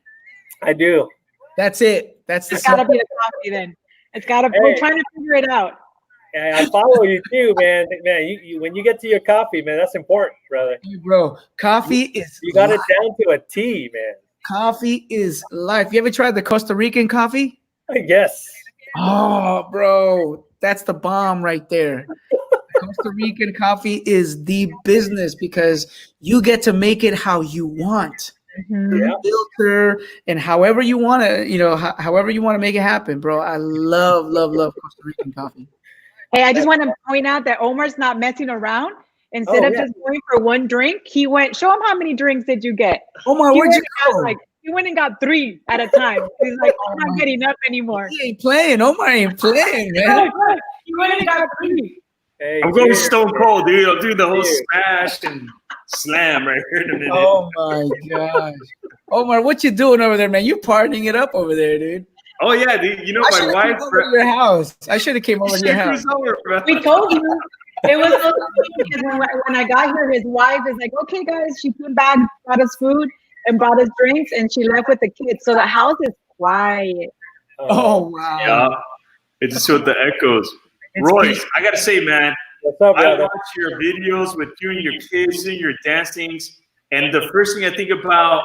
I do. That's it. That's the It's gotta secret. be the coffee then. It's gotta. Hey. We're trying to figure it out. And I follow you too, man. Man, you when you get to your coffee, man, that's important, brother. Hey, bro, coffee is You got it life. down to a T, man. Coffee is life. You ever tried the Costa Rican coffee? Yes. Oh, bro, that's the bomb right there. Costa Rican coffee is the business because you get to make it how you want. Yeah. Filter and however you want to, however you want to make it happen, bro. I love Costa Rican coffee. Hey, I just want to point out that Omar's not messing around. Instead of just going for one drink, he went. Show him how many drinks did you get? Omar, He where'd you went and got, go? he went and got 3 at a time. He's like, I'm not getting up anymore. He ain't playing. Omar ain't playing, man. He went and got 3. Hey, I'm going cheers. stone cold, dude. I'll do the whole Cheers. smash and slam right here in a minute. Oh my gosh, Omar, what you doing over there, man? You partying it up over there, dude. Oh yeah, dude. You know I my should have wife. came over to your house. I should have came over to your house. We told you. It was so funny because when I got here, his wife is like, okay, guys, she came back, brought us food and brought us drinks, and she left with the kids. So the house is quiet. Oh wow. Yeah, it's just with the echoes. It's Royce, peaceful. I gotta say, man, What's up, I brother? watch your videos with you and your kids doing your dancings, and the first thing I think about,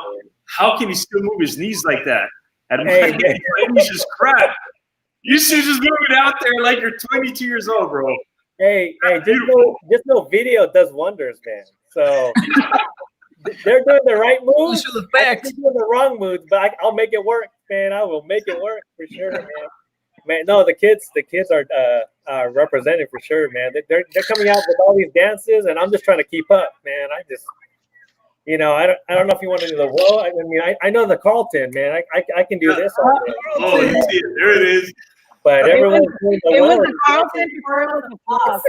how can he still move his knees like that? And Hey, my knees just crap. You should just move it out there like you're 22 years old, bro. Hey, just know video does wonders, man. So they're doing the right moves. Special I'm effects. doing the wrong moves, but I'll make it work, man. I will make it work for sure, man. Man, no, the kids are represented for sure, man. They're coming out with all these dances, and I'm just trying to keep up, man. I just, I don't know if you want to do the whoa. I mean, I know the Carlton, man. I can do this. All day. Oh, you see it. There it is. But everyone's doing the It was whoa. the Carlton before it was the floss.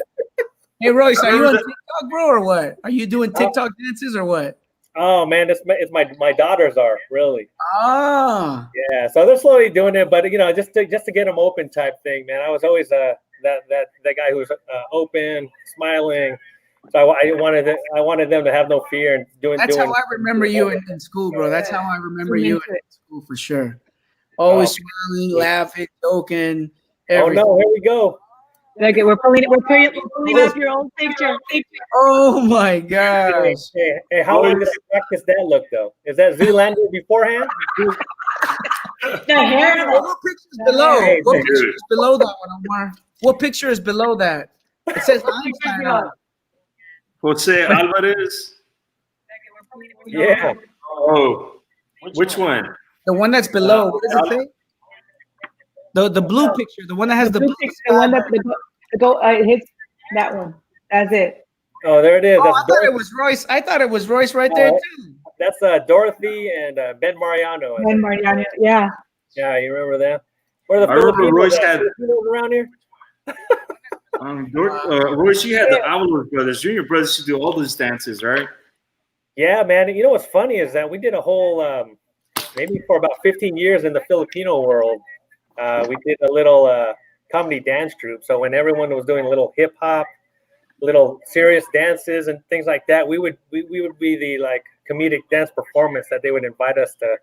Hey, Royce, are you on TikTok, bro, or what? Are you doing TikTok dances or what? Oh man, it's my daughters are really. Ah, Yeah, so they're slowly doing it, but just to get them open type thing, man. I was always that guy who was open, smiling. So I wanted them to have no fear and doing. that's how I remember you in school, bro. That's how I remember you in school for sure. Always smiling, laughing, joking. Everything. Oh no, here we go. Look, we're pulling up your old picture. Oh my gosh. Hey, how long did I practice that look though? Is that Zoolander beforehand? The hair. What picture is below? Hey, What dude. picture is below that one, Omar? What picture is below that? It says Einstein on it. Jose Alvarez. Yeah. Oh, which one? The one that's below. What does it say? The blue picture, the one that has the blue. The one that hits that one. That's it. Oh, there it is. Oh, That's I thought Dorothy. it was Royce. I thought it was Royce right there too. That's Dorothy and Ben Mariano. And Mariana, yeah. Yeah, you remember that? Where the I remember Filipinos Royce at? had- Filipinos around here. Royce, you had the Avalos brothers. You and your brothers should do all those dances, right? Yeah, man. You know what's funny is that we did a whole, maybe for about 15 years in the Filipino world. We did a little comedy dance troupe. So when everyone was doing little hip hop, little serious dances and things like that, we would be the like comedic dance performance that they would invite us to.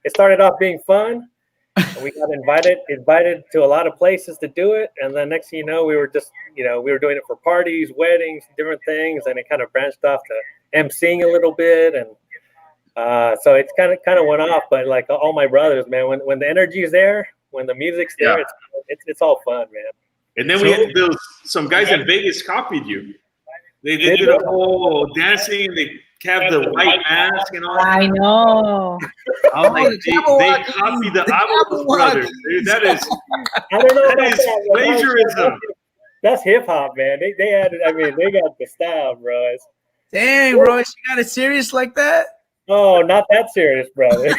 It started off being fun. And we got invited to a lot of places to do it, and then next thing you know, we were just, we were doing it for parties, weddings, different things, and it kind of branched off to emceeing a little bit, and so it's kind of went off. But like all my brothers, man, when the energy is there, when the music's there, it's all fun, man. And then we had to build. Some guys in Vegas copied you. They did the whole dancing, and they have the white mask and all that. I know. I'm like, they copied the Avalos brothers. Dude, that is I don't know. that is plagiarism. That's hip hop, man. They had it. I mean, they got the style, bro. Dang, Royce, you got it serious like that? Oh, not that serious, brother.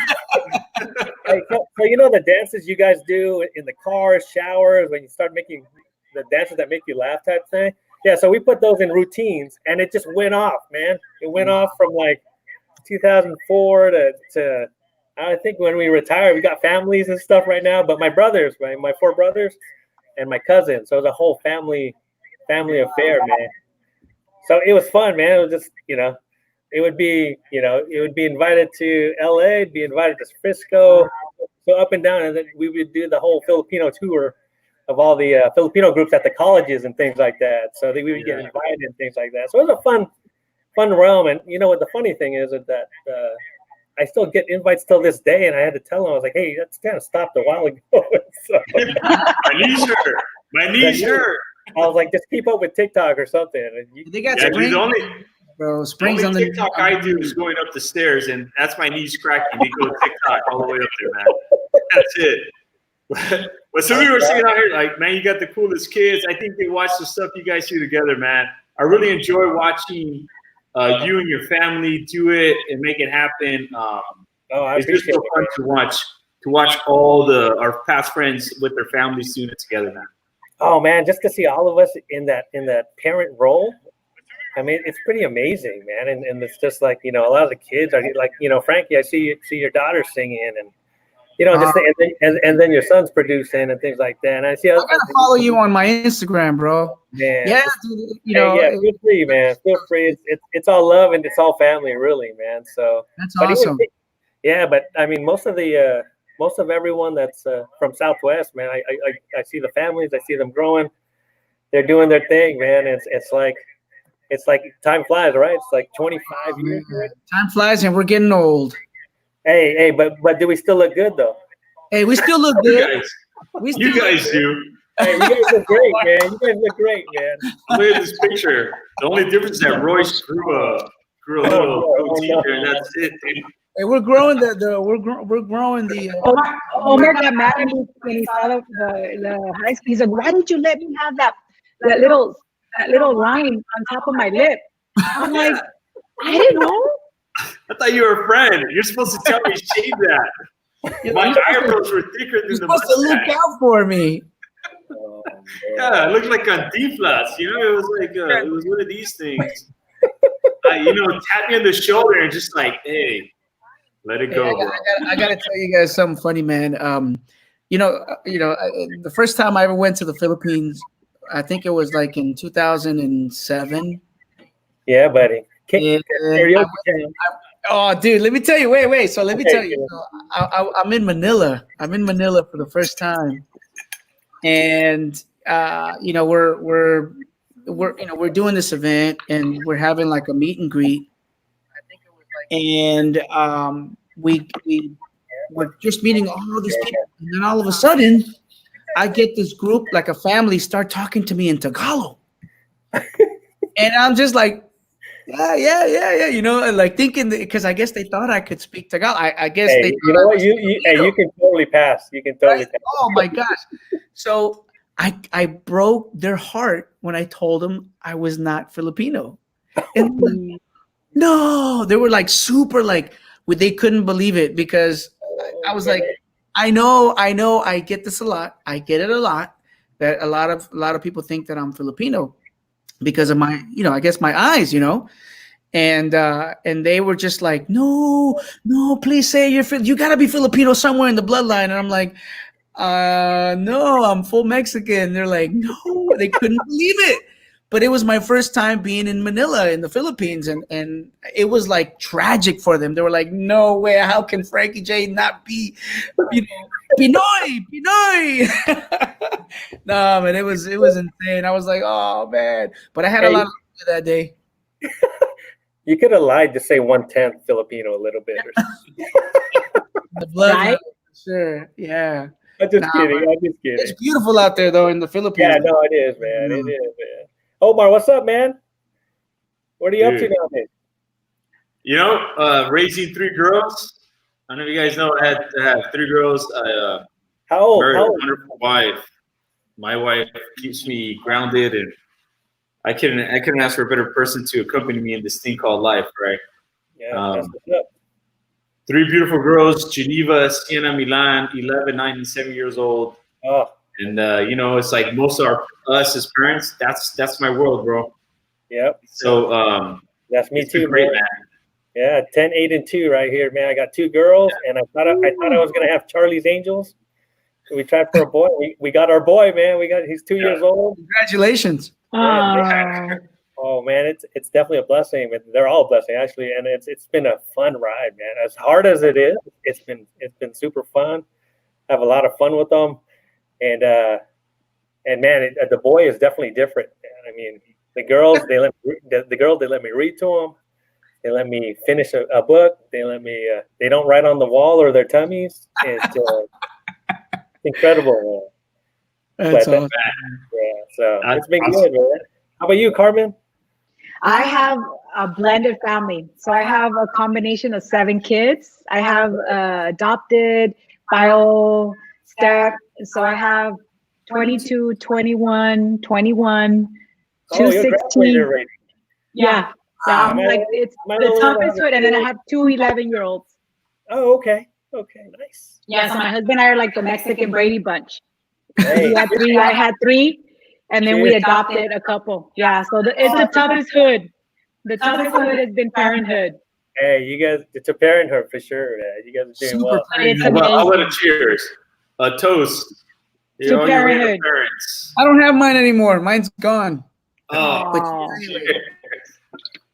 Hey, so the dances you guys do in the cars, showers, when you start making the dances that make you laugh type thing. Yeah, so we put those in routines, and it just went off, man. It went off from like 2004 to I think when we retired, we got families and stuff right now. But my brothers, right, my 4 brothers, and my cousin, so it was a whole family affair, man. So it was fun, man. It was just, it would be invited to LA, be invited to Frisco, so up and down, and then we would do the whole Filipino tour of all the Filipino groups at the colleges and things like that. So we would get invited and things like that. So it was a fun realm. And you know what the funny thing is that I still get invites till this day, and I had to tell them, I was like, hey, that's kind of stopped a while ago. So, my knee shirt. I was like, just keep up with TikTok or something. And They got Yeah, Springs, dude, the bro. Springs on only the TikTok I do is going up the stairs, and that's my knees cracking. They go TikTok all the way up there, man. That's it. But some people were sitting out here like, man, you got the coolest kids. I think they watch the stuff you guys do together, man. I really enjoy watching you and your family do it and make it happen. It's just so fun to watch all our past friends with their families doing it together, man. Oh man, just to see all of us in that parent role, I mean, it's pretty amazing, man. And it's just like, a lot of the kids are like, Frankie, I see your daughter singing, and and then your son's producing and things like that. And I see. I gotta follow you on my Instagram, bro. Man, yeah, feel free, man. Feel free. It's all love and it's all family, really, man. So that's awesome. But I mean, most of everyone that's from Southwest, man. I see the families. I see them growing. They're doing their thing, man. It's like time flies, right? It's like 25 years. Time flies, and we're getting old. Hey, but do we still look good though? Hey, we still look good. We You still- guys do. Hey, you guys look great, man. You guys look great, man. Look at this picture. The only difference is that Royce grew a little goatee there, and that's it. Dude. Hey, we're growing we're growing the. Omar got mad at me when he saw the high school. He's like, "Why didn't you let me have that little line on top of my lip?" I'm like, "I didn't know." I thought you were a friend. You're supposed to tell me shave that. My eyebrows were thicker than You're the supposed to look mustache. out for me. Oh, man. Yeah, it looked like Cantinflas. You know, it was like it was one of these things. Tap me on the shoulder and just like, hey, let it go. Bro. I gotta tell you guys something funny, man. The first time I ever went to the Philippines, I think it was like in 2007. Yeah, buddy. And Karaoke jam. oh, dude, let me tell you. Wait. So let me Okay, tell you. So I'm in Manila. I'm in Manila for the first time, and we're doing this event, and we're having like a meet and greet. And we're just meeting all these people, and then all of a sudden, I get this group, like a family, start talking to me in Tagalog, and I'm just like, yeah, like thinking because I guess they thought I could speak Tagalog. I guess Hey, they. you know what? You can totally pass. You can totally pass. Oh my gosh! So I broke their heart when I told them I was not Filipino, and no, they were like super like they couldn't believe it because I was like, I know, I get this a lot. I get it a lot that a lot of people think that I'm Filipino because of my, I guess my eyes, and they were just like, no, please say you gotta be Filipino somewhere in the bloodline, and I'm like, no, I'm full Mexican. They're like, no, they couldn't believe it. But it was my first time being in Manila in the Philippines, and it was like tragic for them. They were like, no way, how can Frankie J not be, Pinoy? No, man, it was insane. I was like, oh man. But I had a lot of fun that day. You could have lied to say 1/10 Filipino a little bit. Or something. The blood, Right? Sure, yeah. I'm just kidding. It's beautiful out there though in the Philippines. Yeah, no, it is, man. It is, man. Omar, what's up, man? What are you up to nowadays? Raising 3 girls. I don't know if you guys know I have 3 girls. How old? Married a wonderful wife. My wife keeps me grounded, and I couldn't ask for a better person to accompany me in this thing called life, right? Yeah, that's what's up. 3 beautiful girls: Geneva, Sienna, Milan, 11, 9, and 7 years old. Oh, And it's like most of us as parents, that's my world, bro. yep. So That's me it's been too, great, man. man. Yeah, 10, 8, and 2 right here, man. I got 2 girls, and I thought I was gonna have Charlie's Angels. So we tried for a boy. We got our boy, man. He's 2 years old. Congratulations. Oh man, it's definitely a blessing. They're all a blessing actually, and it's been a fun ride, man. As hard as it is, it's been super fun. I have a lot of fun with them, and man, the boy is definitely different. Man. I mean, the girls they let me read to them. They let me finish a book. They let me. They don't write on the wall or their tummies. It's incredible. Man. That's But, awesome. Yeah, so That's it's been awesome. good, man. How about you, Carmen? I have a blended family. So I have a combination of 7 kids. I have adopted, bio, stack. So I have 22, 21, 21, Oh, you're 216. graduated already. Yeah. So I'm Mine- like, it's mine the only toughest have hood. And then I have 2 11-year-olds. Oh, okay. Okay, nice. Yeah. So my husband and I are like the Mexican Brady bunch. Hey, He had 3, I had 3. And then we adopted a couple. Yeah. So it's the toughest hood. The toughest hood has been parenthood. hey, you guys, it's a parenthood for sure, man. You guys are doing Super well. It's Well, I'll let amazing. a cheers. A toast. To Your parenthood. parents. I don't have mine anymore. Mine's gone. Oh. Aw.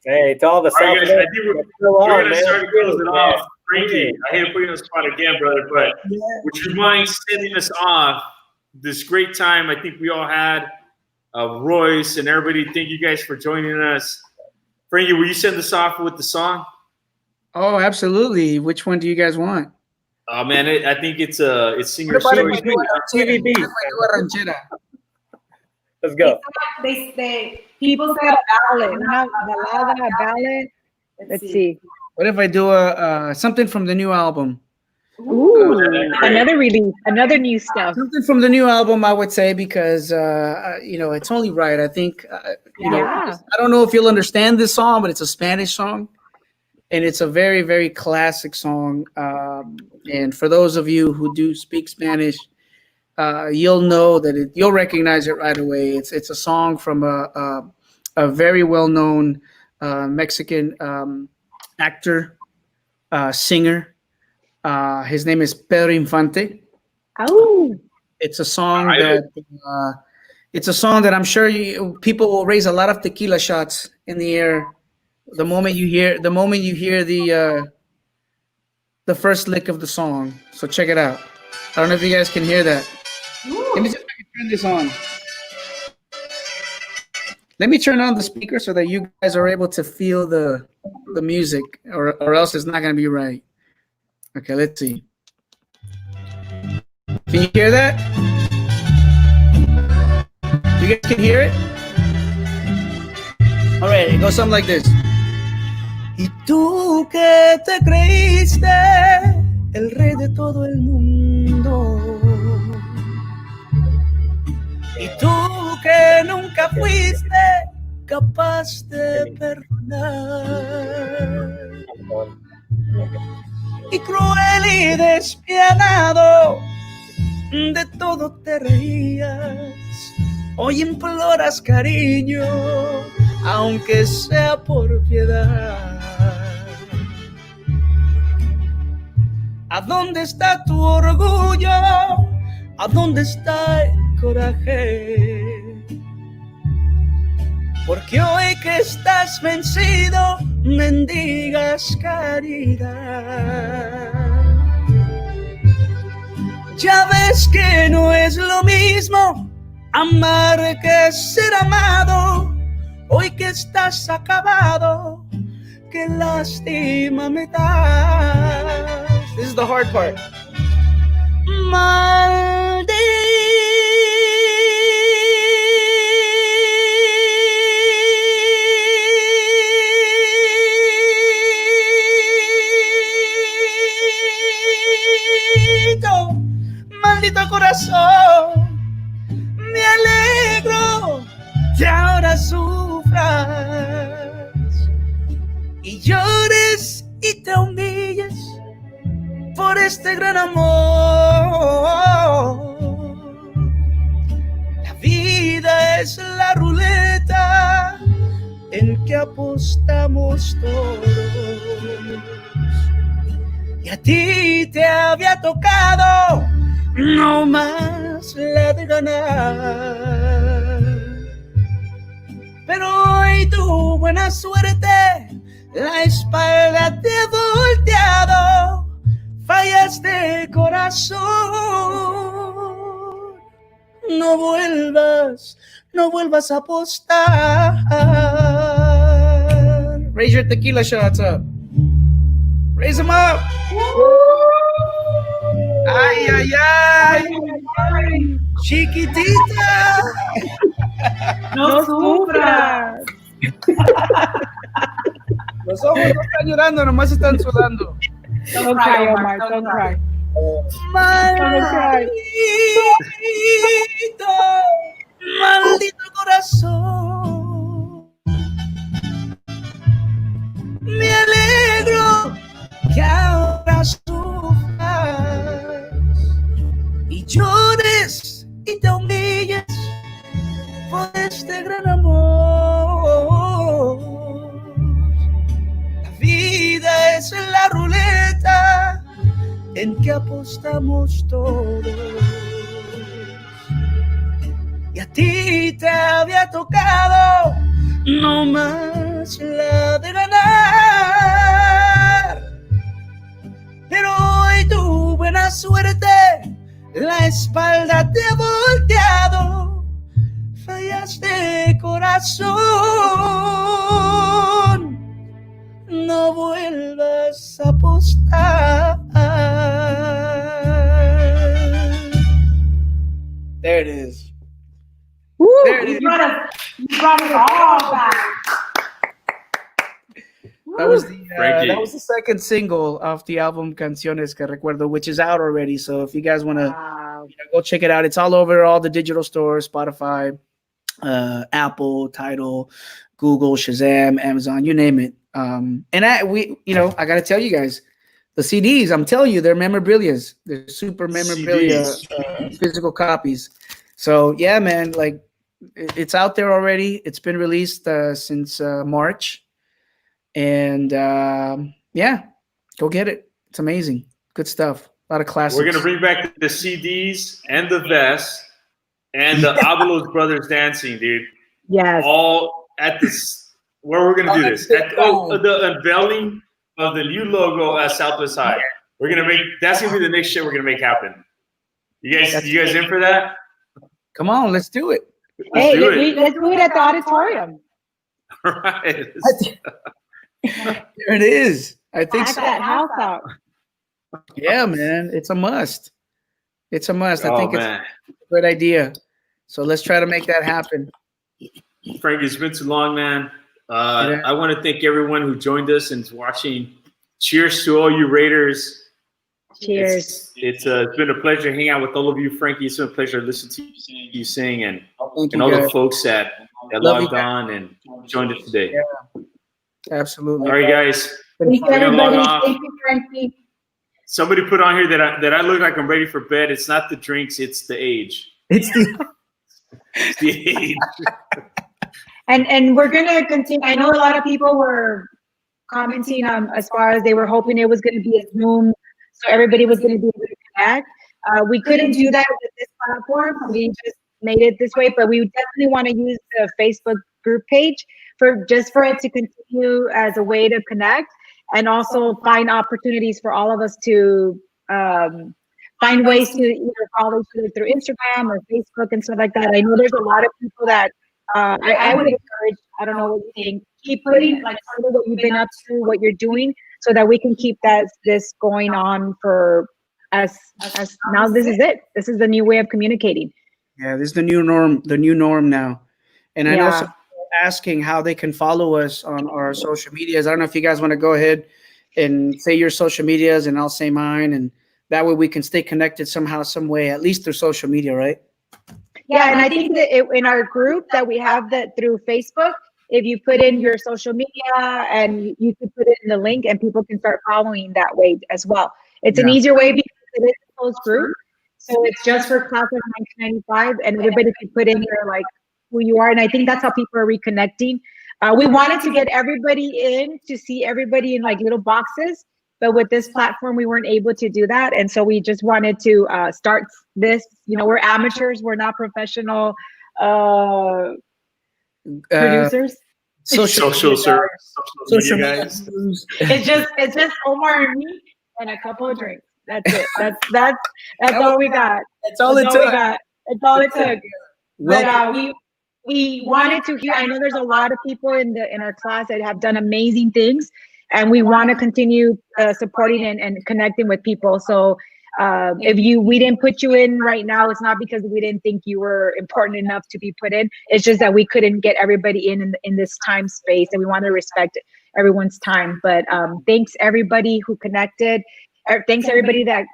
Hey, to all the All right, South guys, I think we're going to man. start closing Yeah. off. Frankie, I hate to put you on the spot again, brother, but would you mind sending us off this great time I think we all had? Royce and everybody, thank you guys for joining us. Frankie, will you send us off with the song? Oh, absolutely. Which one do you guys want? Oh man, I think it's singer What about if I do TVB. What if I do a ranchera? Let's go. They People said a ballad, una balada, a ballad. Let's see. What if I do a something from the new album? Ooh, another release, another new stuff. Something from the new album, I would say, because it's only right. I think Yeah. I don't know if you'll understand this song, but it's a Spanish song, and it's a very, very classic song. And for those of you who do speak Spanish, you'll know that you'll recognize it right away. It's a song from a very well-known Mexican actor, singer. His name is Pedro Infante. Oh, It's a song that I'm sure people will raise a lot of tequila shots in the air the moment you hear the first lick of the song. So check it out. I don't know if you guys can hear that. Let me see if I can turn this on. Let me turn on the speaker so that you guys are able to feel the music, or else it's not gonna be right. Okay, let's see. Can you hear that? You guys can hear it? All right, it goes something like this. Y tú que te creíste el rey de todo el mundo. Y tú que nunca fuiste capaz de perdonar. Y cruel y despiadado, de todo te reías. Hoy imploras cariño, aunque sea por piedad. ¿A dónde está tu orgullo? ¿A dónde está el coraje? Porque hoy que estás vencido, mendigas caridad. Ya ves que no es lo mismo amar que ser amado. Hoy que estás acabado, qué lástima me das. This is the hard part. Maldito corazón, me alegro que ahora sufras y llores y te humilles por este gran amor. La vida es la ruleta en que apostamos todos. Y a ti te había tocado no más la de ganar. Pero hoy tu buena suerte, la espalda te ha volteado. Fallaste, corazón. No vuelvas a apostar. Raise your tequila shots up. Raise them up. Ay, ay, ay. Chiquitita. no sufras. Los ojos no están llorando, nomás están sudando. Don't cry, Omar, don't cry. Maldito corazón. Me alegro que ahora sufras y llores y te humilles por este gran amor. La vida es la ruleta en que apostamos todos. Y a ti te había tocado no más la de ganar. Pero hoy tu buena suerte, la espalda te ha volteado. Fallaste, corazón. No vuelvas a apostar. brought it all back. That was Frankie. that was the second single off the album Canciones que Recuerdo, which is out already. So if you guys want to Wow. go check it out, it's all over all the digital stores: Spotify, Apple, Tidal, Google, Shazam, Amazon, you name it. And I got to tell you guys, the CDs, I'm telling you, they're memorabilia. They're super memorabilia, physical copies. So yeah, man, like it's out there already. It's been released since March. And yeah, go get it. It's amazing. Good stuff. A lot of classics. We're gonna bring back the CDs and the vest and the Avalos Brothers dancing, dude. Yes. All at this. Where we're gonna do this? At the unveiling of the new logo at Southwest High. We're gonna make. That's gonna be the next shit we're gonna make happen. You guys in for that? Come on, let's do it. Hey, do it. let's do it at the auditorium. All right. There it is. I think Pack so. that house out. Yeah, man. It's a must. It's a must. I think man. it's a great idea. So let's try to make that happen. Frank, it's been too long, man. I want to thank everyone who joined us and is watching. Cheers to all you Raiders. Cheers. It's been a pleasure hanging out with all of you, Frankie. It's been a pleasure listening to you sing and Thank you, all the guys. folks that Love you logged on and joined us today. Yeah. Absolutely. All right, guys. Thank you, We're gonna log everybody. off. Thank you, Frankie. Somebody put on here that I look like I'm ready for bed. It's not the drinks, it's the age. It's the It's the age. And we're gonna continue. I know a lot of people were commenting as far as they were hoping it was gonna be a Zoom, so everybody was gonna be able to connect. We couldn't do that with this platform. We just made it this way, but we definitely want to use the Facebook group page for it to continue as a way to connect and also find opportunities for all of us to find ways to either follow each other through Instagram or Facebook and stuff like that. I know there's a lot of people that I would encourage, I don't know what you think, keep putting like some of what you've been up to, what you're doing, so that we can keep this going on for as now. This is it. This is the new way of communicating. Yeah, this is the new norm now. And I know Yeah. some people are asking how they can follow us on our social medias. I don't know if you guys want to go ahead and say your social medias and I'll say mine, and that way we can stay connected somehow, some way, at least through social media, right? Yeah, and I think that in our group that we have that through Facebook, if you put in your social media and you could put it in the link and people can start following that way as well. It's an easier way because it is a closed group. So it's just for class of 1995 and everybody can put in there like who you are. And I think that's how people are reconnecting. We wanted to get everybody in to see everybody in like little boxes, but with this platform, we weren't able to do that. And so we just wanted to start this, we're amateurs, we're not professional producers. Social Social media media guys. It's just Omar and me and a couple of drinks. That's it. That's all we got. That's all it we took. got. That's all it took. Well, But we wanted to hear. I know there's a lot of people in our class that have done amazing things, and we want to continue supporting and connecting with people. So if we didn't put you in right now, it's not because we didn't think you were important enough to be put in. It's just that we couldn't get everybody in this time space, and we want to respect everyone's time. But thanks everybody who connected. Thanks everybody that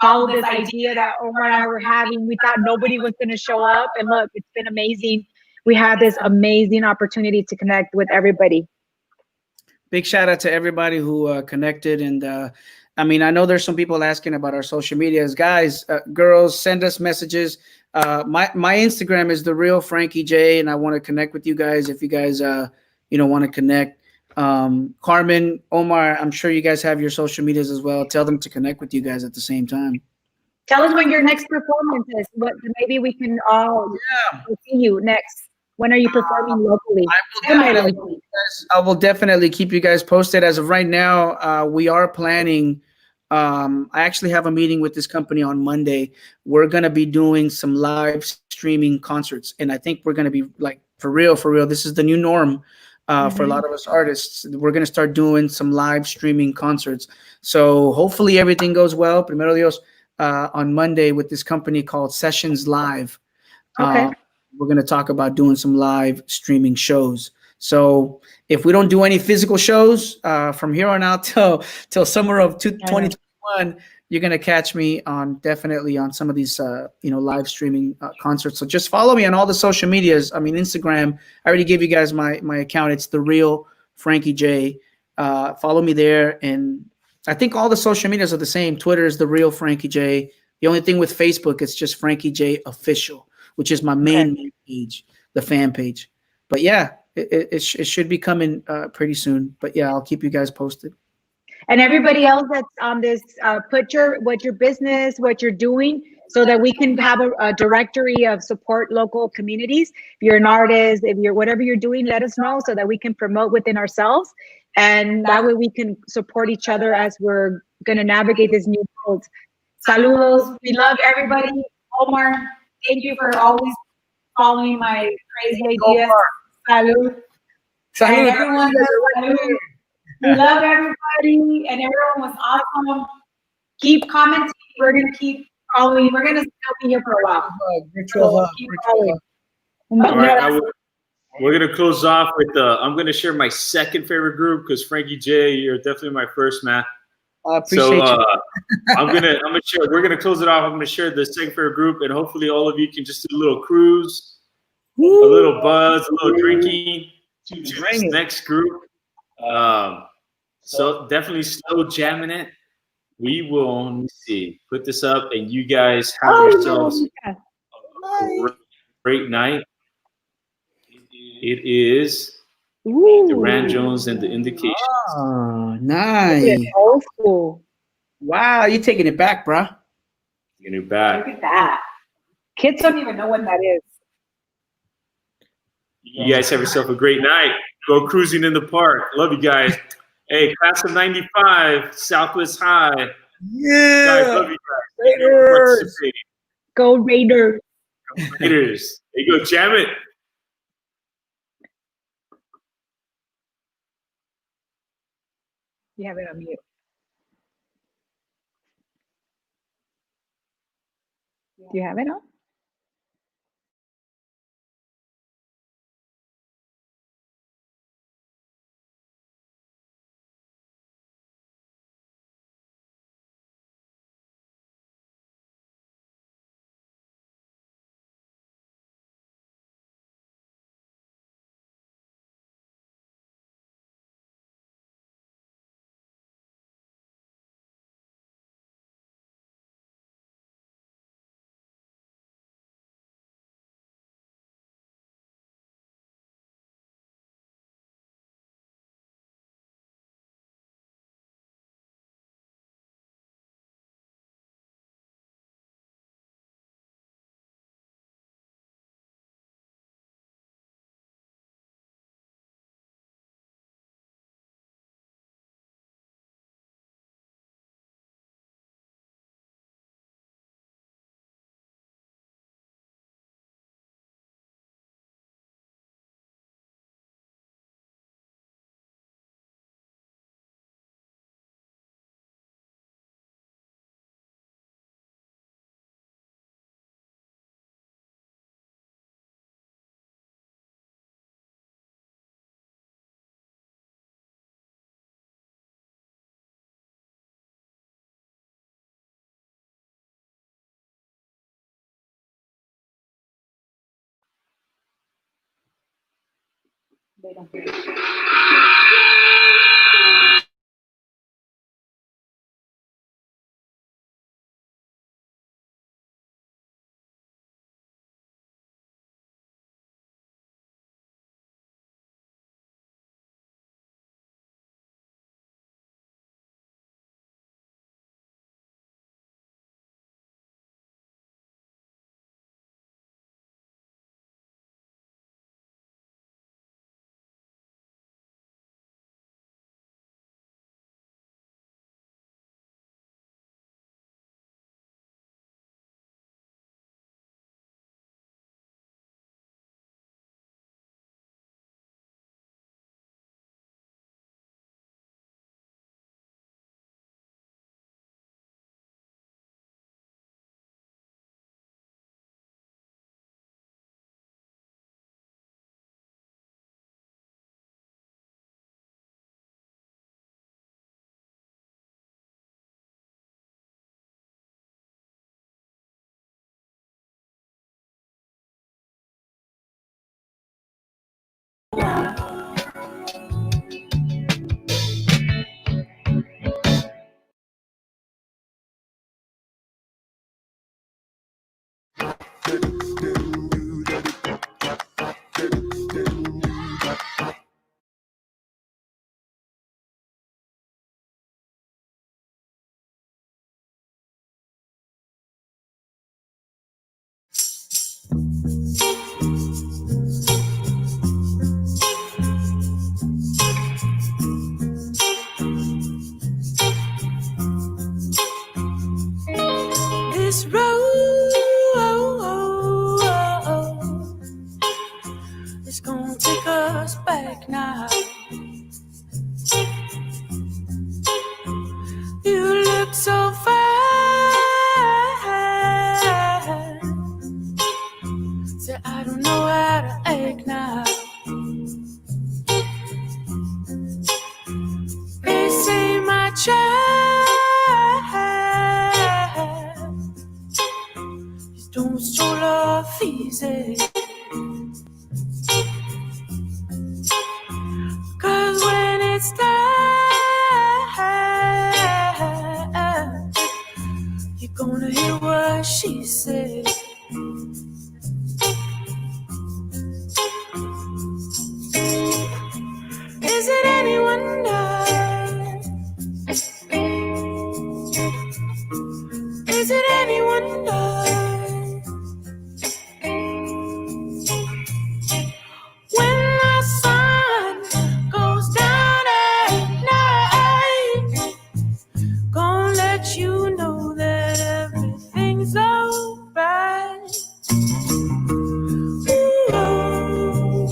followed this idea that Omar and I were having. We thought nobody was going to show up, and look, it's been amazing. We had this amazing opportunity to connect with everybody. big shout out to everybody who connected. And I mean, I know there's some people asking about our social medias. Guys, girls, send us messages. My Instagram is The Real Frankie J, and I want to connect with you guys if you guys want to connect. Carmen, Omar, I'm sure you guys have your social medias as well. Tell them to connect with you guys at the same time. Tell us when your next performance is. Maybe we can all see you next. When are you performing locally? I will definitely keep you guys posted. As of right now, we are planning. I actually have a meeting with this company on Monday. We're going to be doing some live streaming concerts. And I think we're going to be like, for real. This is the new norm. For a lot of us artists, we're going to start doing some live streaming concerts. So hopefully everything goes well. Primero Dios, on Monday with this company called Sessions Live. Okay. We're going to talk about doing some live streaming shows. So if we don't do any physical shows from here on out till summer of 2021, you're going to catch me definitely on some of these live streaming concerts. So just follow me on all the social medias. I mean, Instagram, I already gave you guys my account. It's The Real Frankie J. Follow me there. And I think all the social medias are the same. Twitter is The Real Frankie J. The only thing with Facebook, it's just Frankie J Official, which is my main page, the fan page. But yeah, it should be coming pretty soon. But yeah, I'll keep you guys posted. And everybody else that's on this, put what your business, what you're doing, so that we can have a directory of support local communities. If you're an artist, if you're whatever you're doing, let us know so that we can promote within ourselves. And that way we can support each other as we're going to navigate this new world. Saludos. We love everybody. Omar, thank you for always following my crazy ideas. Salud. And everyone, salud. We love everybody, and everyone was awesome. Keep commenting. We're going to keep following. We're going to still be here for a while. Virtual hug. Keep following. All right, we're going to close off with I'm going to share my second favorite group because Frankie J, you're definitely my first, man. I appreciate you. We're going to close it off. I'm going to share the second favorite group, and hopefully all of you can just do a little cruise, a little buzz, a little drinking to this next group. So definitely still jamming it. We will, let me see, put this up, and you guys have yourselves a great night. It is Durand Jones and the Indication. Oh, nice. Old school. Wow, you're taking it back, bro. Taking it back. Look at that. Kids don't even know what that is. You guys have yourself a great night. Go cruising in the park. Love you guys. Hey, class of 95, Southwest High. Yeah. Guys, love you guys. Raiders. Go Raiders. Raiders. There you go, jam it. You have it on mute. Do you have it on? They don't hear it. said. 'Cause when it's time, you're gonna hear what she said. Is it any wonder? Is it any wonder? When the sun goes down at night, gonna let you know that everything's alright. Ooh, oh,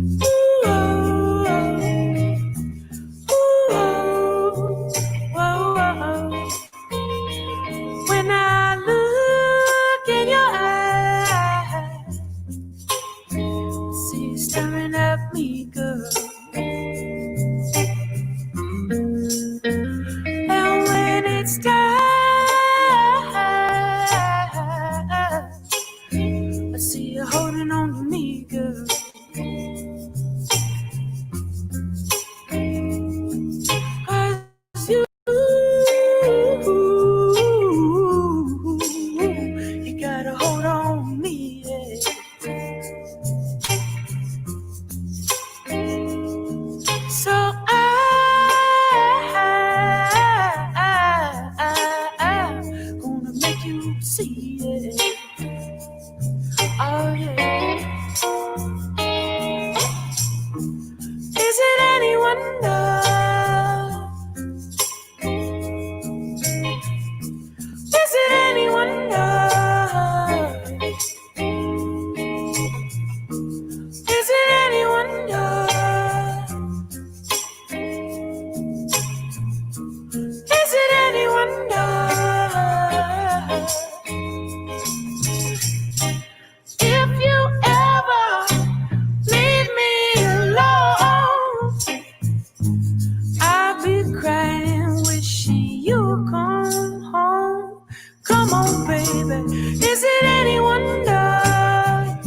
ooh, oh, ooh, oh, oh, oh. When I look in your eyes, see you staring at me, girl. And when it's time, I see you holding on to me, girl. 'Cause you gotta hold on to me, yeah. So I'm gonna make you see it. Oh yeah. Is it any wonder? Is it any wonder? Is it any wonder? Is it any wonder? If you ever leave me alone, I'll be crying, wishing you'd come home. Come on, baby. Is it any wonder?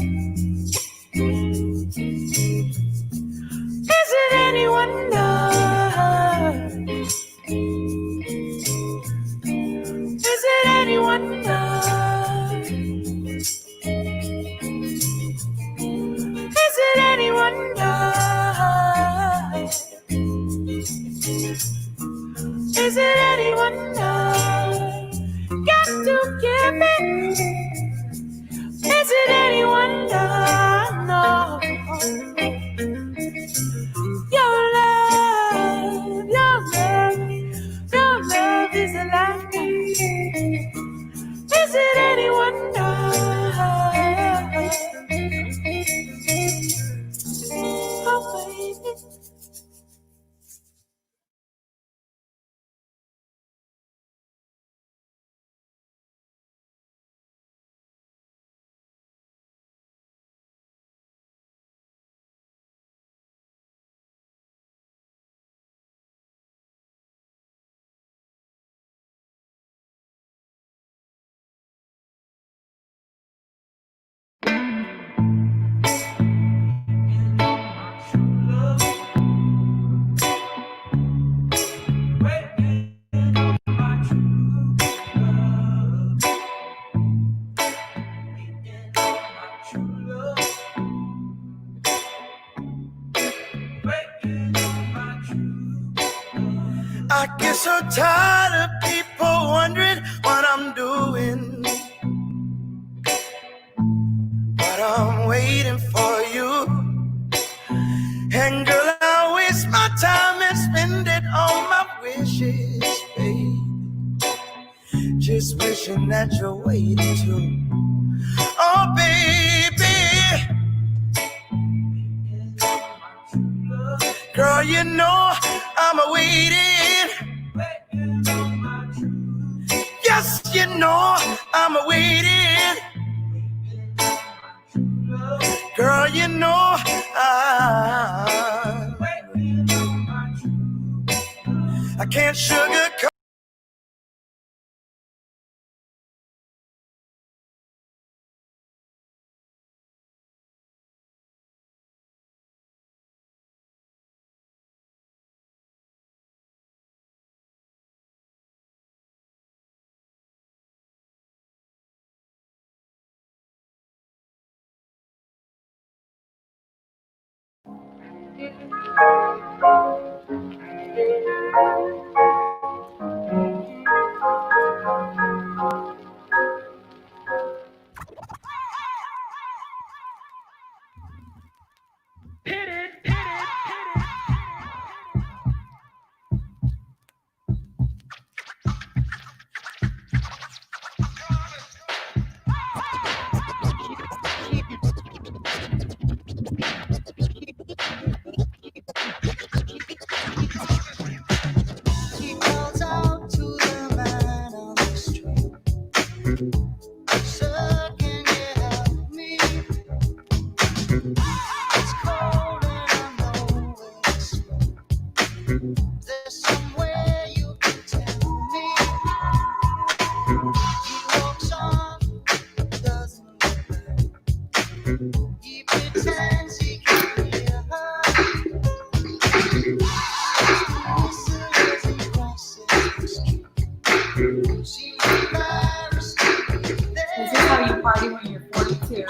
Is it any wonder? Is it any wonder? Is it any wonder? Is it any wonder? Got to give it. Is it any wonder? No. Your love, your love, your love is a lifetime. Is it any wonder? Oh, baby. I get so tired of people wondering what I'm doing, but I'm waiting for you. And girl, I waste my time and spend it on my wishes, babe. Just wishing that you're waiting too. Oh, baby. Girl, you know I'm waiting. Yes, you know I'm waiting. Girl, you know I can't sugarcoat. He calls out to the man on the street. Sir, can you help me? It's cold and I know it's slow. There's somewhere you can tell me. He walks on, doesn't look back. He pretends he can hear her. As he crosses the street. She's embarrassed to be there. This is how you party when you're 42.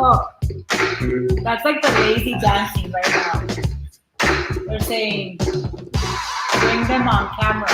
Oh. That's like the lazy dancing right now. They're saying, bring them on camera.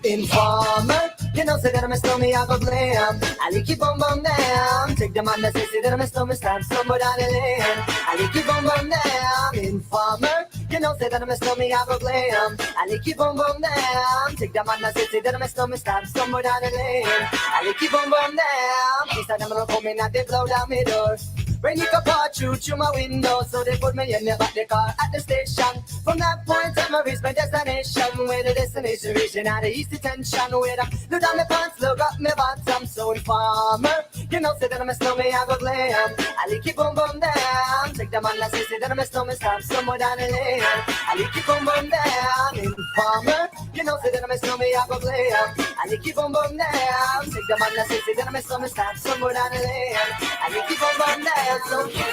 Informer, you know, say that I'm a stormy, I go blam. I like keep on bum down. Take the man that says that I'm a stormy, stab somewhere down the lane. I like keep on bum down. Informer, you know, say that I'm a stormy, I go blam. I like keep on bum down. Take the man that says that I'm a stormy, stab somewhere down the lane. I like keep on bum down. He said I'm gonna come in and they blow down my doors. Rain you can part through my window, so they put me in the back the car at the station. From that point on, I reached my destination. Where the destination region had the east detention. Where I look down my pants, look up my bottom. So informer, you know, say that I'm a snowman, I go glam. I like keep on bum down. Take the man that say that I'm a snowman, stop somewhere down the lane. I like keep on bum down. Informer, you know, say that I'm a snowman, I go glam. I like keep on bum down. Take the man that say that I'm a snowman, stop somewhere down the lane. I like keep on bum down. So here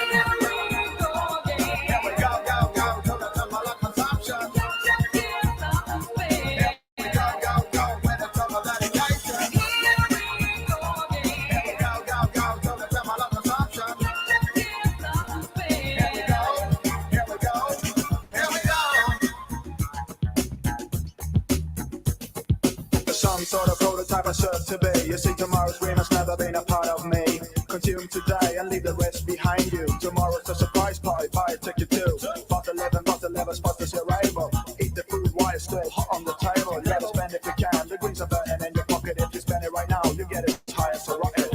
we go, to my luck consumption. Here we go, with the trouble that it gets you. Here we go, to my luck consumption. Here we go. Some sort of prototype I serve to be. You see, tomorrow's dream has never been a part of me. Consume today and leave the rest behind you. Tomorrow's a surprise party, buy a ticket too. Past 11, spot is your rival. Eat the food while it's still hot on the table. You gotta spend if you can. The greens are burning in your pocket. If you spend it right now, you get it high as a rocket.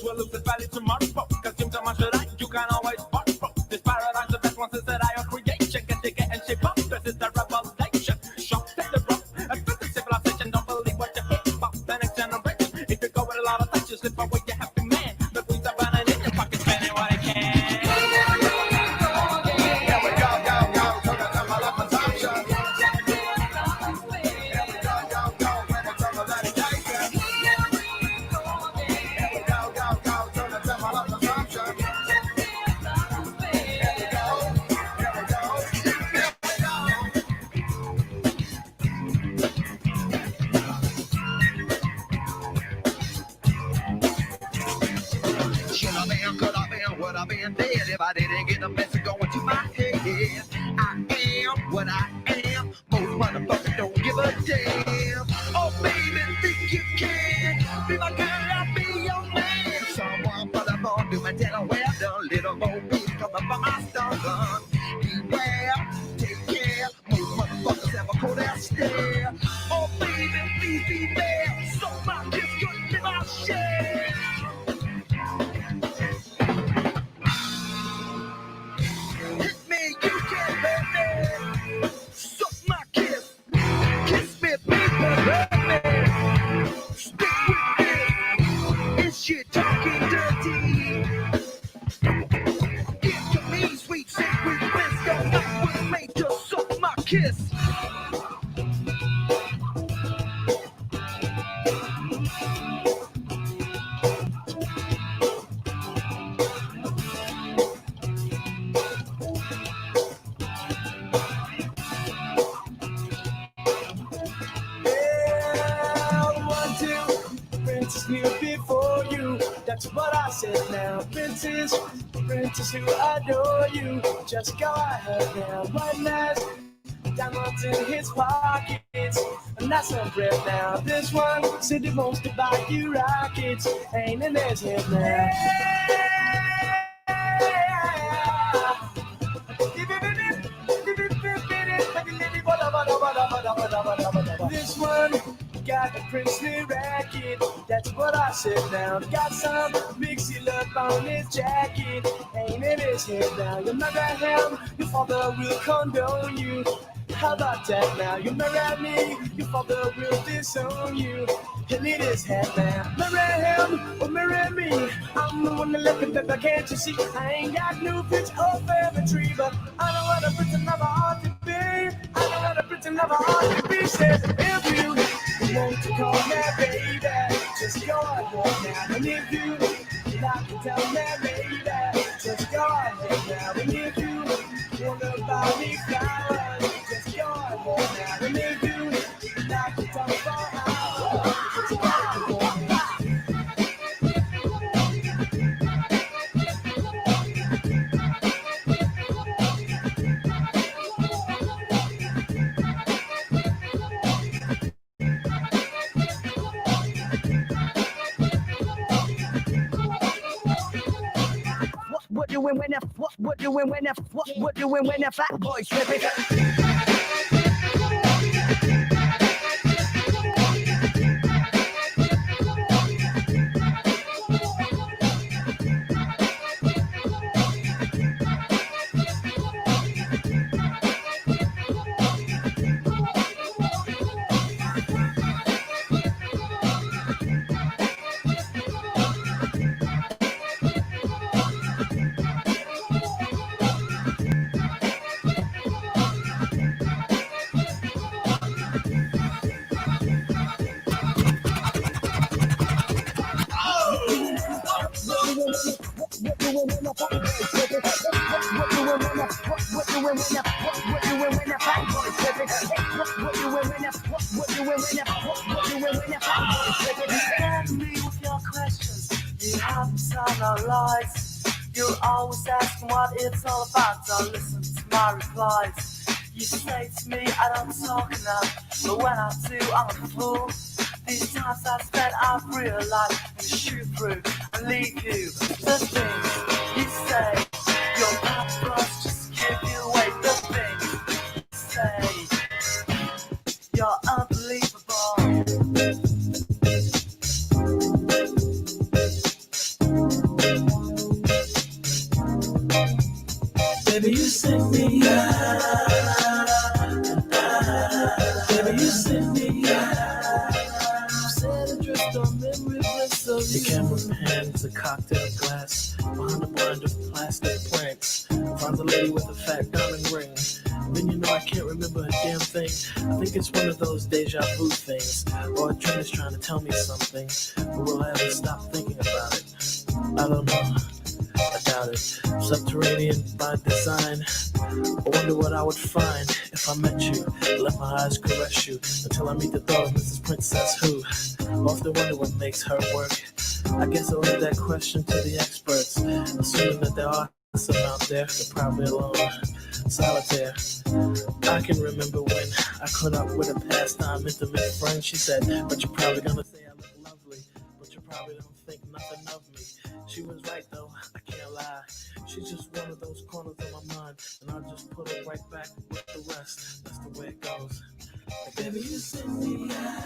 Will lose its value tomorrow. Consume so much that you can always borrow. This paradise, the best ones is that I creation. Get to get and shape up. This is the revelation. Shock, take the rough. And fit the civilization. Don't believe what you hear about the next generation. If you go with a lot of touch, you slip away. You have to man. The greens are burning in your pocket. Spending what it can. Here we go, to my love consumption. Here we go, when it's over that it takes you. Here we go, to my love consumption. Should I been, could I been, would I been dead if I didn't get the message going to my head? I am what I am. Most motherfuckers don't give a damn. Oh, baby, think you can be my girl, I'll be your man. Someone for the phone, do my tell well done. Little Bo Peep coming from my stun. Beware, take care. Most motherfuckers have a cold ass stare. Stick with me. It's shit talking dirty. It's to me, sweet sacred bliss. Your life was made to suck my kiss. Princess knew before you. That's what I said now. Princess who adore you. Just go ahead now. One last diamonds in his pockets. And that's some bread now. This one said he wants to buy you rockets. Ain't in his head now. This one got a princely racket. That's what I said now. Got some mixy love on his jacket. Ain't in his head now. You marry him, your father will condone you. How about that now? You marry me, your father will disown you. And in his head now. Marry him or marry me. I'm the one that left it, baby, can't you see? I ain't got no pitch or family tree, but I know what a pretty never ought to be. I know what a pretty never ought to be. Says if you want to call me baby, just go ahead now. And if you like to tell me baby, just go ahead now. And if you want to buy me flowers, just go ahead now. And if you like to talk for hours, just go ahead now. What doing when that fat boy tripping? You're always asking what it's all about. Don't listen to my replies. You say to me, I don't talk enough, but when I do, I'm a fool. These times I spent, I've realized and shoot through and leave you. The things you say, your past plus just give you away. The things you say, you're unbelievable. Baby, you send me out. Baby, you send me out. Set adrift on memory bliss of your camera pans, a cocktail glass, behind a blind of plastic plants. Finds a lady with a fat diamond ring. Then you know I can't remember a damn thing. I think it's one of those deja vu things, or a dream is trying to tell me something, but will I ever stop thinking about it? I don't know. I doubt it. Subterranean by design. I wonder what I would find if I met you. Let my eyes caress you until I meet the thought of Mrs. Princess who. Often wonder what makes her work. I guess I'll leave that question to the experts, assuming that there are some out there, they're probably alone, solitaire. I can remember when I caught up with a pastime intimate friend. She said, but you're probably gonna say I look lovely, but you probably don't think nothing of me. She was right though, I can't lie. She's just one of those corners of my mind, and I'll just put her right back with the rest. That's the way it goes. Baby, you send me out.